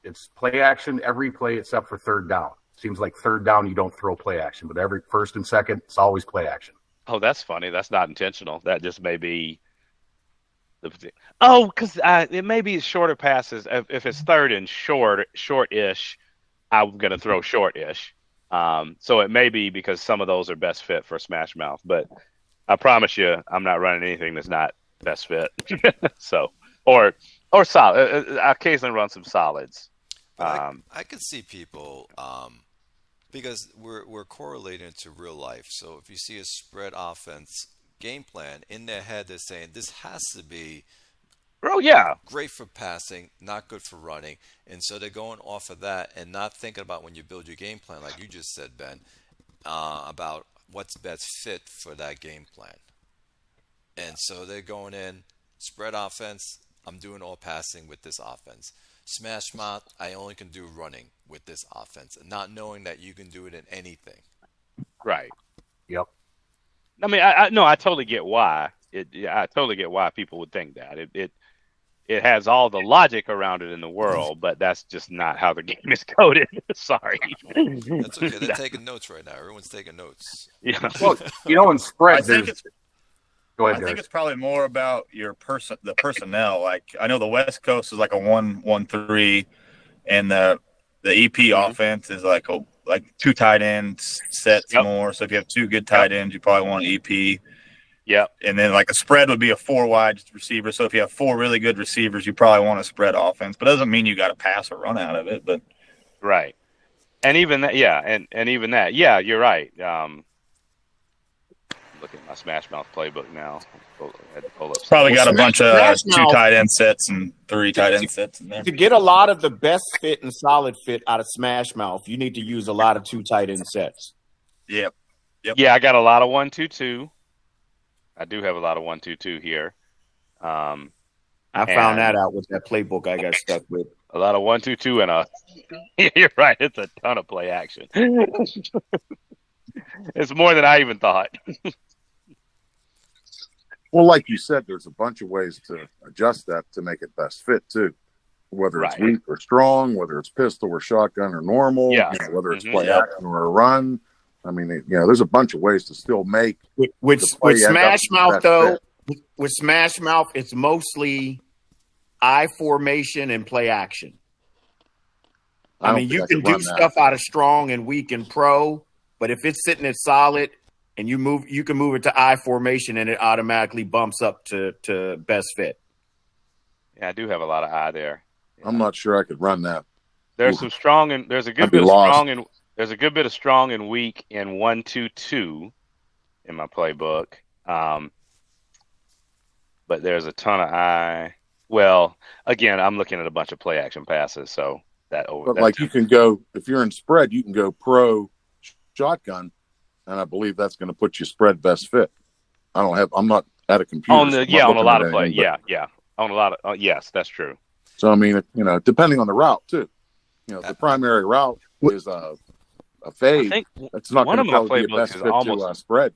It's play action every play except for third down. Seems like third down you don't throw play action, but every first and second it's always play action. Oh, that's funny. That's not intentional. That just may be. Because it may be shorter passes. If it's third and short-ish, I'm gonna throw short-ish. So it may be because some of those are best fit for Smash Mouth, but I promise you, I'm not running anything that's not best fit. So or solid. I occasionally run some solids. I could see people because we're correlating to real life. So if you see a spread offense game plan in their head, they're saying this has to be great for passing, not good for running, and so they're going off of that and not thinking about when you build your game plan, like you just said, Ben, about what's best fit for that game plan. And so they're going in spread offense. I'm doing all passing with this offense. Smash Mouth, I only can do running with this offense, and not knowing that you can do it in anything. Right. Yep. I mean, I totally get why. I totally get why people would think that. It has all the logic around it in the world, but that's just not how the game is coded. Sorry. That's okay. They're taking notes right now. Everyone's taking notes. Yeah. Well, in spread, I think it's probably more about the personnel. Like I know the West Coast is like a 1-1-3, and the EP offense is like 2 tight end sets more. So if you have 2 good tight ends, you probably want EP. Yep. And then like a spread would be a 4 wide receiver. So if you have 4 really good receivers, you probably want a spread offense. But it doesn't mean you got to pass or run out of it. But right. And even that, and even that, you're right. Looking at my Smash Mouth playbook now. I had to pull up. Probably got a bunch of 2 tight end sets and 3 tight end sets in there. To get a lot of the best fit and solid fit out of Smash Mouth, you need to use a lot of 2 tight end sets. Yep. Yeah, I got a lot of 1-2-2. I do have a lot of 1-2-2 here. I found that out with that playbook I got stuck with. A lot of 1-2-2 and you're right. It's a ton of play action. It's more than I even thought. Well, like you said, there's a bunch of ways to adjust that to make it best fit too. Whether it's weak or strong, whether it's pistol or shotgun or normal, whether it's play action or a run. I mean, there's a bunch of ways to still make with Smash Mouth though. With Smash Mouth, it's mostly I formation and play action. I mean, you can do stuff out of strong and weak and pro, but if it's sitting at solid and you can move it to I formation and it automatically bumps up to best fit. Yeah, I do have a lot of I there. I'm not sure I could run that. There's some strong and there's a good bit of strong and there's a good bit of strong and weak in 1-2-2 in my playbook. But there's a ton of I. Well, again, I'm looking at a bunch of play action passes, so that over. But like you can go if you're in spread, you can go pro shotgun, and I believe that's going to put you spread best fit. I'm not at a computer. On a lot of play. Yeah. On a lot of yes, that's true. So I mean, depending on the route too. The primary route is a fade. It's not going to probably be a best fit to spread.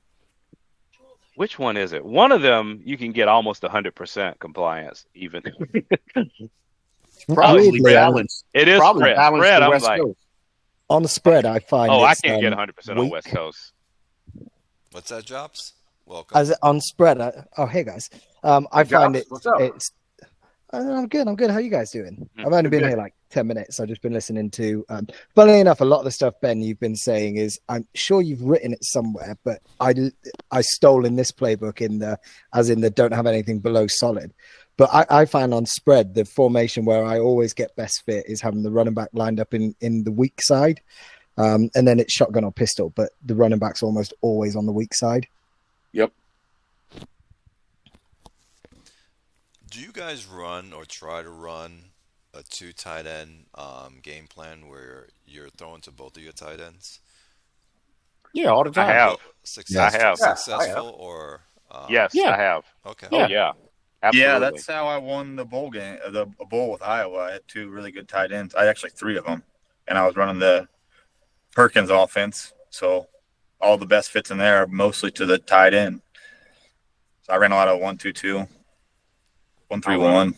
Which one is it? One of them you can get almost 100% compliance even. Probably balance. It is spread. Spread, I'm like, on the spread, I find. I can't get 100% on West Coast. What's that, Jobs? Welcome. On spread. Hey guys. I find it's. I'm good. How are you guys doing? I've only been here like 10 minutes. I've just been listening to. Funnily enough, a lot of the stuff, Ben, you've been saying is, I'm sure you've written it somewhere, but I stole in this playbook as in the don't have anything below solid. But I find on spread, the formation where I always get best fit is having the running back lined up in the weak side. And then it's shotgun or pistol, but the running back's almost always on the weak side. Yep. Do you guys run or try to run a two tight end game plan where you're throwing to both of your tight ends? Yeah, all the I time. have. Success, I have. successful or Yes, Yeah. I have. okay. Oh yeah, absolutely. Yeah, that's how I won the bowl game, the bowl with Iowa. I had two really good tight ends. I actually three of them, and I was running the Perkins offense. So all the best fits in there are mostly to the tight end. So I ran a lot of 1-2-2, 1-3-1.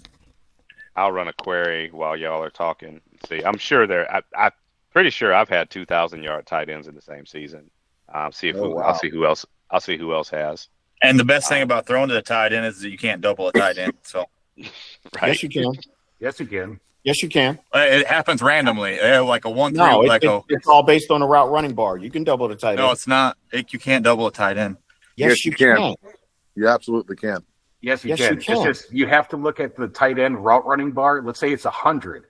I'll run a query while y'all are talking. See, I'm sure I'm pretty sure I've had 2,000-yard tight ends in the same season. I'll see who else. I'll see who else has. And the best thing about throwing to the tight end is that you can't double a tight end. So Right. Yes, you can. Yes, you can. Yes, you can. it happens randomly. They have like a 1-3. No, it's all based on the route running bar. You can double the tight end. No, it's not. You can't double a tight end. Yes, you can. You absolutely can. Yes, you Yes, can. you can. It's just you have to look at the tight end route running bar. Let's say it's 100.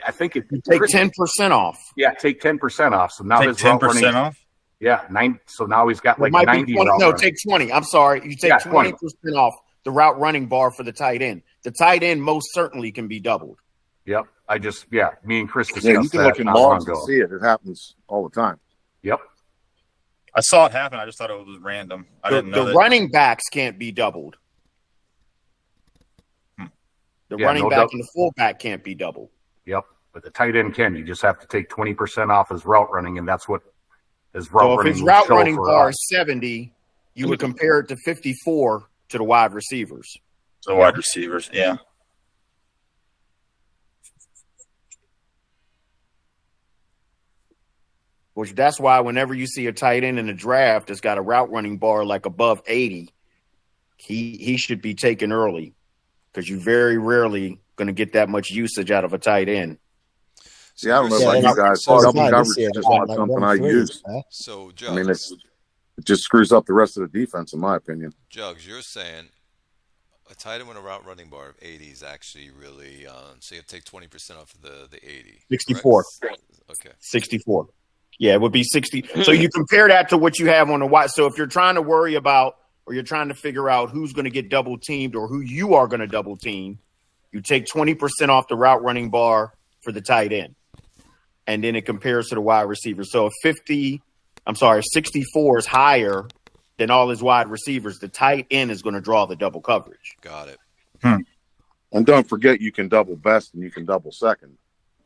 I think it Take 10% off. Yeah, take 10% off. So now Take his route 10% running. off. Yeah, 9. So now he's got It like might be 90. 20. route No, running. take 20. I'm sorry. You take Yeah, 20% off the route running bar for the tight end. The tight end most certainly can be doubled. Yep. Me and Chris discussed Yeah, you can that look in not long logs and ago. see it. It happens all the time. Yep. I saw it happen. I just thought it was random. I didn't know The that. running backs can't be doubled. The Yeah, running no back doubt. and the fullback can't be doubled. Yep. But the tight end can. You just have to take 20% off his route running, and that's what his route So if running his will route show running for bar us. is 70, you would compare it to 54 to the wide receivers. So wide receivers, yeah. Which that's why whenever you see a tight end in a draft that's got a route running bar like above 80, he should be taken early because you're very rarely going to get that much usage out of a tight end. See, I don't know So about you're you guys. saying- Double Mine coverage this year, is just like, not like something one I threes, use. huh? So I mean, Jugs, it just screws up the rest of the defense, in my opinion. you're saying a tight end with a route running bar of 80 is actually really so you have to take 20% off of the 80. 64. correct? Okay. 64. Yeah, it would be 60. So you compare that to what you have on the wide. So if you're trying to worry about or you're trying to figure out who's going to get double teamed or who you are going to double team, you take 20% off the route running bar for the tight end. And then it compares to the wide receiver. So if 64 is higher than all his wide receivers, the tight end is going to draw the double coverage. Got it. And don't forget, you can double best and you can double second.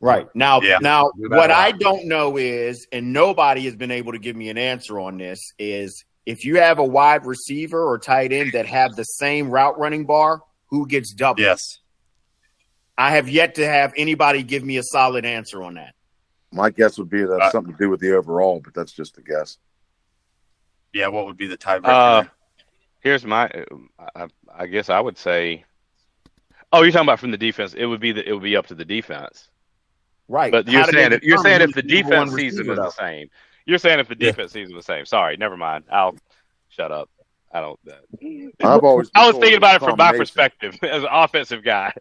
Right. Now, Yeah. what I don't know is, and nobody has been able to give me an answer on this, is if you have a wide receiver or tight end that have the same route running bar, who gets doubled? Yes. I have yet to have anybody give me a solid answer on that. My guess would be that has something to do with the overall, but that's just a guess. Yeah, what would be the tiebreaker? Here's my. I guess I would say. Oh, you're talking about from the defense. It would be up to the defense. Right. But How do they you're saying determine if the who's number one defense season receiver, is the though? same. You're saying if the defense season is the same. Sorry, never mind. I'll shut up. I don't. I've always I was told thinking about it it's a from my combination. perspective as an offensive guy.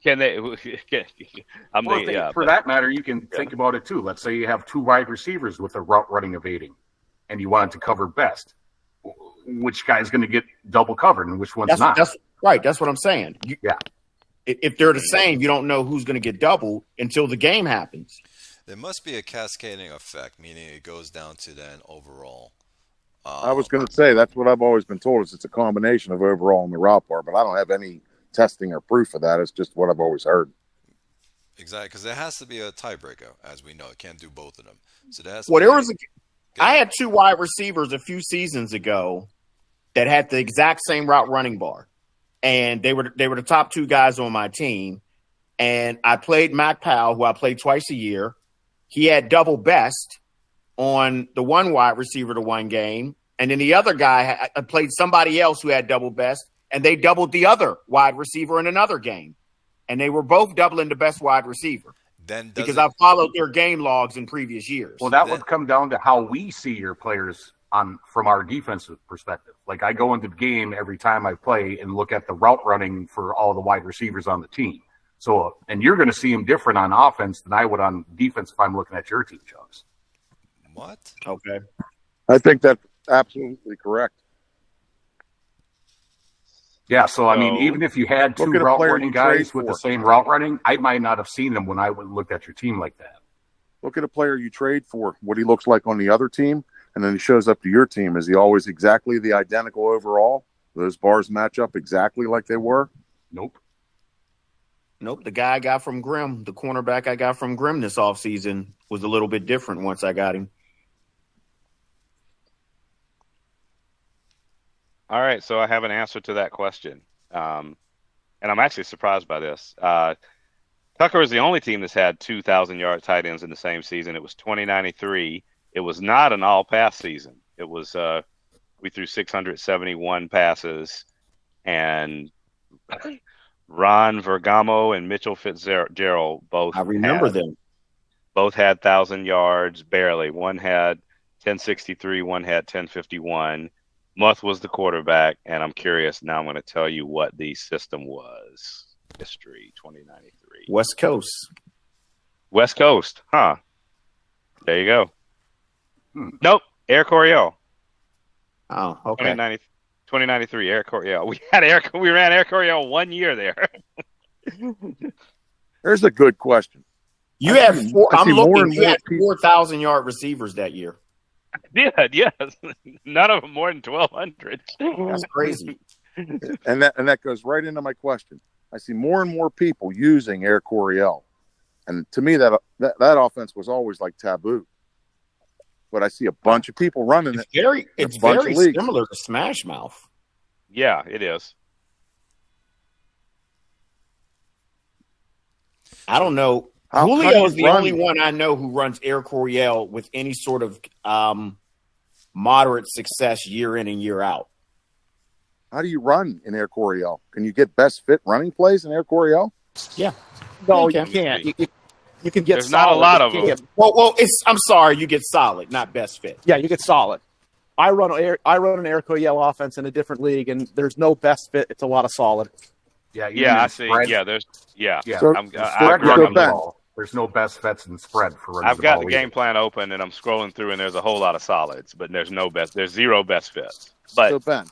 Can they? I'm Well, thinking, yeah. for that matter, you can think about it too. Let's say you have two wide receivers with a route running of 80, and you want it to cover best. Which guy's going to get double covered and which one's not? That's right. That's what I'm saying. Yeah. If they're the same, you don't know who's going to get doubled until the game happens. There must be a cascading effect, meaning it goes down to then overall. I was going to say that's what I've always been told is it's a combination of overall and the route bar, but I don't have any testing or proof of that. It's just what I've always heard. Exactly, because there has to be a tiebreaker, as we know. It can't do both of them. So there has to Well, be there was I had two wide receivers a few seasons ago that had the exact same route running bar, and they were the top two guys on my team. And I played Mac Powell, who I played twice a year. He had double best on the one wide receiver to one game, and then the other guy I played somebody else who had double best, and they doubled the other wide receiver in another game, and they were both doubling the best wide receiver. Then Because I followed their game logs in previous years. Well, that would come down to how we see your players from our defensive perspective. Like I go into the game every time I play and look at the route running for all the wide receivers on the team. So, and you're going to see them different on offense than I would on defense if I'm looking at your team, Chugs. What? Okay. I think that's absolutely correct. Yeah, so I mean, even if you had two look at a route player running you guys trade with the for. same route running, I might not have seen them when I looked at your team like that. Look at a player you trade for, what he looks like on the other team, and then he shows up to your team. Is he always exactly the identical overall? Those bars match up exactly like they were? Nope. The guy I got from Grimm, the cornerback I got from Grimm this offseason, was a little bit different once I got him. All right, so I have an answer to that question. And I'm actually surprised by this. Tucker is the only team that's had 2,000-yard tight ends in the same season. It was 2093. It was not an all-pass season. It was we threw 671 passes, and Ron Vergamo and Mitchell Fitzgerald both I remember them. Both had 1,000 yards, barely. One had 1063, one had 1051. Muth was the quarterback, and I'm curious. Now I'm going to tell you what the system was. History, 2093. West Coast. West Coast, huh? There you go. Nope, Air Coryell. Oh, okay. 2093, Air Coryell. We ran Air Coryell 1 year there. There's a good question. You had 4,000-yard receivers that year. Yeah, yes. None of them more than 1,200. That's crazy. And that goes right into my question. I see more and more people using Air Coryell, and to me that offense was always like taboo. But I see a bunch of people running it. It's very similar to Smash Mouth. Yeah, it is. I don't know. Julio is the only one I know who runs Air Coryell with any sort of moderate success year in and year out. How do you run in Air Coryell? Can you get best fit running plays in Air Coryell? Yeah. No, you can't. You can get There's solid. not a lot of them. Well, I'm sorry, you get solid, not best fit. Yeah, you get solid. I run an Air Coryell offense in a different league, and there's no best fit. It's a lot of solid. Yeah, I see. Spread. Yeah, there's There's no best fits in spread for running. I've got the game plan open, and I'm scrolling through, and there's a whole lot of solids, but there's zero best fits. But so Ben,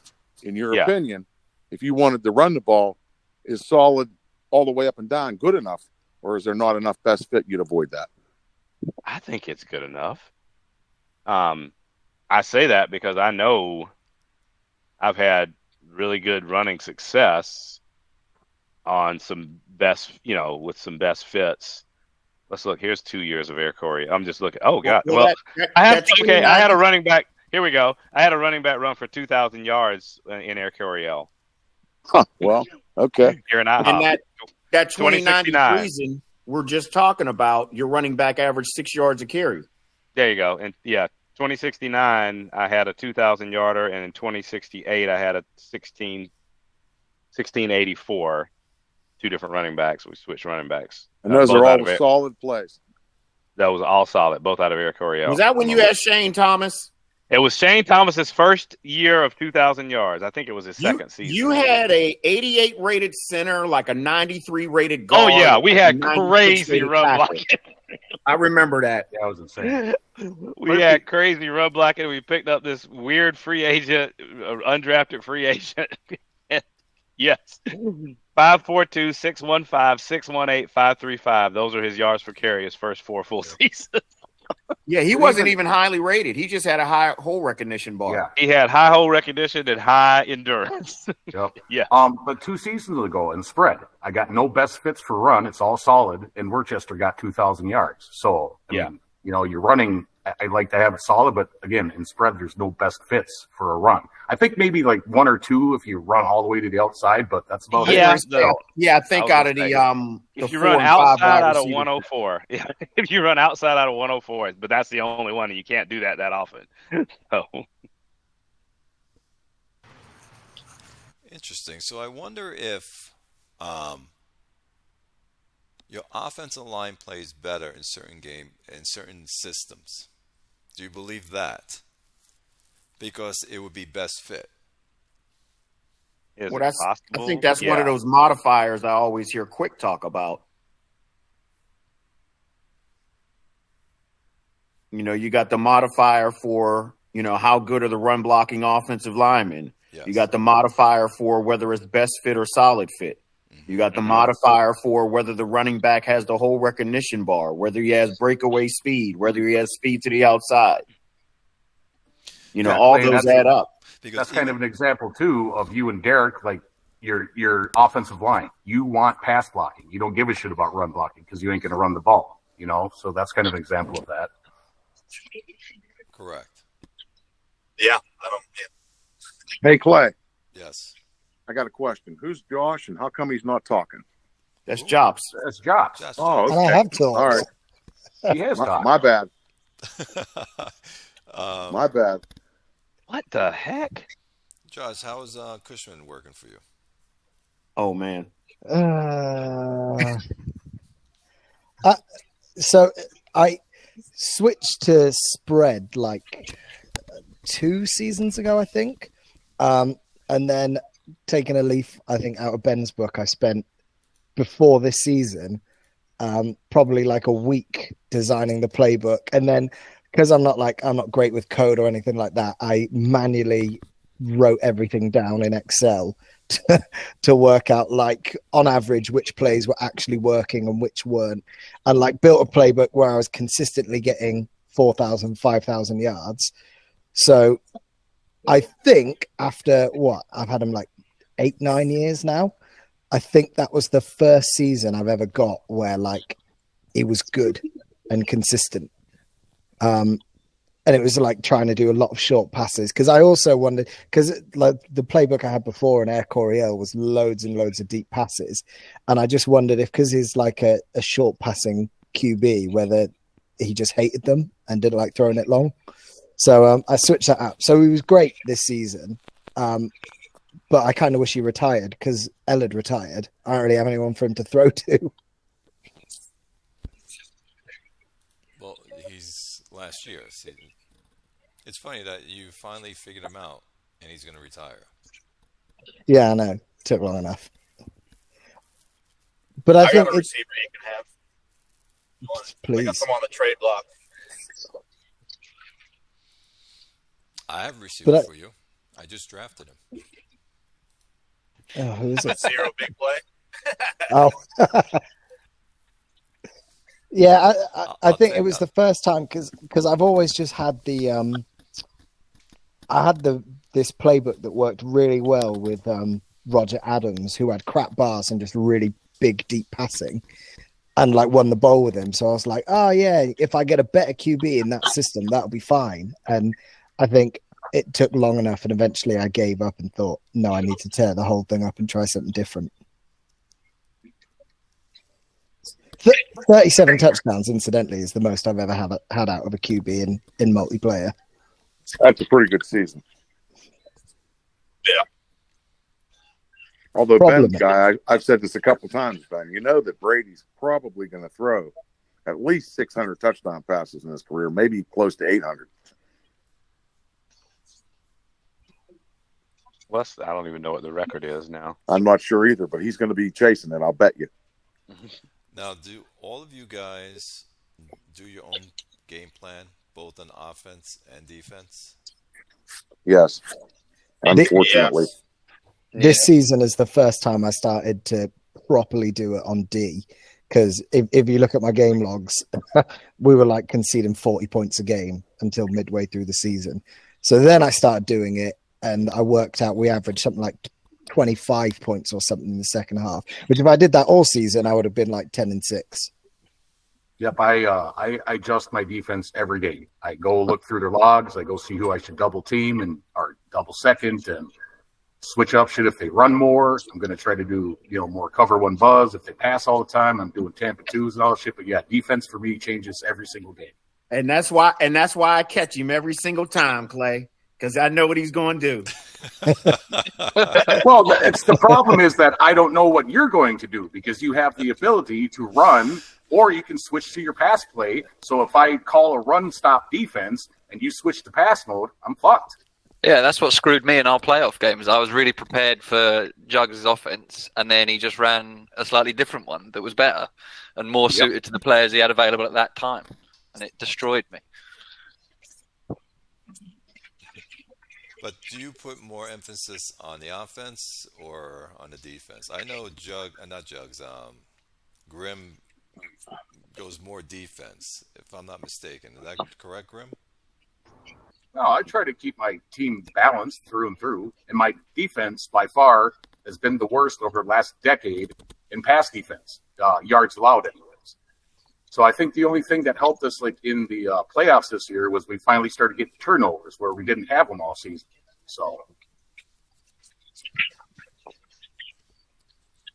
in your opinion, if you wanted to run the ball, is solid all the way up and down good enough, or is there not enough best fit you'd avoid that? I think it's good enough. I say that because I know I've had really good running success on some best, with some best fits. Let's look. Here's 2 years of Air Coryell. I'm just looking. Oh God. Well, I had a running back. Here we go. I had a running back run for 2,000 yards in Air Coryell. Huh. Well, okay. And that 2090 season we're just talking about, your running back averaged 6 yards a carry. There you go. And 2069 I had a 2,000 yarder, and in 2068 I had a 1684. Two different running backs. We switched running backs. And those are all solid plays. That was all solid, both out of Air Coryell. Was that when you had Shane Thomas? It was Shane Thomas's first year of 2,000 yards. I think it was his second season. You had a 88 rated center, like a 93 rated guard. Oh yeah, we had crazy run blocking. I remember that. That was insane. We had crazy run blocking. We picked up this weird free agent, undrafted free agent. Yes. 542, 615, 618, 535. Those are his yards per carry his first 4 full seasons. Yeah, he wasn't even highly rated. He just had a high hole recognition bar. Yeah. He had high hole recognition and high endurance. Yep. Yeah. But 2 seasons ago in spread, I got no best fits for run. It's all solid, and Worcester got 2,000 yards. So, I mean, you're running. I like to have it solid, but again, in spread, there's no best fits for a run. I think maybe like 1 or 2 if you run all the way to the outside, but that's about it. Yeah, I think out of the if you run outside out of 104, if you run outside out of 104, but that's the only one, and you can't do that often. So. Interesting. So I wonder if your offensive line plays better in certain systems. Do you believe that? Because it would be best fit. Is well, it possible? I think that's one of those modifiers I always hear Quick talk about. You got the modifier for, how good are the run blocking offensive linemen? Yes. You got the modifier for whether it's best fit or solid fit. You got the modifier for whether the running back has the whole recognition bar, whether he has breakaway speed, whether he has speed to the outside. All those add up. That's kind of an example, too, of you and Derek, like your offensive line. You want pass blocking. You don't give a shit about run blocking because you ain't going to run the ball, So that's kind of an example of that. Correct. Yeah. Hey, Clay. Yes. I got a question. Who's Josh, and how come he's not talking? That's Jops. That's Jops. Oh, okay. And I have talked. All right. He has talked. My bad. My bad. What the heck? Josh, how is Cushman working for you? Oh, man. So I switched to spread like 2 seasons ago, I think. And then taking a leaf, I think, out of Ben's book, I spent before this season probably like a week designing the playbook. And then because I'm not great with code or anything like that, I manually wrote everything down in Excel to work out, like, on average, which plays were actually working and which weren't. And like built a playbook where I was consistently getting 4,000, 5,000 yards. So I think after I've had him like 8-9 years now. I think that was the first season I've ever got where like it was good and consistent. And it was like trying to do a lot of short passes because I also wondered because like the playbook I had before in Air Coryell was loads and loads of deep passes, and I just wondered if because he's like a short passing QB whether he just hated them and didn't like throwing it long. So I switched that up. So he was great this season, but I kind of wish he retired because Ellard retired. I don't really have anyone for him to throw to. Well, he's last year. See, it's funny that you finally figured him out, and he's going to retire. Yeah, I know. Took long enough. But I think got a receiver you can have. Please. I got some on the trade block. I have a receiver for you. I just drafted him. Oh, who is it? Zero big play. Oh. Yeah, I think it was the first time because I've always just had this playbook that worked really well with Roger Adams, who had crap bars and just really big deep passing, and like won the bowl with him. So I was like, oh yeah, if I get a better QB in that system, that'll be fine. And I think it took long enough, and eventually I gave up and thought, no, I need to tear the whole thing up and try something different. 37 touchdowns, incidentally, is the most I've ever had out of a QB in multiplayer. That's a pretty good season. Yeah. Although Ben's guy, I've said this a couple times, Ben, you know that Brady's probably going to throw at least 600 touchdown passes in his career, maybe close to 800. Well, I don't even know what the record is now. I'm not sure either, but he's going to be chasing it, I'll bet you. Now, do all of you guys do your own game plan, both on offense and defense? Yes. Unfortunately. This season is the first time I started to properly do it on D. Because if you look at my game logs, we were like conceding 40 points a game until midway through the season. So then I started doing it, and I worked out we averaged something like 25 points or something in the second half, which if I did that all season, I would have been like 10-6. Yep, I adjust my defense every game. I go look through their logs. I go see who I should double team or double second and switch up shit if they run more. I'm going to try to do more cover one buzz. If they pass all the time, I'm doing Tampa 2s and all that shit. But yeah, defense for me changes every single game. And that's why I catch him every single time, Clay, because I know what he's going to do. Well, it's the problem is that I don't know what you're going to do because you have the ability to run or you can switch to your pass play. So if I call a run stop defense and you switch to pass mode, I'm fucked. Yeah, that's what screwed me in our playoff games. I was really prepared for Jugs' offense, and then he just ran a slightly different one that was better and more suited to the players he had available at that time, and it destroyed me. But do you put more emphasis on the offense or on the defense? I know not Jugs, Grim goes more defense, if I'm not mistaken. Is that correct, Grim? No, I try to keep my team balanced through and through, and my defense by far has been the worst over the last decade in pass defense, yards allowed anyways. So I think the only thing that helped us like in the playoffs this year was we finally started getting turnovers where we didn't have them all season. So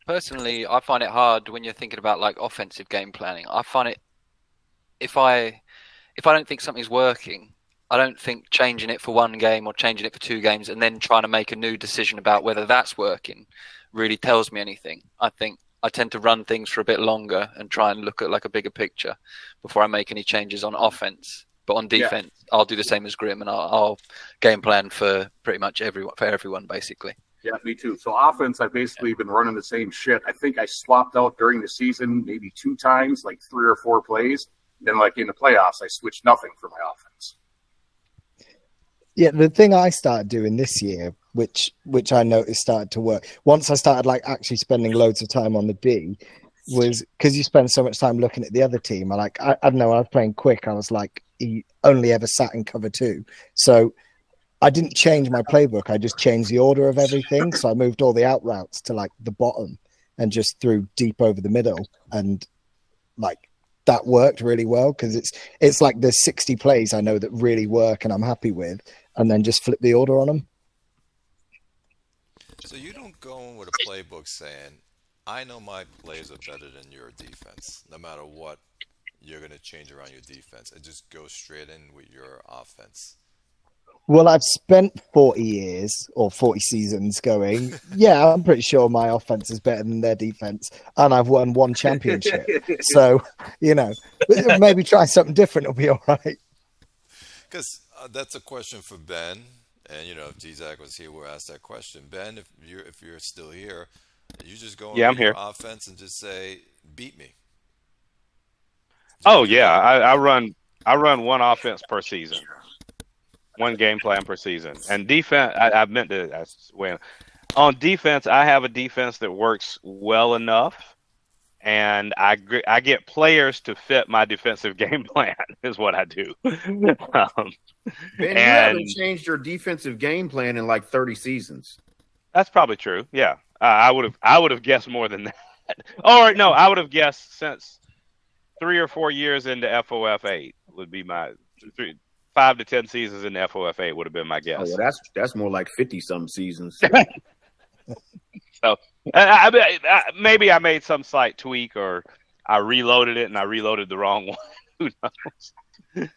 personally, I find it hard when you're thinking about like offensive game planning. I find it if I don't think something's working, I don't think changing it for one game or changing it for 2 games and then trying to make a new decision about whether that's working really tells me anything. I think I tend to run things for a bit longer and try and look at like a bigger picture before I make any changes on offense. But on defense, I'll do the same as Grim, and I'll game plan for pretty much everyone basically. yeah, me too. So offense, I've basically been running the same shit. I think I swapped out during the season maybe 2 times, like 3 or 4 plays. Then like in the playoffs, I switched nothing for my offense. Yeah, the thing I started doing this year, which I noticed started to work once I started like actually spending loads of time on the D, was because you spend so much time looking at the other team. I don't know, when I was playing quick, I was like, he only ever sat in cover 2. So I didn't change my playbook. I just changed the order of everything. So I moved all the out routes to like the bottom and just threw deep over the middle. And like that worked really well because it's like there's 60 plays I know that really work and I'm happy with, and then just flip the order on them. So you don't go in with a playbook saying, I know my plays are better than your defense, no matter what you're going to change around your defense, and just go straight in with your offense. Well, I've spent 40 years or 40 seasons going, yeah, I'm pretty sure my offense is better than their defense, and I've won 1 championship. So, maybe try something different, it'll be all right. Because that's a question for Ben, and if T-Zac was here, we'll ask that question. Ben, if you're still here, you just go on your offense and just say, beat me. I run 1 offense per season. 1 game plan per season. And defense, I meant to, on defense, I have a defense that works well enough, and I get players to fit my defensive game plan is what I do. Ben, you haven't changed your defensive game plan in like 30 seasons. That's probably true. Yeah, I would have guessed more than that. Or no, I would have guessed since 3 or 4 years into FOF 8 would be my 5 to 10 seasons in the FOF 8 would have been my guess. Oh, well, that's more like 50-some seasons. So maybe I made some slight tweak, or I reloaded it and I reloaded the wrong one. Who knows?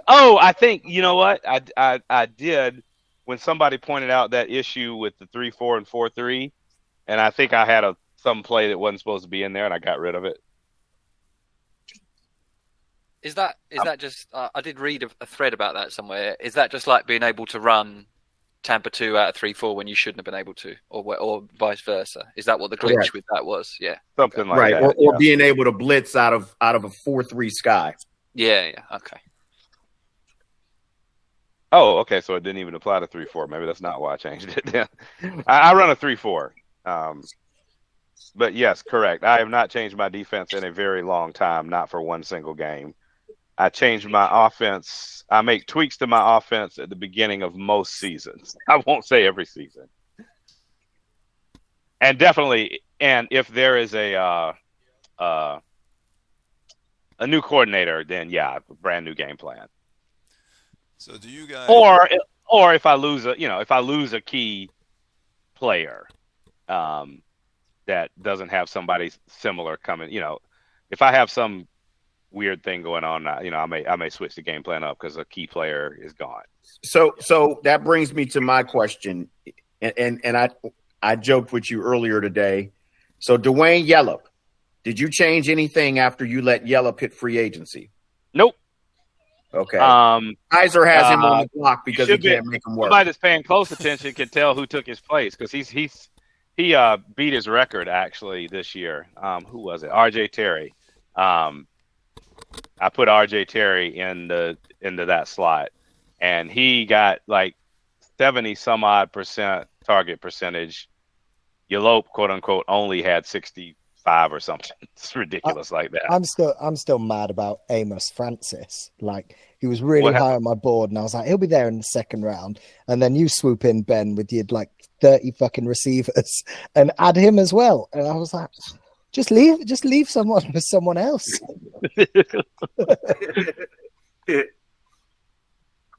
Oh, I think you know what I did when somebody pointed out that issue with the 3-4 and 4-3, and I think I had some play that wasn't supposed to be in there, and I got rid of it. Is that just? I did read a thread about that somewhere. Is that just like being able to run Tampa 2 out of 3-4 when you shouldn't have been able to, or vice versa? Is that what the glitch with that was? Yeah, something like that. Or being able to blitz out of a 4-3 sky. Yeah. Okay. Oh, okay. So it didn't even apply to 3-4. Maybe that's not why I changed it. Then I run a 3-4. But yes, correct. I have not changed my defense in a very long time. Not for 1 single game. I changed my offense. I make tweaks to my offense at the beginning of most seasons. I won't say every season. And definitely, and if there is a new coordinator, then yeah, brand new game plan. So do you guys? Or if I lose a key player, that doesn't have somebody similar coming, if I have some weird thing going on, I may switch the game plan up because a key player is gone. So that brings me to my question, and I joked with you earlier today. So Dwayne Yellup, did you change anything after you let Yellup hit free agency? Nope. Okay. Kaiser has him on the block because he can't make him work. Somebody that's paying close attention can tell who took his place because he beat his record actually this year. Who was it? RJ Terry. I put RJ Terry into that slot, and he got like 70 some odd percent target percentage. Yalope, quote unquote, only had 65 or something. It's ridiculous like that. I'm still mad about Amos Francis. Like, he was really high on my board, and I was like, he'll be there in the second round. And then you swoop in, Ben, with your like 30 fucking receivers and add him as well. And I was like, just leave someone for someone else.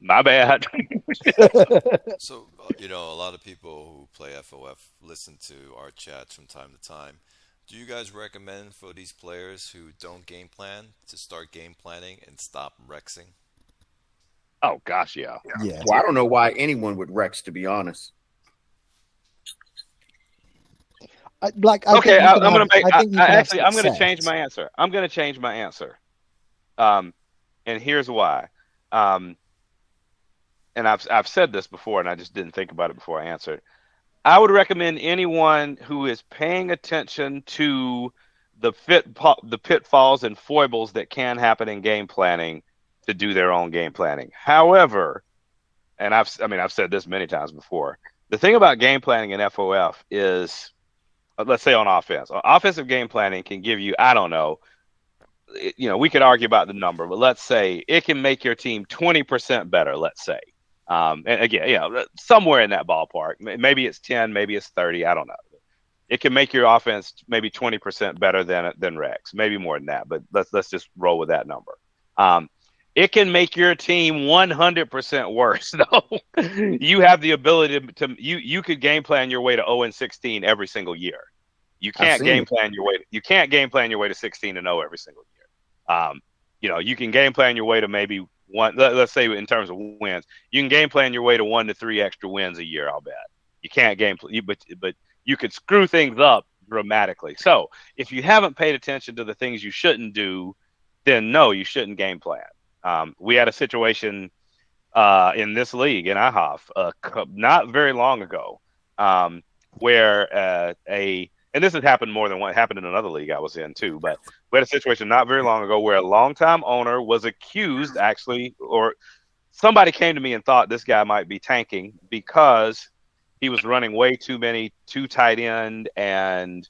My bad. So, a lot of people who play FOF listen to our chats from time to time. Do you guys recommend for these players who don't game plan to start game planning and stop rexing? Oh, gosh, yeah. Well, I don't know why anyone would rex, to be honest. I'm going to change my answer. I'm going to change my answer. And here's why. And I've said this before, and I just didn't think about it before I answered. I would recommend anyone who is paying attention to the pitfalls and foibles that can happen in game planning to do their own game planning. However, and I've said this many times before, the thing about game planning in FOF is, let's say on offense, offensive game planning can give you, I don't know, we could argue about the number, but let's say it can make your team 20% better, let's say. And again, somewhere in that ballpark. Maybe it's 10, maybe it's 30. I don't know. It can make your offense maybe 20% better than Rex, maybe more than that. But let's just roll with that number. It can make your team 100% worse. Though you have the ability to you could game plan your way to 0-16 every single year. You can't game plan your way. You can't game plan your way to 16-0 every single year. You can game plan your way to maybe one. Let's say in terms of wins, you can game plan your way to 1 to 3 extra wins a year. I'll bet you can't game, but you could screw things up dramatically. So if you haven't paid attention to the things you shouldn't do, then no, you shouldn't game plan. We had a situation in this league in IHOF not very long ago where and this has happened more than one. It happened in another league I was in too. But we had a situation not very long ago where a longtime owner was accused, actually, or somebody came to me and thought this guy might be tanking because he was running way too many 2 tight end and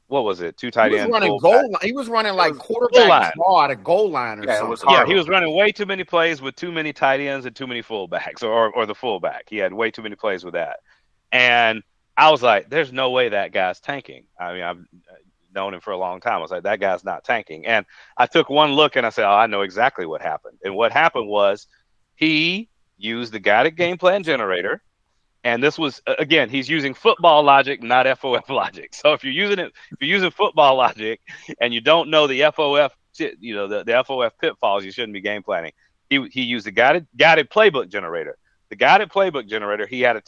what was it? 2 tight end. He was running like quarterback draw at a goal line or something. Yeah, he was running way too many plays with too many tight ends and too many fullbacks, or the fullback. He had way too many plays with that, and I was like, there's no way that guy's tanking. I mean, I've known him for a long time. I was like, that guy's not tanking. And I took one look and I said, I know exactly what happened. And what happened was he used the guided game plan generator. And this was, again, he's using football logic, not FOF logic. So if you're using football logic and you don't know the FOF, the FOF pitfalls, you shouldn't be game planning. He used the guided playbook generator. The guided playbook generator, he had a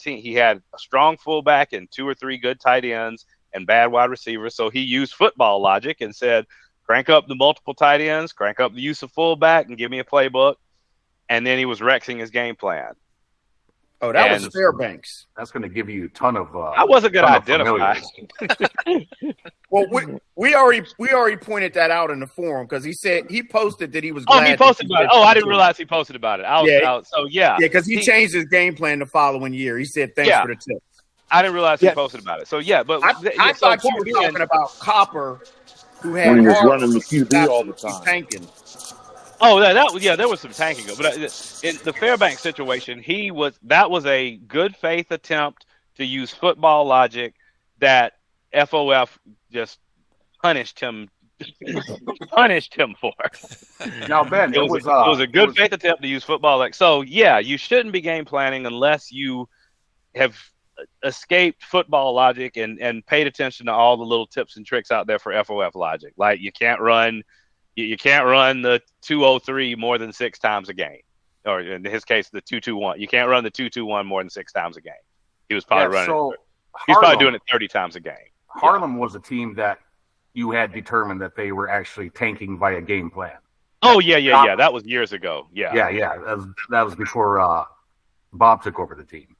strong fullback and 2 or 3 good tight ends and bad wide receivers. So he used football logic and said, crank up the multiple tight ends, crank up the use of fullback, and give me a playbook. And then he was rexing his game plan. Oh, that was Fairbanks. That's going to give you a ton of. I wasn't going to identify. Well, we already pointed that out in the forum because he posted that he was. Glad he posted about it. Oh, I didn't realize he posted about it. Yeah, because he changed his game plan the following year. He said, "Thanks for the tip." I didn't realize he posted about it. So but I thought you were talking about Copper, who had when he was running the QB all the time. Tanking. Oh, there was some tanking, but in the Fairbanks situation, that was a good faith attempt to use football logic that FOF just punished him for. Now, Ben, it was a good faith attempt to use football logic. So yeah, you shouldn't be game planning unless you have escaped football logic and paid attention to all the little tips and tricks out there for FOF logic. Like you can't run the 203 more than 6 times a game, or in his case, the 221. You can't run the 221 more than 6 times a game. He was probably running. So he's probably doing it 30 times a game. Harlem was a team that you had determined that they were actually tanking via game plan. Oh yeah. That was years ago. Yeah. That was before Bob took over the team.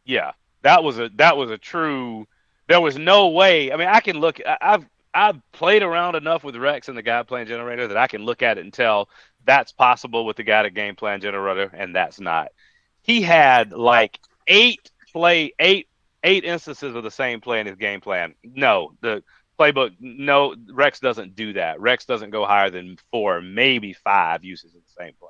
Yeah, that was a true. There was no way. I mean, I can look. I've played around enough with Rex and the guide plan generator that I can look at it and tell that's possible with the guided game plan generator, and that's not. He had like eight instances of the same play in his game plan. No, the playbook. No, Rex doesn't do that. Rex doesn't go higher than 4, maybe 5 uses of the same play.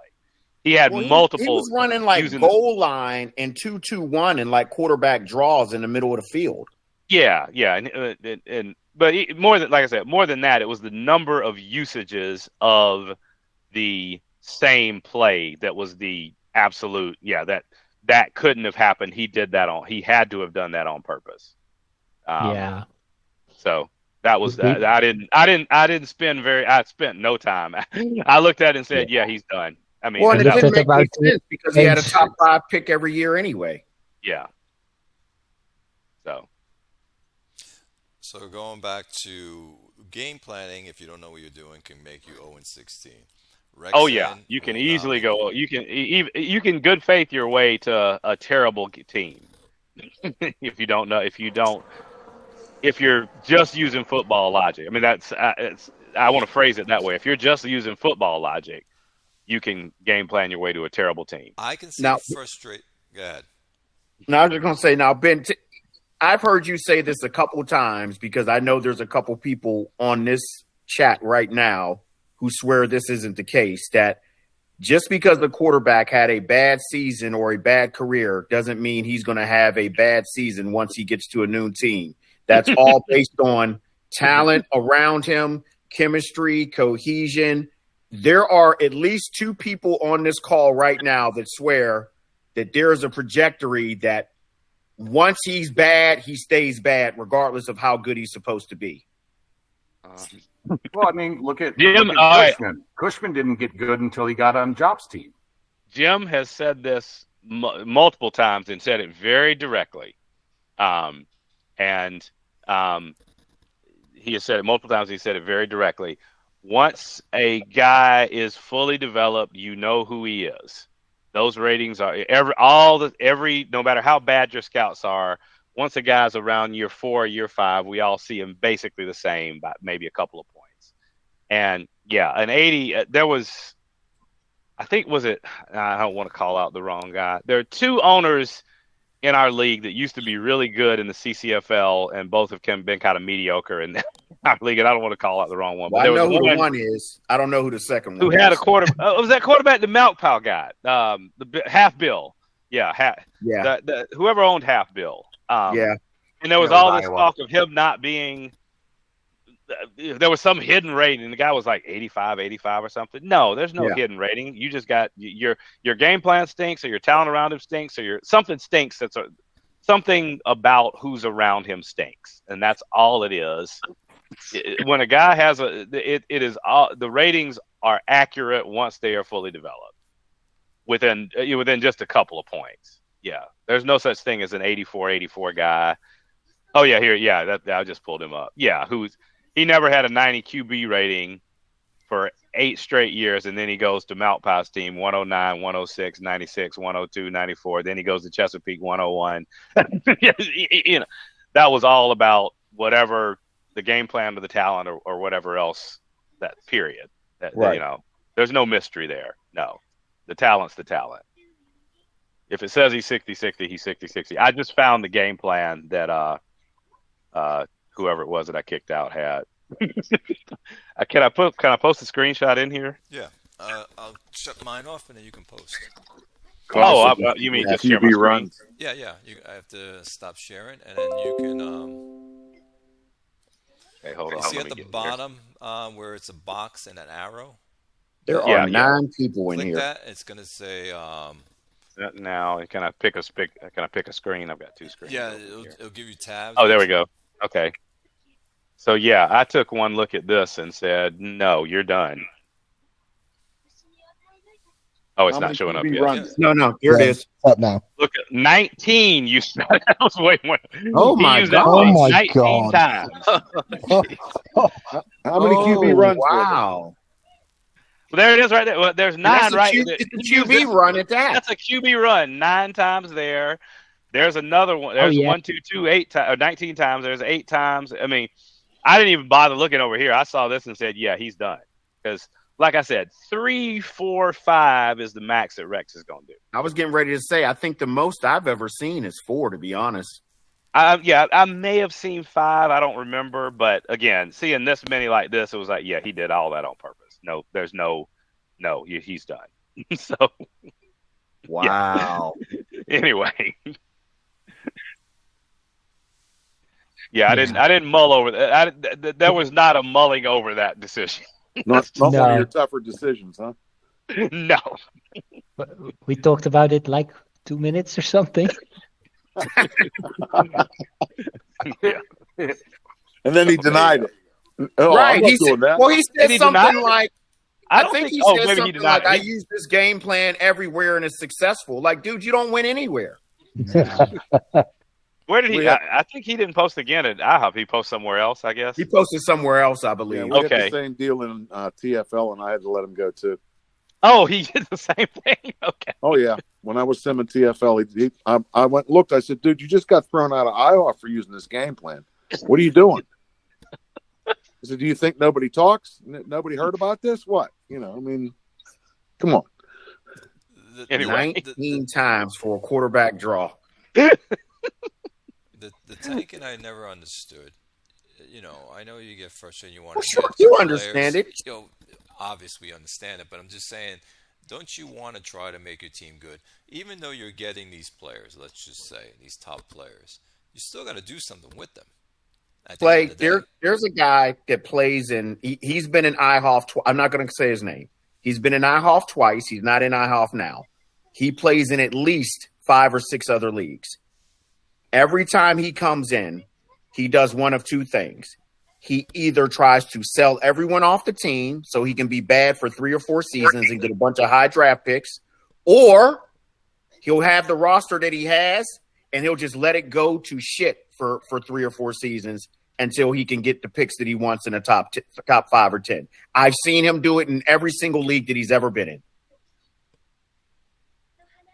He had multiple. He was running like goal line and 2-2-1 and like quarterback draws in the middle of the field. Yeah, but more than, like I said, more than that, it was the number of usages of the same play that was the absolute. Yeah, that couldn't have happened. He had to have done that on purpose. Yeah. So that was that. I spent no time. I looked at it and said, yeah, he's done. I mean, well, it didn't make any sense because he had a top 5 pick every year anyway. Yeah. So going back to game planning, if you don't know what you're doing, can make you 0-16. You can easily go. You can good faith your way to a terrible team if you don't know. If you're just using football logic. I mean, I want to phrase it that way. If you're just using football logic, you can game plan your way to a terrible team. I can see frustrate. Go ahead. No, I was just going to say, now, Ben, I've heard you say this a couple of times because I know there's a couple people on this chat right now who swear this isn't the case, that just because the quarterback had a bad season or a bad career doesn't mean he's going to have a bad season once he gets to a new team. That's all based on talent around him, chemistry, cohesion. There are at least 2 people on this call right now that swear that there is a trajectory that once he's bad, he stays bad, regardless of how good he's supposed to be. Well, I mean, look at Jim. Cushman. Cushman didn't get good until he got on Job's team. Jim has said this multiple times and said it very directly. He has said it multiple times. He said it very directly. Once a guy is fully developed, you know who he is. Those ratings are no matter how bad your scouts are. Once a guy's around year 4, year 5, we all see him basically the same, by maybe a couple of points. And yeah, an 80. There was, I think, I don't want to call out the wrong guy. There are 2 owners in our league that used to be really good in the CCFL, and both have been kind of mediocre in our league. And I don't want to call out the wrong one. Well, I know who the one is. I don't know who the second one is. Who had a quarterback? Was that quarterback the Milk Pal guy? The Half Bill. Yeah. Whoever owned Half Bill. And there was all this talk of him not being. There was some hidden rating. The guy was like 85 or something. No, there's no hidden rating. You just got your game plan stinks, or your talent around him stinks, or something stinks. Something about who's around him stinks, and that's all it is. When a guy has it is all, the ratings are accurate once they are fully developed within just a couple of points. Yeah, there's no such thing as an 84 guy. Oh yeah, here, I just pulled him up. Yeah, he never had a 90 QB rating for 8 straight years, and then he goes to Mount Pi's team 109, 106, 96, 102, 94. Then he goes to Chesapeake 101. That was all about whatever the game plan or the talent or whatever else. That period. Right. There's no mystery there. No, the talent's the talent. If it says he's 60-60, he's 60-60. I just found the game plan that whoever it was that I kicked out had. Can I post a screenshot in here? Yeah. I'll shut mine off and then you can post. You mean just share my screen? Yeah. I have to stop sharing and then you can. Okay, hold on. See at the bottom where it's a box and an arrow. There are 9 people in Click here. That. It's gonna say. Now, can I pick a screen? I've got 2 screens. Yeah, it'll give you tabs. Oh, there we go. Okay. So yeah, I took one look at this and said, "No, you're done." Oh, it's not showing up yet. No, here it is. Up now. Look at 19. You said that was way more. Oh my god! Oh my 19 god! times. How many QB runs? Wow. Well, there it is right there. Well, there's 9 right there. It's a QB run at that. That's a QB run. 9 times there. There's another one. There's 1, 2, 2, 8 times, 19 times. There's 8 times. I mean, I didn't even bother looking over here. I saw this and said, "Yeah, he's done." Because like I said, 3, 4, 5 is the max that Rex is going to do. I was getting ready to say, I think the most I've ever seen is 4, to be honest. I may have seen 5. I don't remember. But again, seeing this many like this, it was like, yeah, he did all that on purpose. No, there's no, he's done. So, wow. Yeah. Anyway. Yeah, I didn't mull over that. There was not a mulling over that decision. Not one of your tougher decisions, huh? No. We talked about it like 2 minutes or something. Yeah. And then he denied it. Oh, right. He said something like, I think he said maybe something like, I use this game plan everywhere and it's successful. Like, dude, you don't win anywhere. Where did he? I think he didn't post again at IHOF. He posted somewhere else, I guess. He posted somewhere else, I believe. Yeah, we had the same deal in TFL, and I had to let him go too. Oh, he did the same thing. Okay. Oh yeah, when I was simming TFL, I went and looked. I said, "Dude, you just got thrown out of IHOF for using this game plan. What are you doing?" I said, "Do you think nobody talks? Nobody heard about this? What? I mean, come on." Anyway, 19 times for a quarterback draw. The tanking I never understood. I know you get frustrated. You want to. Sure, you understand it. Obviously we understand it, but I'm just saying, don't you want to try to make your team good, even though you're getting these players? Let's just say these top players. You still got to do something with them. Like there's a guy that plays in. He's been in IHOF. I'm not going to say his name. He's been in IHOF twice. He's not in IHOF now. He plays in at least 5 or 6 other leagues. Every time he comes in, he does one of 2 things. He either tries to sell everyone off the team so he can be bad for 3 or 4 seasons and get a bunch of high draft picks, or he'll have the roster that he has and he'll just let it go to shit for 3 or 4 seasons until he can get the picks that he wants in the top 5 or 10. I've seen him do it in every single league that he's ever been in.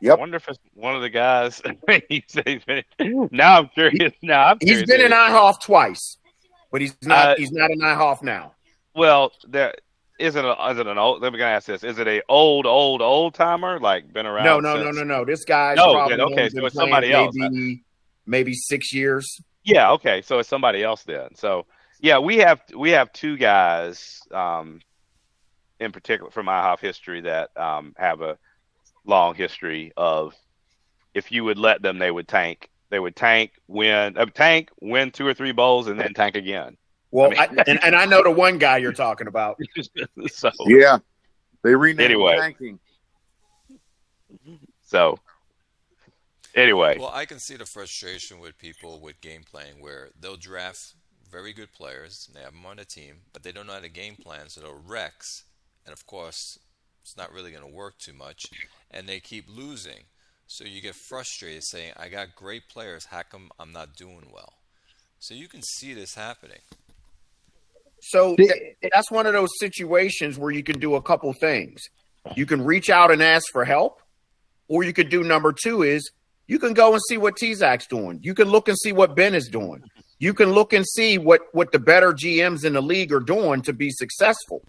Yep. I wonder if it's one of the guys. Now I'm curious. He's been in IHOF twice, but he's not. He's not in IHOF now. Well, there is it an old? Let me ask this: is it a old timer? Like been around? No. This guy's okay. So it's somebody else. Maybe 6 years. Yeah. Okay. So it's somebody else then. So yeah, we have 2 guys, in particular from IHOF history that have a long history of, if you would let them, they would tank. They would win 2 or 3 bowls, and then tank again. Well, I know the one guy you're talking about. So yeah, they renamed tanking. So anyway, well, I can see the frustration with people with game playing where they'll draft very good players and they have them on the team, but they don't know how to game plan, so they'll Rex, and of course, it's not really going to work too much, and they keep losing. So you get frustrated saying, I got great players, how come I'm not doing well? So you can see this happening. So that's one of those situations where you can do a couple things. You can reach out and ask for help, or you could do number 2 is you can go and see what T-Zac's doing. You can look and see what Ben is doing. You can look and see what the better GMs in the league are doing to be successful.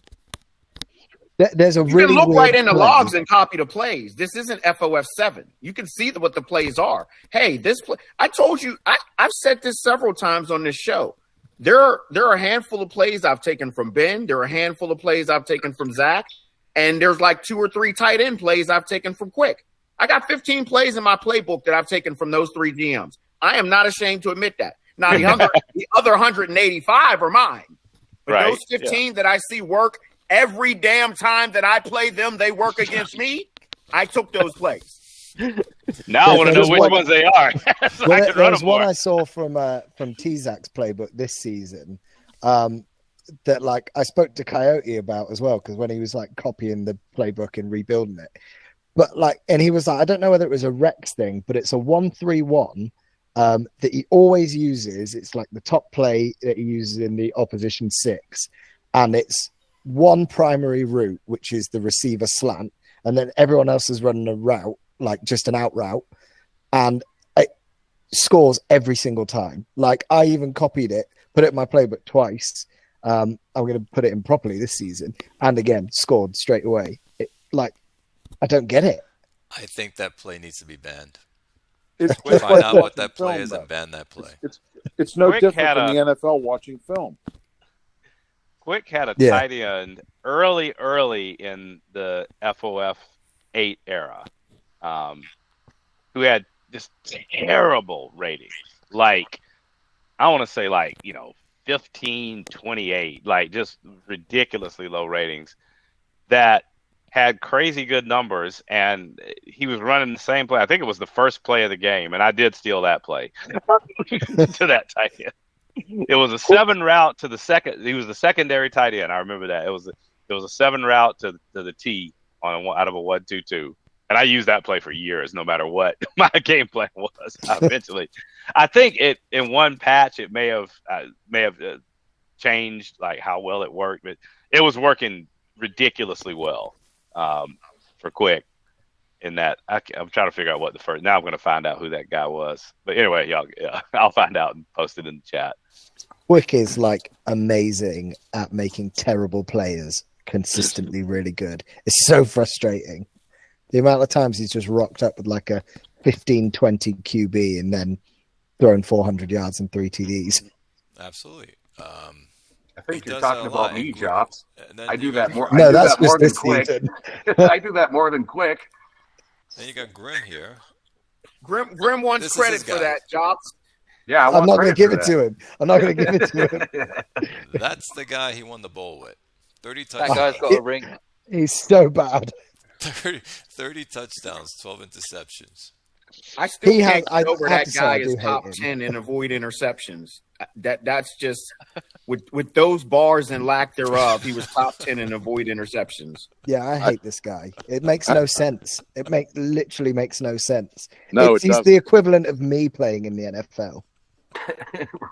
There's a you really can look right in the logs and copy the plays. This isn't FOF 7. You can see what the plays are. Hey, this play. I told you. I've said this several times on this show. There are a handful of plays I've taken from Ben. There are a handful of plays I've taken from Zach, and there's like 2 or 3 tight end plays I've taken from Quick. I got 15 plays in my playbook that I've taken from those 3 GMs. I am not ashamed to admit that. Now the other 185 are mine, but those 15 that I see work. Every damn time that I play them, they work against me. I took those plays. Now I want to know which ones they are. So there was one I saw from T-Zac's playbook this season that like I spoke to Coyote about as well, because when he was like copying the playbook and rebuilding it, but like, and he was like, I don't know whether it was a Rex thing, but it's a 1-3-1 that he always uses. It's like the top play that he uses in the opposition 6, and it's one primary route, which is the receiver slant, and then everyone else is running a route, like just an out route, and it scores every single time. Like I even copied it, put it in my playbook twice, I'm going to put it in properly this season, and again scored straight away. I don't get it. I think that play needs to be banned. It's Find like out what watching that play film, is though. and ban that play. It's no Quick different had than the NFL watching film. Quick had a Yeah. tight end early in the FOF 8 era, who had just terrible ratings. Like, I want to say 15, 28, like just ridiculously low ratings that had crazy good numbers, and he was running the same play. I think it was the first play of the game, and I did steal that play to that tight end. It was a 7 route to the second. He was the secondary tight end. I remember that. It was a 7 route to the T out of a 1-2-2. And I used that play for years, no matter what my game plan was. Eventually, I think in one patch it may have changed like how well it worked, but it was working ridiculously well for Quick. In that, I'm trying to figure out what the first. Now I'm going to find out who that guy was. But anyway, I'll find out and post it in the chat. Quick is amazing at making terrible players consistently really good. It's so frustrating. The amount of times he's just rocked up with a 15-20 QB and then thrown 400 yards and 3 TDs. Absolutely. I think you're talking about me, Jobs. I do that more. No, that's just this season. I do that more than Quick. Then you got Grim here. Grim wants credit for that, Jobs. Yeah, I'm not going to give it to him. I'm not going to give it to him. That's the guy he won the bowl with. 30 That touchdowns. guy's got a ring. He's so bad. 30 touchdowns, 12 interceptions. I still He can't has- get over I have that to say, I guy do is hate top him. 10 in avoid interceptions. That's just with those bars and lack thereof, he was top 10 in avoid interceptions. Yeah, I hate this guy. It makes no sense. It literally makes no sense. No, he's doesn't. the equivalent of me playing in the NFL.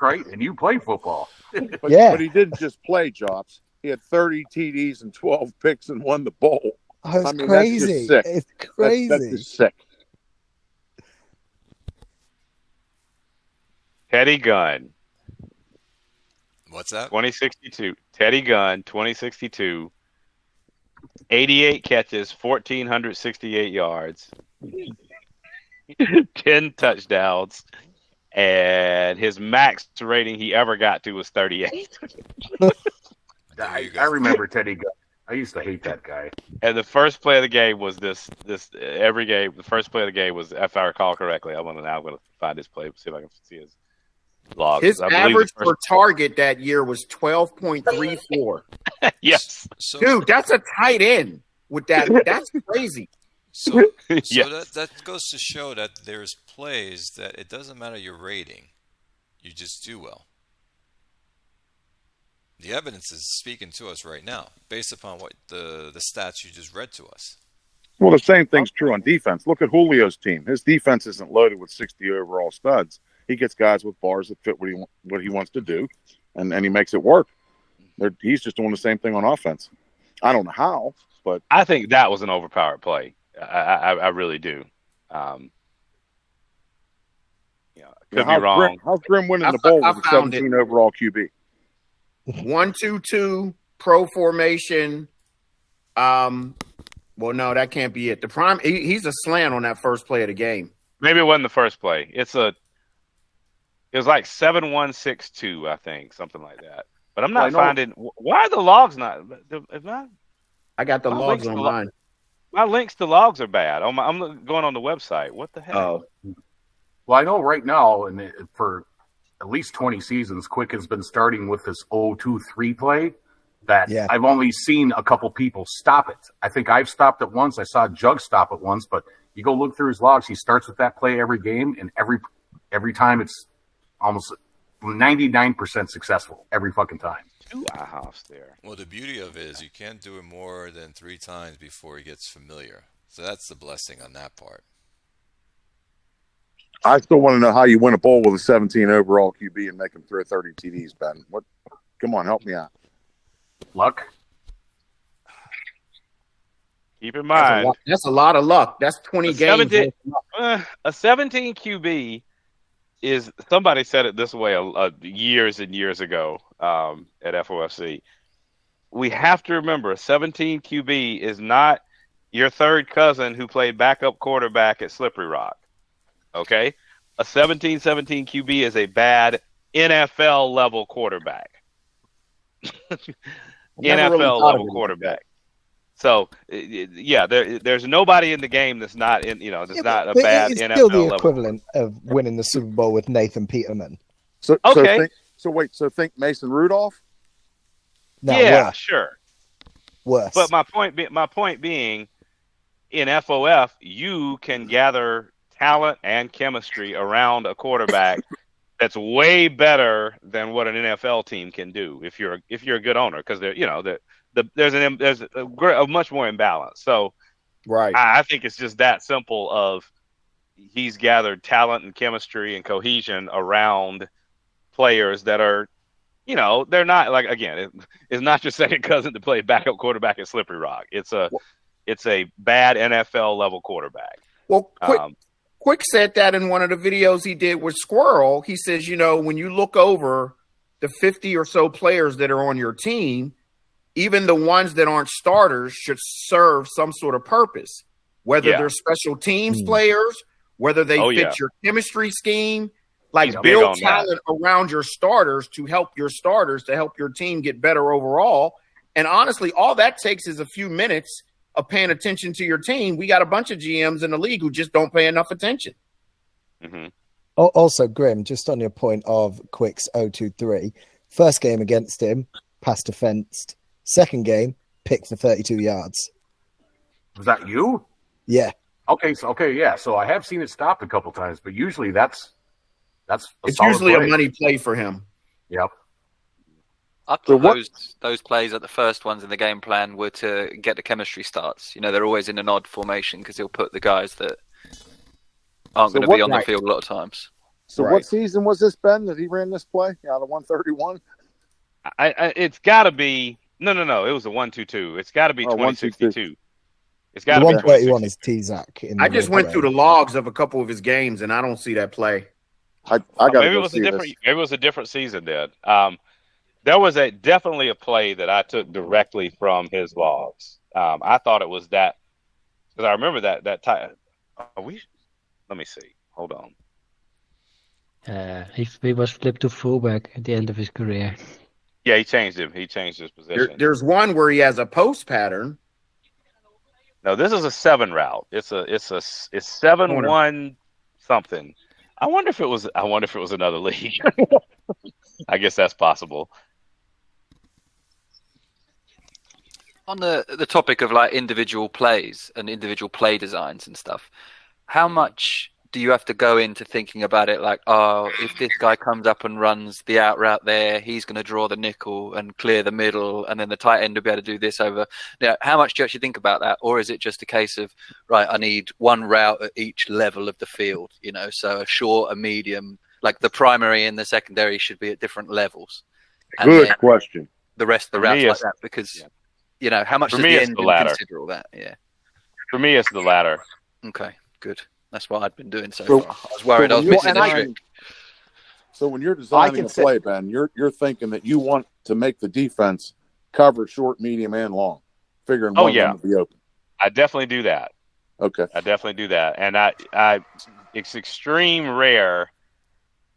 Right, and you play football. But, Yeah. but he didn't just play, Jobs. He had 30 TDs and 12 picks and won the bowl. Oh, it's I mean, crazy. that's just sick. It's crazy. That's just sick. Teddy Gunn, What's that? 2062. Teddy Gunn, 2062. 88 catches, 1,468 yards, 10 touchdowns, and his max rating he ever got to was 38. I remember Teddy Gunn. I used to hate that guy. And the first play of the game was this every game. The first play of the game was, if I recall correctly, I'm going to find his play, see if I can see his logs. His I believe average the first- per target that year was 12.34. Yes. So, Dude, that's a tight end with that. That's crazy. So Yes. that goes to show that there's plays that it doesn't matter your rating, you just do well. The evidence is speaking to us right now, based upon what the stats you just read to us. Well, the same thing's true on defense. Look at Julio's team. His defense isn't loaded with 60 overall studs. He gets guys with bars that fit what he wants to do, and he makes it work. He's just doing the same thing on offense. I don't know how, but I think that was an overpowered play. I really do. Could be wrong. How's Grim winning the bowl with a 17 overall QB? 1-2-2 pro formation. Well, no, that can't be it. The prime. He's a slant on that first play of the game. Maybe it wasn't the first play. It was like 7-1-6-2, I think, something like that. But I'm not finding. Why are the logs not? I got the logs links online. My links to logs are bad. I'm going on the website. What the heck? Oh, Well, I know right now, and for at least 20 seasons, Quick has been starting with this 0-2-3 play that I've only seen a couple people stop it. I think I've stopped it once. I saw Jug stop it once, but you go look through his logs, he starts with that play every game, and every time it's almost 99% successful every fucking time. 2 IHOFs there. Well, the beauty of it is you can't do it more than 3 times before he gets familiar. So that's the blessing on that part. I still want to know how you win a bowl with a 17 overall QB and make him throw 30 TDs, Ben. What? Come on, help me out. Luck. Keep in mind, that's a lot of luck. That's 20 games. A 17 QB is somebody said it this way years and years ago at FOFC. We have to remember 17 QB is not your third cousin who played backup quarterback at Slippery Rock. Okay? A 17-17 QB is a bad NFL level quarterback. NFL level quarterback. So yeah, there's nobody in the game that's not in, that's not a bad it's NFL still the level. equivalent of winning the Super Bowl with Nathan Peterman. So okay. So think Mason Rudolph. No, yeah, worse. sure. Worse. But my point being, in FOF, you can gather talent and chemistry around a quarterback that's way better than what an NFL team can do if you're a good owner, because there's a much more imbalance. So right, I think it's just that simple. Of he's gathered talent and chemistry and cohesion around players that are, they're not like, again, it's not your second cousin to play backup quarterback at Slippery Rock. It's a bad NFL level quarterback. Well, Quick said that in one of the videos he did with Squirrel. He says, when you look over the 50 or so players that are on your team, even the ones that aren't starters should serve some sort of purpose, whether they're special teams players, whether they fit your chemistry scheme, like build talent around your starters to help your team get better overall. And honestly, all that takes is a few minutes of paying attention to your team. We got a bunch of GMs in the league who just don't pay enough attention. Mm-hmm. Also, Grim, just on your point of Quick's 0-2-3, first game against him, pass defensed. Second game, picked for 32 yards. Was that you? Yeah. Okay. So I have seen it stopped a couple times, but usually it's usually play. A money play for him. Yep. I thought those plays at the first ones in the game plan were to get the chemistry starts. They're always in an odd formation because he'll put the guys that aren't going to be on the field a lot of times. So what season was this, Ben, that he ran this play out of 131? It's got to be no. It was a 1-2-2. It's got to be 2062. It's got to be 131 is T-Zac. I just went through the logs of a couple of his games, and I don't see that play. I got maybe it was maybe it was a different season then. There was definitely a play that I took directly from his logs. I thought it was that, because I remember that time. Let me see. Hold on. He was flipped to fullback at the end of his career. Yeah, he changed him. He changed his position. There's one where he has a post pattern. No, this is a 7 route. It's 7-1 something. I wonder if it was another league. I guess that's possible. On the topic of like individual plays and individual play designs and stuff, how much do you have to go into thinking about it? Like, if this guy comes up and runs the out route there, he's going to draw the nickel and clear the middle, and then the tight end will be able to do this over. How much do you actually think about that? Or is it just a case of, right, I need one route at each level of the field, so a short, a medium, like the primary and the secondary should be at different levels. Good question. The rest of the routes like that, because, how much does the end consider all that? Yeah. For me, it's the latter. Okay, good. That's what I'd been doing so far. I was worried I was missing the trick. So when you're designing a play, Ben, you're thinking that you want to make the defense cover short, medium, and long, figuring one to be open. I definitely do that. Okay. I definitely do that. And it's extreme rare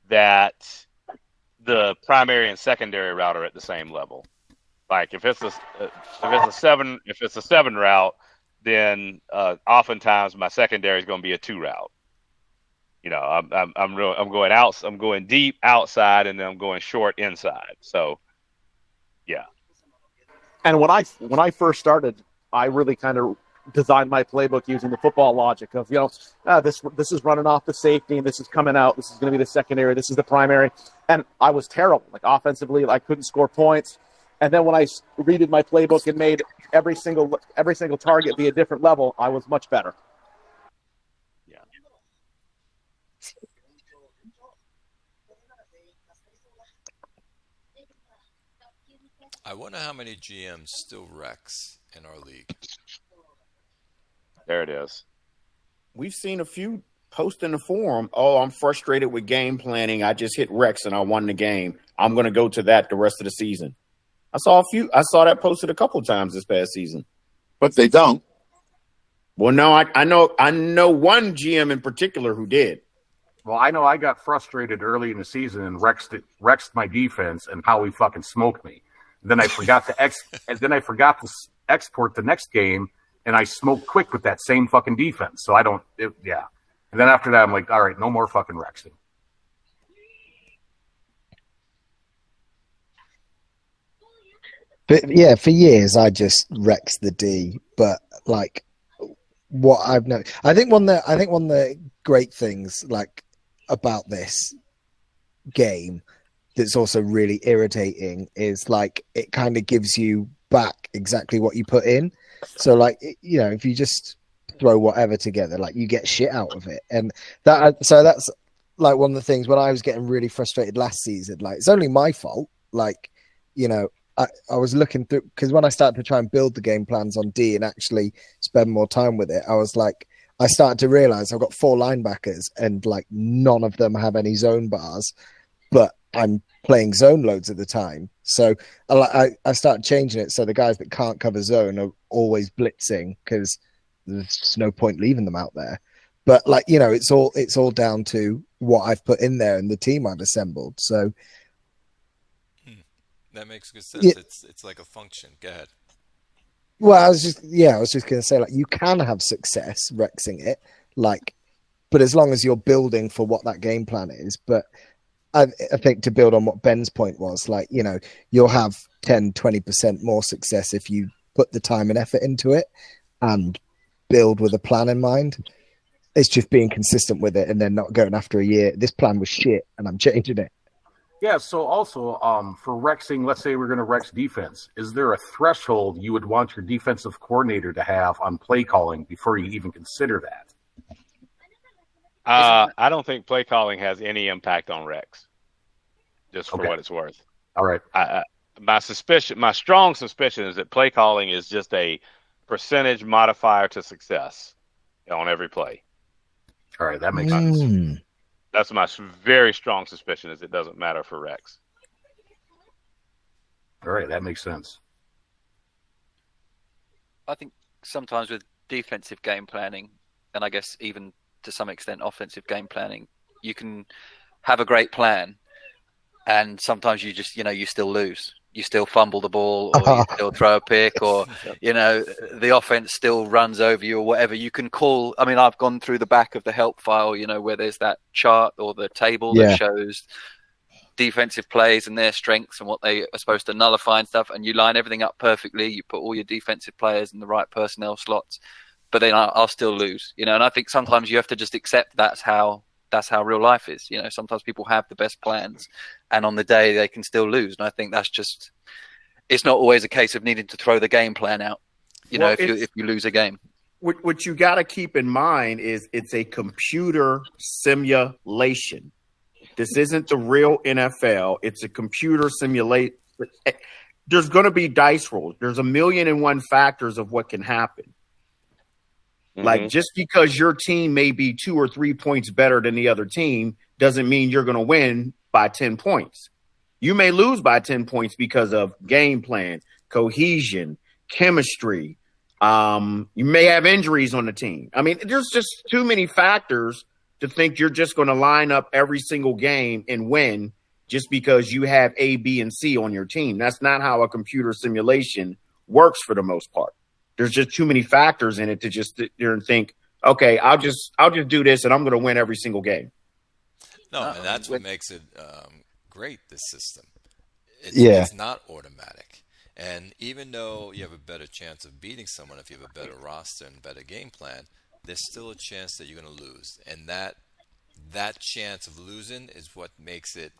that the primary and secondary route are at the same level. Like if it's a 7 route, then oftentimes my secondary is going to be a 2 route. I'm going deep outside, and then I'm going short inside. So, yeah. And when I first started, I really kind of designed my playbook using the football logic of this is running off the safety, and this is coming out. This is going to be the secondary. This is the primary, and I was terrible. Like offensively, I couldn't score points. And then when I redid my playbook and made every single target be a different level, I was much better. Yeah. I wonder how many GMs still Rex in our league. There it is. We've seen a few post in the forum, oh, I'm frustrated with game planning. I just hit Rex and I won the game. I'm going to go to that the rest of the season. I saw that posted a couple times this past season. But they don't. Well, no, I know one GM in particular who did. Well, I know I got frustrated early in the season and wrecked my defense and how he fucking smoked me. Then I forgot to export the next game, and I smoked quick with that same fucking defense. So And then after that, I'm like, all right, no more fucking Rexing. But yeah, for years I just Rex the D. But like, what I've known, I think one of the great things like about this game that's also really irritating is like it kind of gives you back exactly what you put in. So like, if you just throw whatever together, like you get shit out of it. And that's like one of the things when I was getting really frustrated last season, like it's only my fault. Like, I was looking through, because when I started to try and build the game plans on D and actually spend more time with it, I was like, I started to realize I've got 4 linebackers and like none of them have any zone bars, but I'm playing zone loads of the time. So I started changing it so the guys that can't cover zone are always blitzing because there's just no point leaving them out there. But like, it's all down to what I've put in there and the team I've assembled. So that makes good sense. Yeah. It's like a function. Go ahead. Well, I was just going to say, like, you can have success Rexing it, like, but as long as you're building for what that game plan is. But I think to build on what Ben's point was, like, you'll have 10, 20% more success if you put the time and effort into it and build with a plan in mind. It's just being consistent with it and then not going after a year. This plan was shit and I'm changing it. Yeah, so also for Rexing, let's say we're going to Rex defense. Is there a threshold you would want your defensive coordinator to have on play calling before you even consider that? I don't think play calling has any impact on Rex, just for what it's worth. All right. My strong suspicion is that play calling is just a percentage modifier to success on every play. All right, that makes sense. That's my very strong suspicion is it doesn't matter for Rex. All right, that makes sense. I think sometimes with defensive game planning, and I guess even to some extent offensive game planning, you can have a great plan, and sometimes you just, you still lose. You still fumble the ball, or you still throw a pick, or, the offense still runs over you or whatever. You can call, I mean, I've gone through the back of the help file, where there's that chart or the table that shows defensive plays and their strengths and what they are supposed to nullify and stuff. And you line everything up perfectly. You put all your defensive players in the right personnel slots, but then I'll still lose, and I think sometimes you have to just accept that's how real life is. Sometimes people have the best plans and on the day they can still lose. And I think that's just, it's not always a case of needing to throw the game plan out, if you lose a game. What you got to keep in mind is it's a computer simulation. This isn't the real NFL. It's a computer simulation. There's going to be dice rolls. There's 1,000,001 factors of what can happen. Like, just because your team may be 2 or 3 points better than the other team doesn't mean you're going to win by 10 points. You may lose by 10 points because of game plan, cohesion, chemistry. You may have injuries on the team. I mean, there's just too many factors to think you're just going to line up every single game and win just because you have A, B, and C on your team. That's not how a computer simulation works for the most part. There's just too many factors in it to just sit there and think, okay, I'll just do this and I'm going to win every single game. No, and that's what makes it great, this system. It's not automatic. And even though you have a better chance of beating someone if you have a better roster and better game plan, there's still a chance that you're going to lose. And that chance of losing is what makes it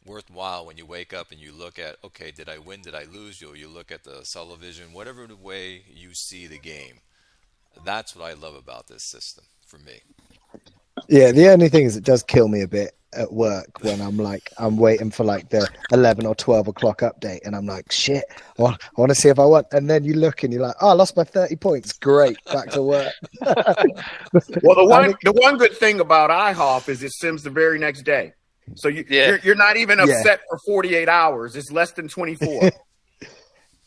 worthwhile when you wake up and you look at, okay, did I win, did I lose? Or you look at the television, whatever the way you see the game. That's what I love about this system for me. Yeah, the only thing is it does kill me a bit at work when I'm waiting for like the 11 or 12 o'clock update, and I'm like, shit, I want to see if I won. And then you look and you're like, oh, I lost by 30 points. Great, back to work. Well, the one good thing about IHOF is it sims the very next day. So you're not even upset for 48 hours. It's less than 24.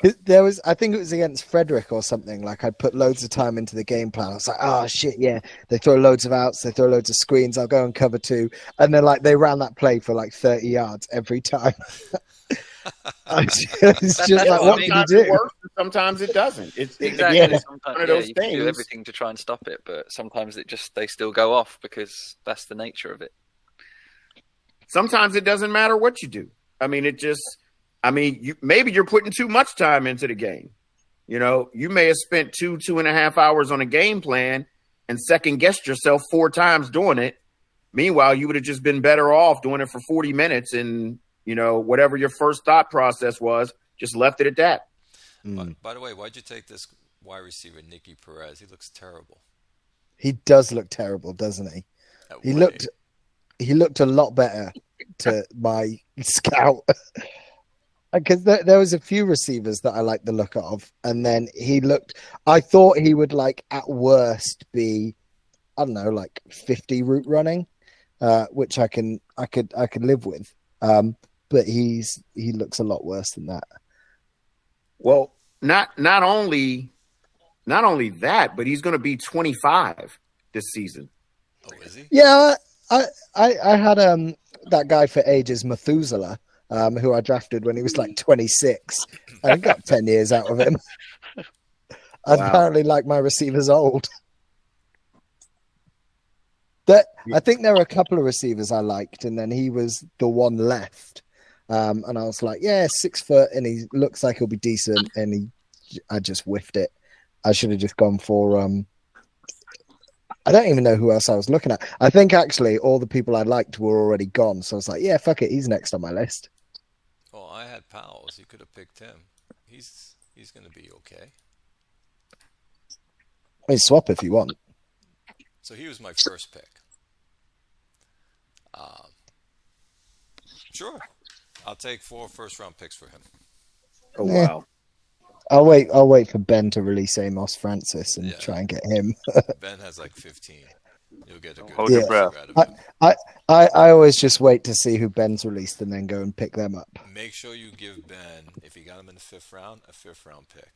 I think it was against Frederick or something. Like I put loads of time into the game plan. I was like, oh shit, yeah. They throw loads of outs, they throw loads of screens. I'll go and cover 2, and then like they ran that play for like 30 yards every time. It's just like, what can you do? It works, sometimes it doesn't. It's exactly one of those you things. do everything to try and stop it, but sometimes they still go off because that's the nature of it. Sometimes it doesn't matter what you do. I mean, maybe you're putting too much time into the game. You may have spent 2.5 hours on a game plan and second guessed yourself 4 times doing it. Meanwhile, you would have just been better off doing it for 40 minutes and, whatever your first thought process was, just left it at that. By the way, why'd you take this wide receiver, Nicky Perez? He looks terrible. He does look terrible, doesn't he? He looked a lot better to my scout. Because there was a few receivers that I liked the look of, and then I thought he would like at worst be, I don't know, like 50 route running, which I could live with. But he looks a lot worse than that. Well, not only that, but he's going to be 25 this season. Oh, is he? Yeah, I had that guy for ages, Methuselah. Who I drafted when he was like 26. I got 10 years out of him. I apparently like my receivers old. I think there were a couple of receivers I liked, and then he was the one left. And I was like, yeah, 6 foot, and he looks like he'll be decent. And I just whiffed it. I should have just gone for. I don't even know who else I was looking at. I think actually all the people I liked were already gone. So I was like, yeah, fuck it. He's next on my list. Well, I had Powell's. You could have picked him. He's going to be okay. I mean, swap if you want. So he was my first pick. Sure. I'll take 4 first-round picks for him. Oh, wow. I'll wait for Ben to release Amos Francis and try and get him. Ben has like 15. You'll get a good hold your breath. I always just wait to see who Ben's released and then go and pick them up. Make sure you give Ben, if you got him in the 5th round, a 5th round pick.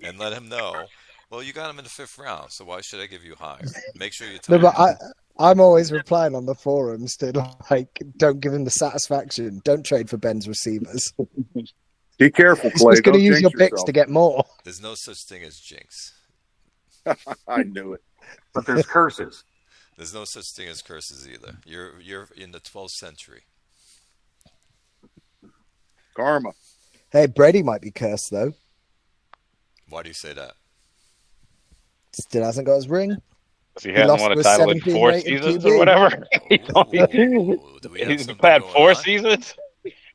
And let him know, well, you got him in the 5th round, so why should I give you higher? Make sure you tell him. I'm always replying on the forums to like, don't give him the satisfaction. Don't trade for Ben's receivers. Be careful, Clay. He's just going to use your picks to get more. There's no such thing as jinx. I knew it. But there's curses. There's no such thing as curses either. You're in the 12th century. Karma. Hey, Brady might be cursed though. Why do you say that? Still hasn't got his ring. He hasn't won a title in 4 seasons or whatever. He's had 4 seasons.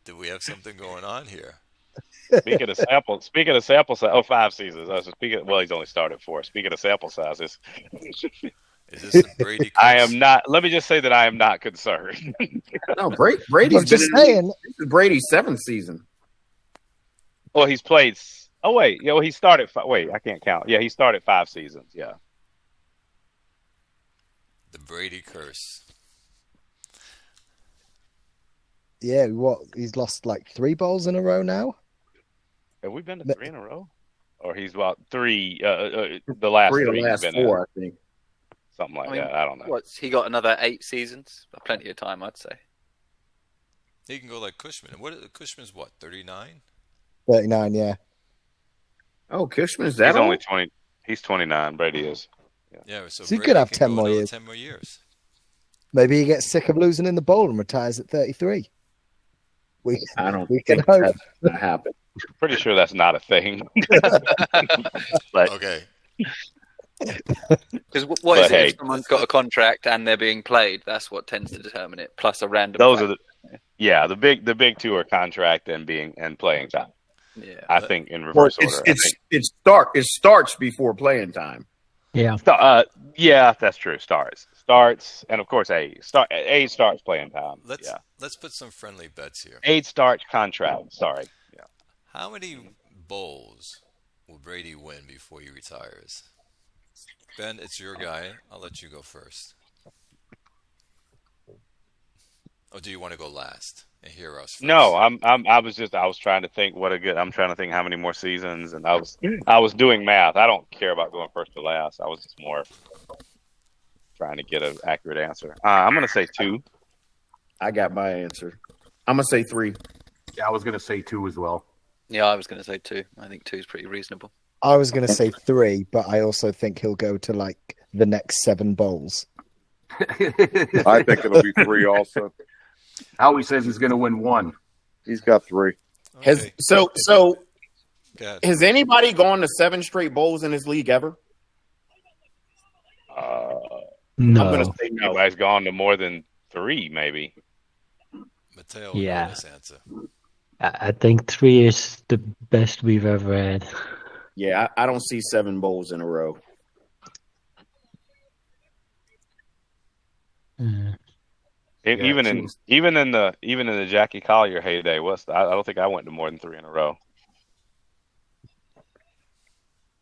Do we have something going on here? Speaking of sample size, 5 seasons. Well, he's only started 4. Speaking of sample sizes, is this a Brady curse? I am not. Let me just say that I am not concerned. No, Brady's just saying. This is Brady's 7th season. Well, he's played. Oh wait, he started. Wait, I can't count. Yeah, he started 5 seasons. Yeah. The Brady curse. Yeah, he's lost like 3 bowls in a row now. Have we been to 3 in a row? Or he's about 3. The last 3. The last 4, I think. Something like that. I don't know. He got another 8 seasons? Plenty of time, I'd say. He can go like Cushman. Cushman's what? 39. 39, yeah. Oh, Cushman's that? He's only 20. He's 29. Brady is. Yeah, so he could have 10 more years. 10 more years. Maybe he gets sick of losing in the bowl and retires at 33. I don't think that's going to happen. Pretty sure that's not a thing. But, okay. Because if someone's got a contract and they're being played? That's what tends to determine it. Plus a random. Those are the big 2 are contract and playing time. Yeah, I think in reverse order. It starts before playing time. Yeah. Yeah, that's true. Starts, and of course age. Age starts playing time. Let's put some friendly bets here. Age starts contract. Sorry. Yeah. How many bowls will Brady win before he retires? Ben, it's your guy. I'll let you go first. Or do you want to go last and hear us first? No, I was trying to think I'm trying to think how many more seasons, and I was doing math. I don't care about going first to last. I was just more trying to get an accurate answer. I'm gonna say 2. I got my answer. I'm gonna say 3. Yeah, I was going to say 2 as well. Yeah, I was going to say 2. I think 2 is pretty reasonable. I was going to say 3, but I also think he'll go to like the next 7 bowls. I think it'll be 3 also. Howie says he's going to win 1. He's got 3. Okay. Has anybody gone to 7 straight bowls in his league ever? No. I'm gonna say no. Anybody's gone to more than 3, maybe. Mateo will know this answer. I think 3 is the best we've ever had. Yeah, I don't see 7 bowls in a row. Even in the Jackie Collier heyday, I don't think I went to more than 3 in a row.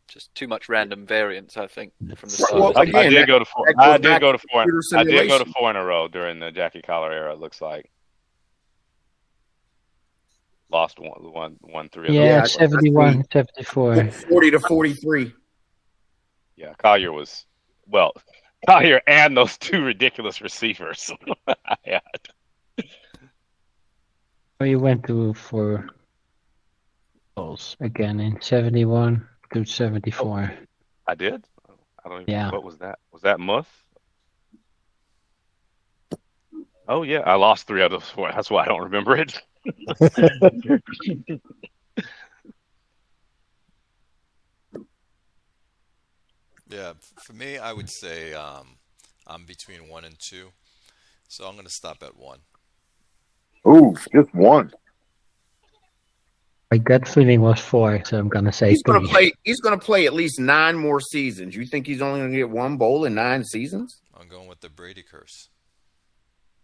Just too much random variance, I think, from the start. Well, again, I did go to 4. I did go to 4. I did go to simulation. 4 in a row during the Jackie Collier era. It looks like lost one 3. Yeah, 71, 74. 40 to 43. Yeah, Collier and those 2 ridiculous receivers. Yeah. Oh, you went to 4 goals again in 71 to 74. I did? I don't even Yeah. What was that? Was that Muth? Oh, yeah. I lost 3 out of those 4. That's why I don't remember it. Yeah, for me, I would say I'm between 1 and 2. So I'm going to stop at 1. Ooh, just 1. My gut feeling was 4, so I'm gonna say He's 3. gonna play at least 9 more seasons. You think he's only gonna get 1 bowl in 9 seasons? I'm going with the Brady curse.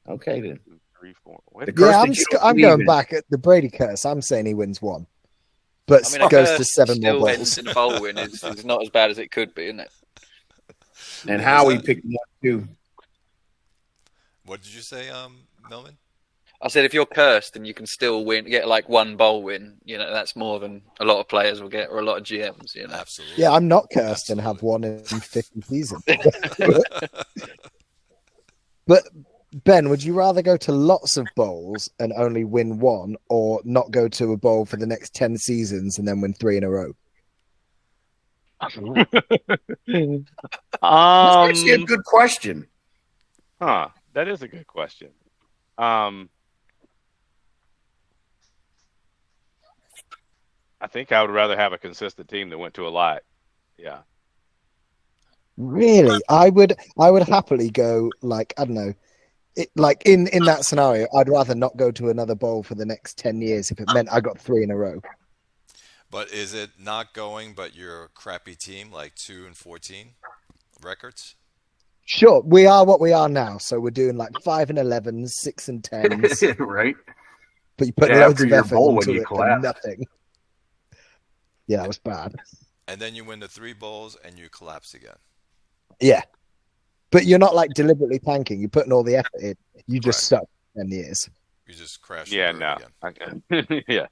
Okay then. 2, 3, 4. Yeah, I'm going back at the Brady curse. I'm saying he wins 1, but goes to 7 more still bowls. ends in a bowl win is not as bad as it could be, isn't it? And Howie picked 1 too. What did you say, Melvin? I said if you're cursed and you can still get like 1 bowl win, that's more than a lot of players will get or a lot of GMs. Absolutely. Yeah, I'm not cursed and have 1 in 50 seasons. But Ben, would you rather go to lots of bowls and only win 1, or not go to a bowl for the next 10 seasons and then win 3 in a row? That's actually a good question. Huh. That is a good question. I think I would rather have a consistent team that went to a lot. Yeah. Really? I would happily go, like, I don't know. Like in that scenario, I'd rather not go to another bowl for the next 10 years if it meant I got 3 in a row. But is it not going, but you're a crappy team, like 2 and 14 records? Sure, we are what we are now, so we're doing like 5 and 11s, 6 and 10s, right? but you put Yeah, loads after of your effort bowl when into you it for collapse. nothing. Yeah, that was bad. And then you win the 3 bowls and you collapse again. Yeah, but you're not like deliberately tanking. You're putting all the effort in. You just suck 10 years. You just crash. Yeah, and burn no. again. Yeah.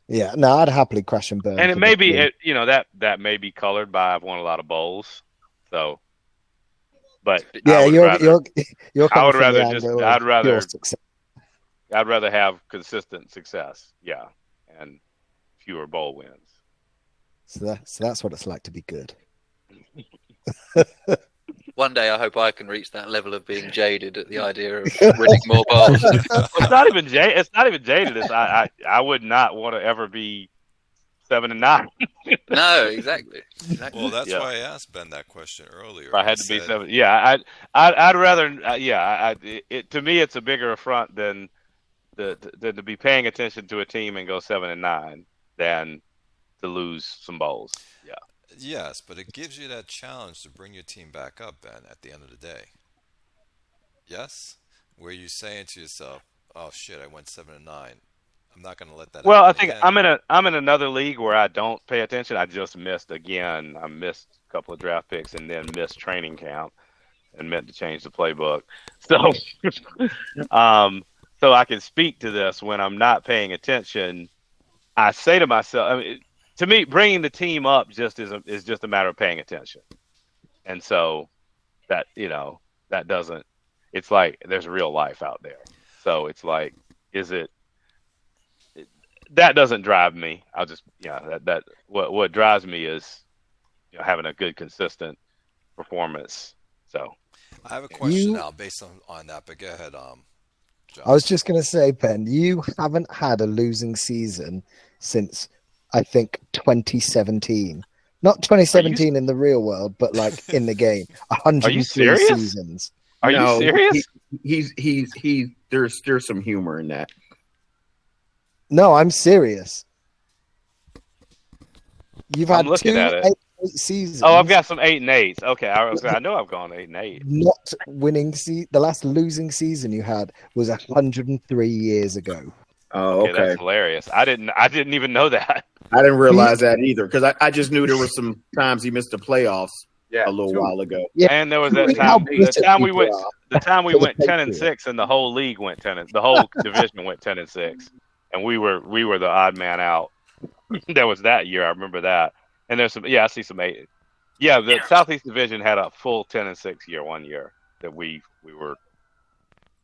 Yeah, no, I'd happily crash and burn. And it for may the be, win. that may be colored by I've won a lot of bowls. So, but Yeah, I would you're I would coming from the rather angle of pure success. I'd rather have consistent success. Yeah. And fewer bowl wins. So that's what it's like to be good. One day, I hope I can reach that level of being jaded at the idea of winning more bowls. It's not even jaded. It's not even jaded. It's I would not want to ever be 7 and 9. No, exactly. Well, that's why I asked Ben that question earlier. If I had to be 7. Yeah, I'd rather. To me, it's a bigger affront than to be paying attention to a team and go 7 and 9 than to lose some bowls. Yeah. Yes, but it gives you that challenge to bring your team back up, Ben, at the end of the day. Yes? Where you're saying to yourself, oh shit, I went 7-9. I'm not going to let that Well, I happen think again. I'm in another league where I don't pay attention. I just missed again. I missed a couple of draft picks and then missed training camp and meant to change the playbook. So, um, so I can speak to this when I'm not paying attention. I say to myself, I mean, to me, bringing the team up is just a matter of paying attention. And so that, that doesn't, it's like there's real life out there. So it's like, that doesn't drive me. I'll just, what drives me is, having a good, consistent performance. So I have a question now based on that, but go ahead, John. I was just going to say, Ben, you haven't had a losing season since, I think, 2017. Not 2017 in the real world, but like in the game. 103 seasons. Are you serious? There's some humor in that. No, I'm serious. You've had looking 2 at it. 8 seasons. Oh, I've got some 8 and 8s. Okay, I know I've gone 8 and 8. Not winning the last losing season you had was 103 years ago. Oh, okay. That's hilarious. I didn't even know that. I didn't realize that either because I just knew there were some times he missed the playoffs a little while ago. Yeah, and there was that time. The time we went 10-6, and the whole league went 10. The whole division went 10-6, and we were the odd man out. There was that year. I remember that. And there's some. Yeah, I see some 8. Yeah, the Southeast Division had a full 10-6 year one year that we were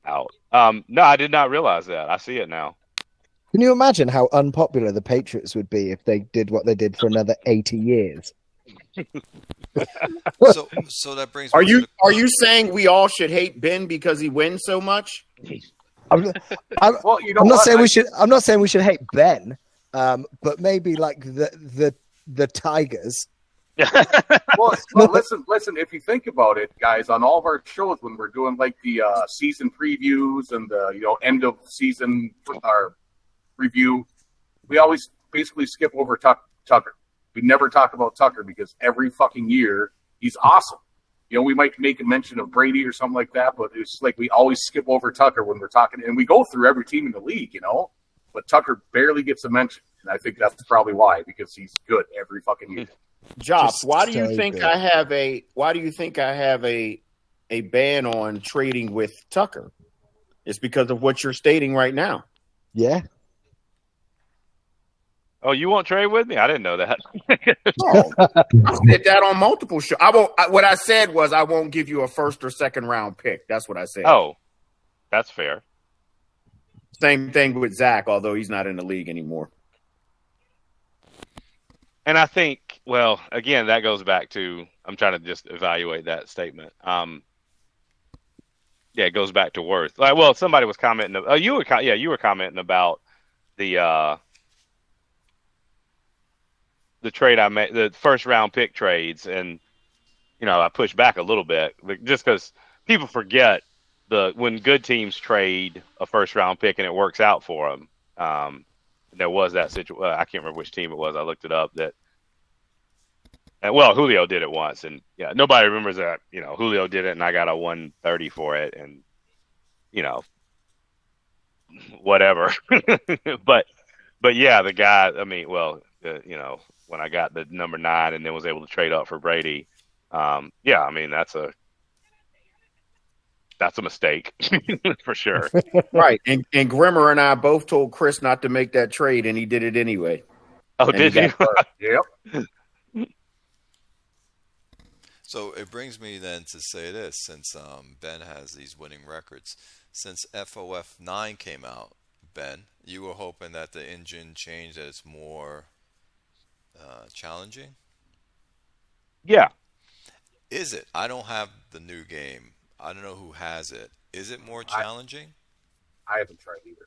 out. No, I did not realize that. I see it now. Can you imagine how unpopular the Patriots would be if they did what they did for another 80 years? So that brings. Are you saying we all should hate Ben because he wins so much? I'm not saying we should hate Ben, but maybe like the Tigers. well, listen. If you think about it, guys, on all of our shows when we're doing like the season previews and the end of season our review, we always basically skip over Tucker. We never talk about Tucker because every fucking year he's awesome. We might make a mention of Brady or something like that, but it's like we always skip over Tucker when we're talking, and we go through every team in the league, but Tucker barely gets a mention, and I think that's probably why, because he's good every fucking year. Josh, why do you think I have a ban on trading with Tucker? It's because of what you're stating right now. Yeah. Oh, you won't trade with me? I didn't know that. Oh, I said that on multiple shows. What I said was I won't give you a first or second round pick. That's what I said. Oh, that's fair. Same thing with Zach, although he's not in the league anymore. And I think, well, again, that goes back to I'm trying to just evaluate that statement. It goes back to worth. Well, somebody was commenting. You were commenting about the trade I made, the first round pick trades, and I pushed back a little bit just because people forget when good teams trade a first round pick and it works out for them. There was that situation. I can't remember which team it was. I looked it up. Julio did it once, and nobody remembers that. Julio did it, and I got a 130 for it, and whatever. but yeah, the guy. I mean, when I got the number 9 and then was able to trade up for Brady, I mean that's a mistake for sure. Right. And Grimmer and I both told Chris not to make that trade, and he did it anyway. Oh, did you? Yep. So it brings me then to say this, since Ben has these winning records. Since FOF 9 came out, Ben, you were hoping that the engine changed, that it's more challenging? Yeah. Is it? I don't have the new game. I don't know who has it. Is it more challenging? I haven't tried either.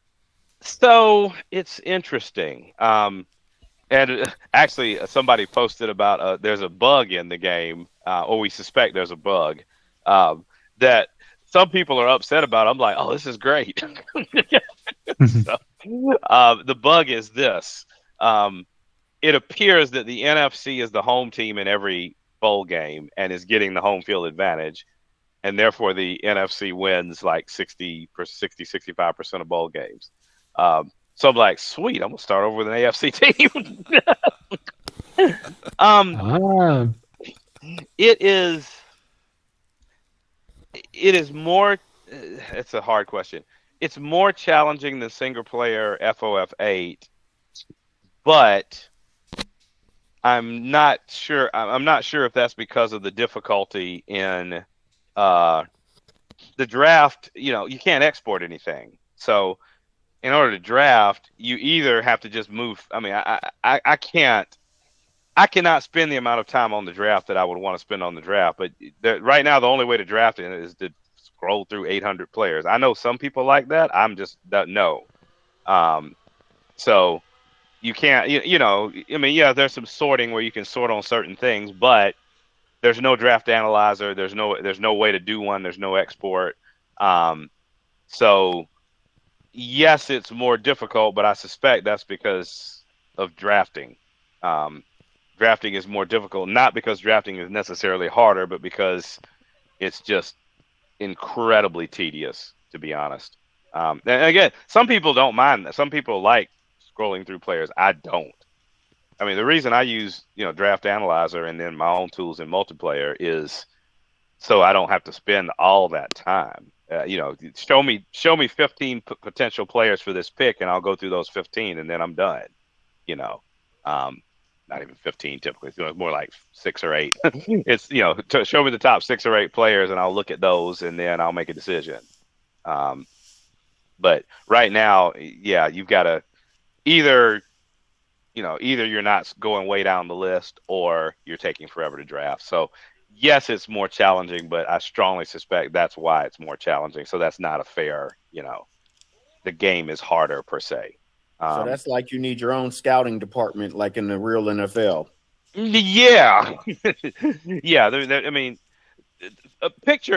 So it's interesting. And actually, somebody posted about there's a bug in the game, or we suspect there's a bug that some people are upset about. I'm like, oh, this is great. So, the bug is this. it appears that the NFC is the home team in every bowl game and is getting the home field advantage, and therefore the NFC wins like 65% of bowl games. So I'm like, sweet, I'm gonna start over with an AFC team. It is more. It's a hard question. It's more challenging than single player FOF 8, but I'm not sure. I'm not sure if that's because of the difficulty in the draft. You can't export anything. So in order to draft, you either have to just move. I mean, I can't. I cannot spend the amount of time on the draft that I would want to spend on the draft. But right now, the only way to draft it is to scroll through 800 players. I know some people like that. I'm just no. So you can't. I mean, yeah, there's some sorting where you can sort on certain things, but there's no draft analyzer. There's no way to do one. There's no export. So yes, it's more difficult, but I suspect that's because of drafting. Drafting is more difficult, not because drafting is necessarily harder, but because it's just incredibly tedious, to be honest. And again, some people don't mind that. Some people like scrolling through players. I don't. I mean, the reason I use Draft Analyzer and then my own tools in multiplayer is so I don't have to spend all that time. Show me 15 potential players for this pick, and I'll go through those 15, and then I'm done. Not even 15 typically. It's more like 6 or 8. It's show me the top 6 or 8 players, and I'll look at those, and then I'll make a decision. But right now, yeah, you've got to either you're not going way down the list, or you're taking forever to draft. So yes, it's more challenging, but I strongly suspect that's why it's more challenging. So that's not a fair. The game is harder per se. So that's like you need your own scouting department, like in the real NFL. Yeah, yeah. I mean, think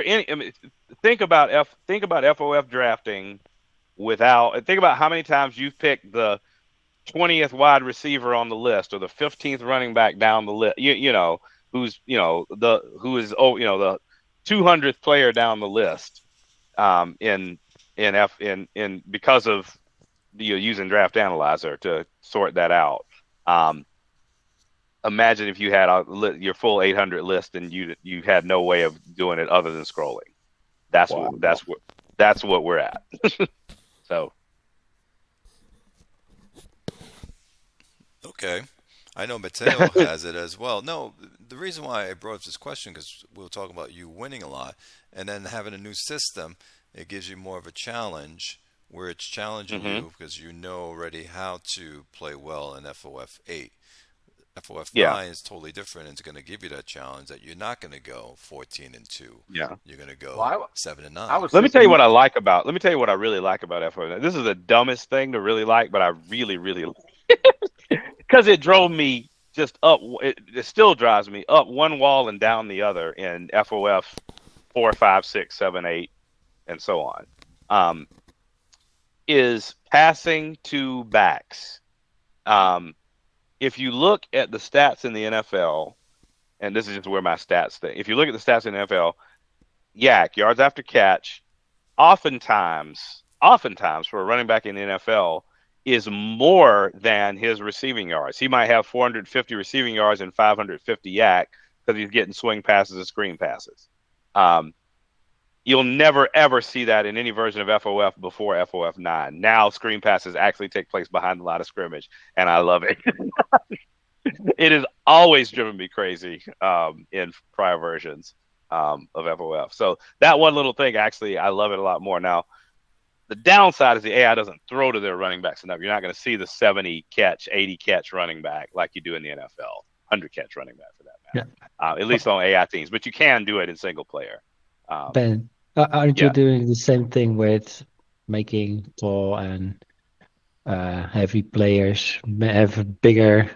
about FOF drafting without. Think about how many times you've picked the 20th wide receiver on the list or the 15th running back down the list. Who's the 200th player down the list. In because of using Draft Analyzer to sort that out. Imagine if you had your full 800 list and you had no way of doing it other than scrolling. That's what we're at. So. Okay. I know Mateo has it as well. No, the reason why I brought up this question, because we were talking about you winning a lot, and then having a new system, it gives you more of a challenge, where it's challenging you because you know already how to play well in FOF 8. FOF 9 is totally different, and it's going to give you that challenge that you're not going to go 14-2. Yeah, you're going to go 7-9. Let me tell you what I really like about FOF. This is the dumbest thing to really like, but I really, really like it. Because it drove me just up. It still drives me up one wall and down the other in FOF 4, 5, 6, 7, 8, and so on. Is passing to backs. If you look at the stats in the NFL, and this is just where my stats thing. If you look at the stats in the NFL, yards after catch, oftentimes for a running back in the NFL, is more than his receiving yards. He might have 450 receiving yards and 550 yak because he's getting swing passes and screen passes. You'll never, ever see that in any version of FOF before FOF 9. Now screen passes actually take place behind the line of scrimmage, and I love it. It has always driven me crazy in prior versions of FOF. So that one little thing, actually, I love it a lot more. Now, the downside is the AI doesn't throw to their running backs enough. You're not going to see the 70 catch, 80 catch running back like you do in the NFL, 100 catch running back for that matter. Yeah. At least on AI teams, but you can do it in single player. Ben, aren't you doing the same thing with making tall and heavy players have a bigger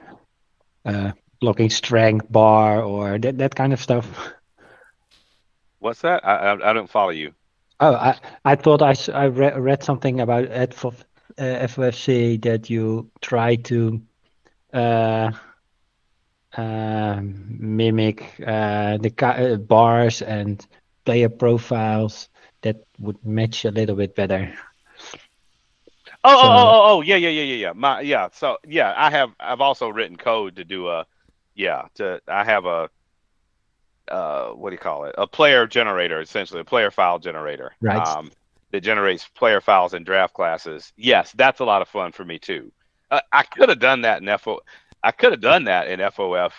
blocking strength bar or that kind of stuff? What's that? I don't follow you. Oh, I thought I read something about FOFC that you try to mimic the bars and player profiles that would match a little bit better. Yeah. So yeah, I've also written code to do I have a what do you call it? A player generator, essentially a player file generator. Right. That generates player files and draft classes. Yes, that's a lot of fun for me too. I could have done that in FOF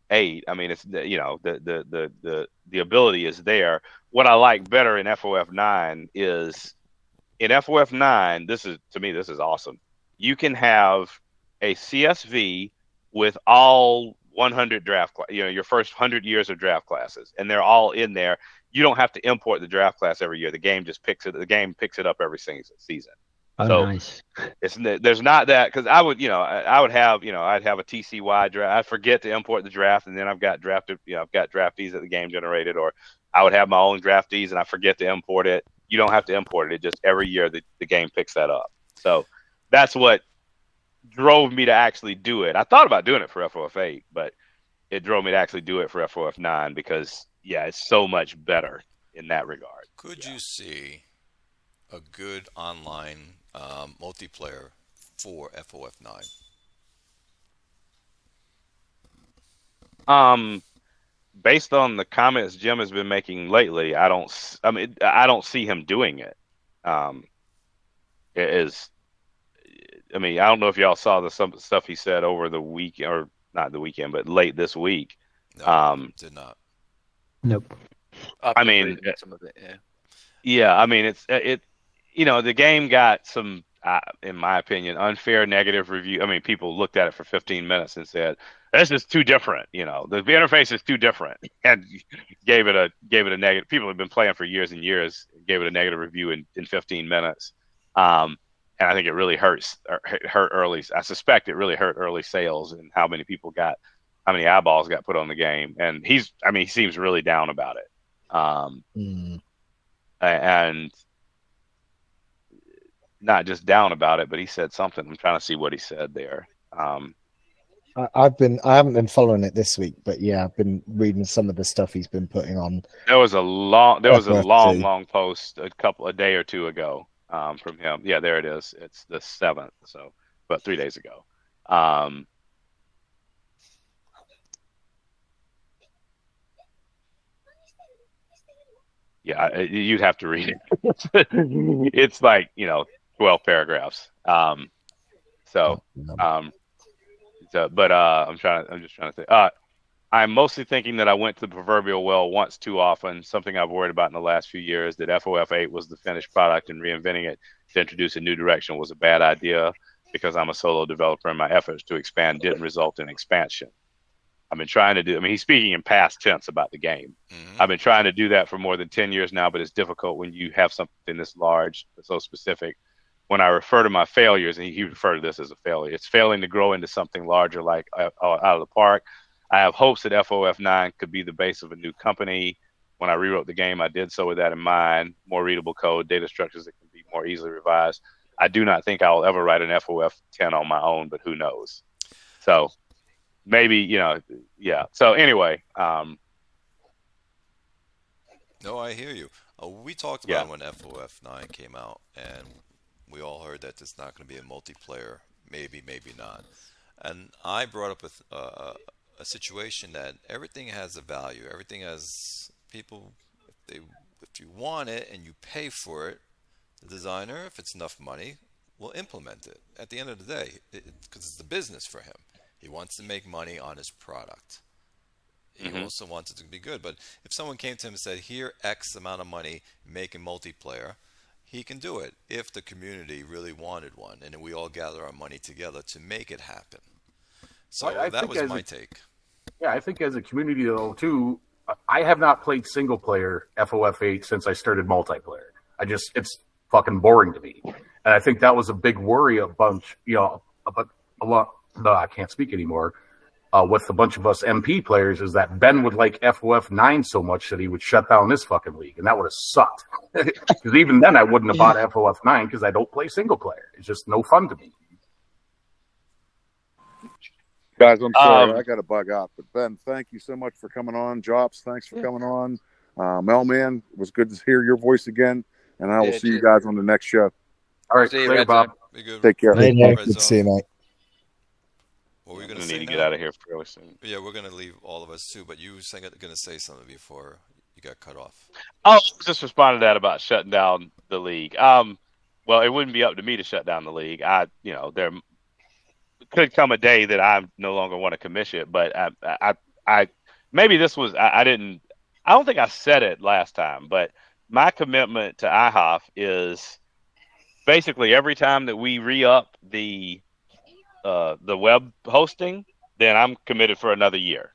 8. I mean, it's the ability is there. What I like better in FOF 9 is in FOF 9. This is awesome. You can have a CSV with all 100 draft your first 100 years of draft classes, and they're all in there. You don't have to import the draft class every year. The game just picks it up every season. Oh, so nice. There's not that, because I would I'd have a TCY draft. I forget to import the draft, and then I've got draftees that the game generated, or I would have my own draftees and I forget to import it. You don't have to import it. It just every year the game picks that up. So that's what drove me to actually do it. I thought about doing it for FOF 8, but it drove me to actually do it for FOF 9 because it's so much better in that regard. Could you see a good online multiplayer for FOF 9? Based on the comments Jim has been making lately, I don't see him doing it. I don't know if y'all saw some stuff he said over the weekend, or not the weekend, but late this week. No, did not. Nope. I mean, some of it, yeah. Yeah, I mean, the game got some, in my opinion, unfair negative review. I mean, people looked at it for 15 minutes and said, "This is too different." The interface is too different, and gave it a negative. People have been playing for years and years, gave it a negative review in 15 minutes. And I think it really hurt early. I suspect it really hurt early sales and how many eyeballs got put on the game. And he seems really down about it. And not just down about it, but he said something. I'm trying to see what he said there. I haven't been following it this week, but yeah, I've been reading some of the stuff he's been putting on. There was a long post a day or two ago from him. Yeah, there it is. It's the 7th. So, but 3 days ago. Yeah, you'd have to read it. It's like 12 paragraphs. But I'm just trying to think. I'm mostly thinking that I went to the proverbial well once too often. Something I've worried about in the last few years, that FOF 8 was the finished product, and reinventing it to introduce a new direction was a bad idea because I'm a solo developer and my efforts to expand didn't result in expansion. I've been trying to do. I mean, he's speaking in past tense about the game. Mm-hmm. I've been trying to do that for more than 10 years now, but it's difficult when you have something this large, so specific. When I refer to my failures, and he referred to this as a failure, it's failing to grow into something larger, like out of the park. I have hopes that FOF 9 could be the base of a new company. When I rewrote the game, I did so with that in mind. More readable code, data structures that can be more easily revised. I do not think I will ever write an FOF 10 on my own, but who knows? So maybe, yeah. So anyway. No, I hear you. We talked about when FOF 9 came out, and we all heard that it's not going to be a multiplayer, maybe not. And I brought up a situation that everything has a value. Everything has people, if you want it and you pay for it, the designer, if it's enough money, will implement it. At the end of the day, because it's the business for him. He wants to make money on his product. He also wants it to be good. But if someone came to him and said, here, X amount of money, making multiplayer, he can do it if the community really wanted one. And we all gather our money together to make it happen. So that was my take. Yeah, I think as a community, though, too, I have not played single player FOF 8 since I started multiplayer. It's fucking boring to me. And I think that was a big worry about a lot. No, I can't speak anymore. With a bunch of us MP players, is that Ben would like FOF 9 so much that he would shut down this fucking league, and that would have sucked. Because even then, I wouldn't have bought FOF 9 because I don't play single player. It's just no fun to me. Guys, I'm sorry. I got to bug out. But Ben, thank you so much for coming on. Jobs, thanks for coming on. Melman, it was good to hear your voice again. And I will see you guys on the next show. All right. See you, Bob. Take care. Good to see you, mate. What were you going to say need to now? get out of here fairly soon. Yeah, we're going to leave all of us too, but you were going to say something before you got cut off. Oh, just responded to that about shutting down the league. Well, it wouldn't be up to me to shut down the league. There could come a day that I no longer want to commission it, but I maybe this was I don't think I said it last time, but my commitment to IHOF is basically every time that we re-up the web hosting, then I'm committed for another year.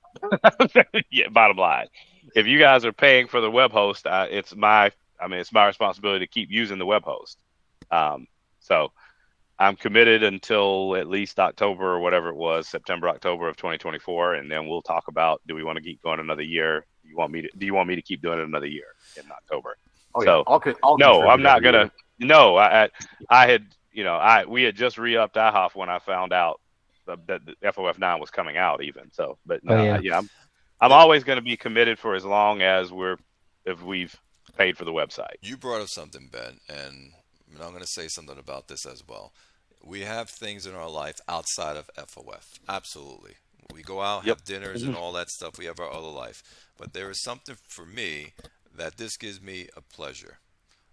Yeah, bottom line. If you guys are paying for the web host, it's my responsibility to keep using the web host. So I'm committed until at least October or whatever it was, September, October of 2024, and then we'll talk about, do we want to keep going another year? Do you want me to keep doing it another year in October? Oh, so yeah. I'll no, I'm not gonna. year. No, we had just re-upped IHOF when I found out that the FOF 9 was coming out even. So, but no, I'm always going to be committed for as long as we've paid for the website. You brought up something, Ben, and I'm going to say something about this as well. We have things in our life outside of FOF. Absolutely. We go out, have dinners and all that stuff. We have our other life. But there is something for me that this gives me a pleasure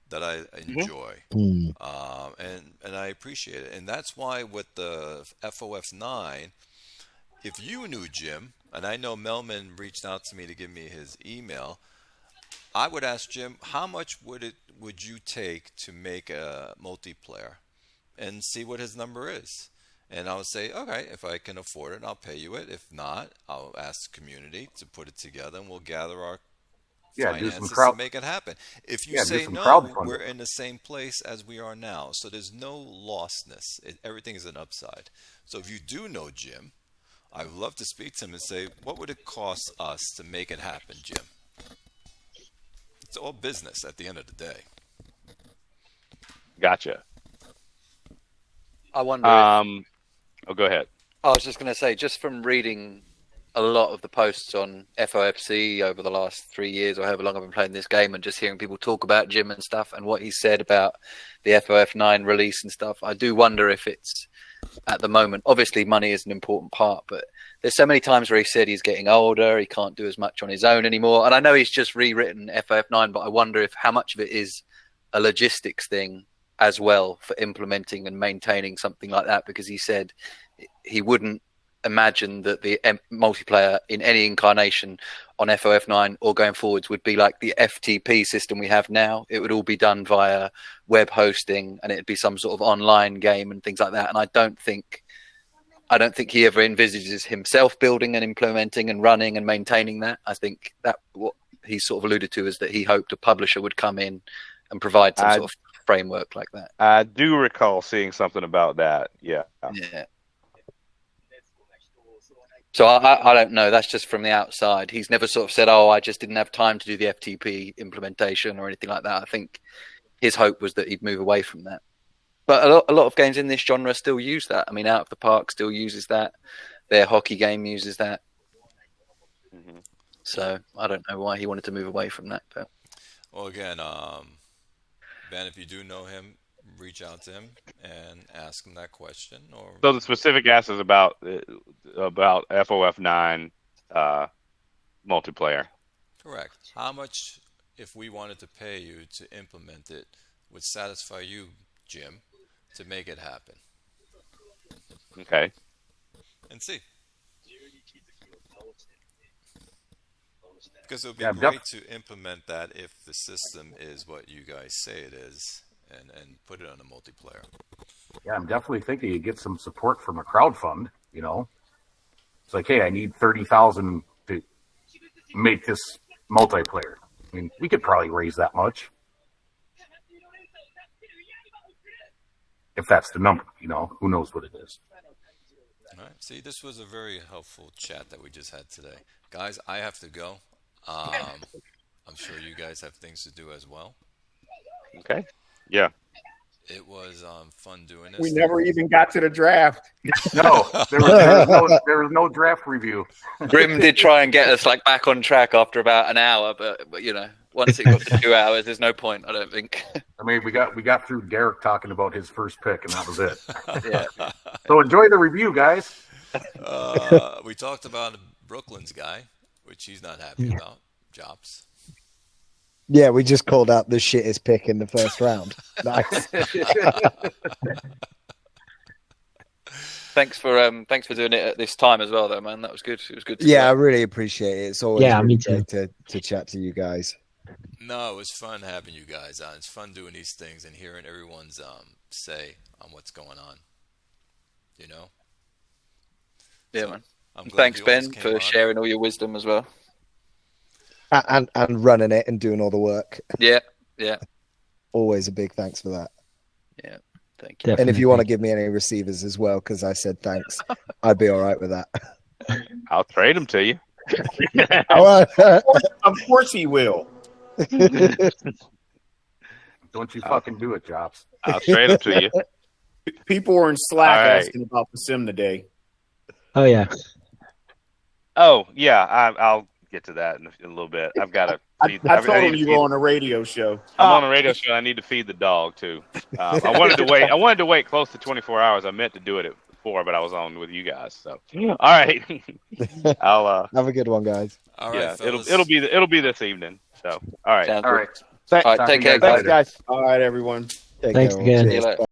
that I enjoy. And I appreciate it. And that's why with the FOF 9, if you knew Jim, and I know Melman reached out to me to give me his email, I would ask Jim, how much would you take to make a multiplayer, and see what his number is. And I would say, okay, if I can afford it, I'll pay you it. If not, I'll ask the community to put it together, and we'll gather our finances to make it happen. If you say no, we're in the same place as we are now. So there's no lostness. Everything is an upside. So if you do know Jim, I would love to speak to him and say, what would it cost us to make it happen, Jim? It's all business at the end of the day. Gotcha. I wonder. Go ahead. I was just going to say, just from reading a lot of the posts on FOFC over the last 3 years or however long I've been playing this game, and just hearing people talk about Jim and stuff and what he said about the FOF 9 release and stuff, I do wonder if it's, at the moment, obviously money is an important part, but there's so many times where he said he's getting older, he can't do as much on his own anymore. And I know he's just rewritten FOF 9, but I wonder if how much of it is a logistics thing as well for implementing and maintaining something like that, because he said he wouldn't imagine that the multiplayer in any incarnation on FOF 9 or going forwards would be like the FTP system we have now. It would all be done via web hosting, and it'd be some sort of online game and things like that. And I don't think he ever envisages himself building and implementing and running and maintaining that. I think that what he sort of alluded to is that he hoped a publisher would come in and provide some sort of framework like that. I do recall seeing something about that. Yeah. So I don't know. That's just from the outside. He's never sort of said, "Oh, I just didn't have time to do the FTP implementation" or anything like that. I think his hope was that he'd move away from that. But a lot of games in this genre still use that. I mean, Out of the Park still uses that. Their hockey game uses that. Mm-hmm. So I don't know why he wanted to move away from that. But well, again, Ben, if you do know him, reach out to him and ask him that question. Or so the specific ask is about FOF 9 multiplayer. Correct. How much, if we wanted to pay you to implement it, would satisfy you, Jim, to make it happen? Okay. And see. Because it would be great to implement that if the system is what you guys say it is, and put it on a multiplayer. Yeah, I'm definitely thinking you get some support from a crowdfund, you know. It's like, hey, I need 30,000 to make this multiplayer. I mean, we could probably raise that much. If that's the number, you know, who knows what it is. All right. See, this was a very helpful chat that we just had today. Guys, I have to go. I'm sure you guys have things to do as well. Okay. Yeah. It was fun doing this. We never even got to the draft. No, there was no draft review. Grim did try and get us like back on track after about an hour, but you know, once it got to 2 hours, there's no point. I don't think. I mean, we got through Derek talking about his first pick, and that was it. Yeah. So enjoy the review, guys. We talked about Brooklyn's guy, which he's not happy about. Jobs. Yeah, we just called out the shittest pick in the first round. Nice. Thanks for doing it at this time as well, though, man. That was good. It was good. I really appreciate it. It's always me great to chat to you guys. No, it was fun having you guys on. It's fun doing these things and hearing everyone's say on what's going on. You know. Yeah, so man. I'm glad Thanks, you Ben, always came for on. sharing all your wisdom as well. And running it and doing all the work. Yeah. Always a big thanks for that. Yeah, thank you. Definitely. And if you want to give me any receivers as well, because I said thanks, I'd be all right with that. I'll trade them to you. Of course he will. Don't you fucking do it, Jobs. I'll trade them to you. People were in Slack All right. asking about the sim today. Oh yeah. Oh yeah, I'll get to that in a little bit. I've got to. I told him you were on a radio show. I'm on a radio show. I need to feed the dog too. I wanted to wait. I wanted to wait close to 24 hours. I meant to do it at 4, but I was on with you guys. So all right, I'll have a good one, guys. All right, yeah, fellas. it'll be this evening. So all right. Sounds All good. right. All right, take care, Thanks, guys. guys. All right, everyone. Take Thanks care. again. See you later.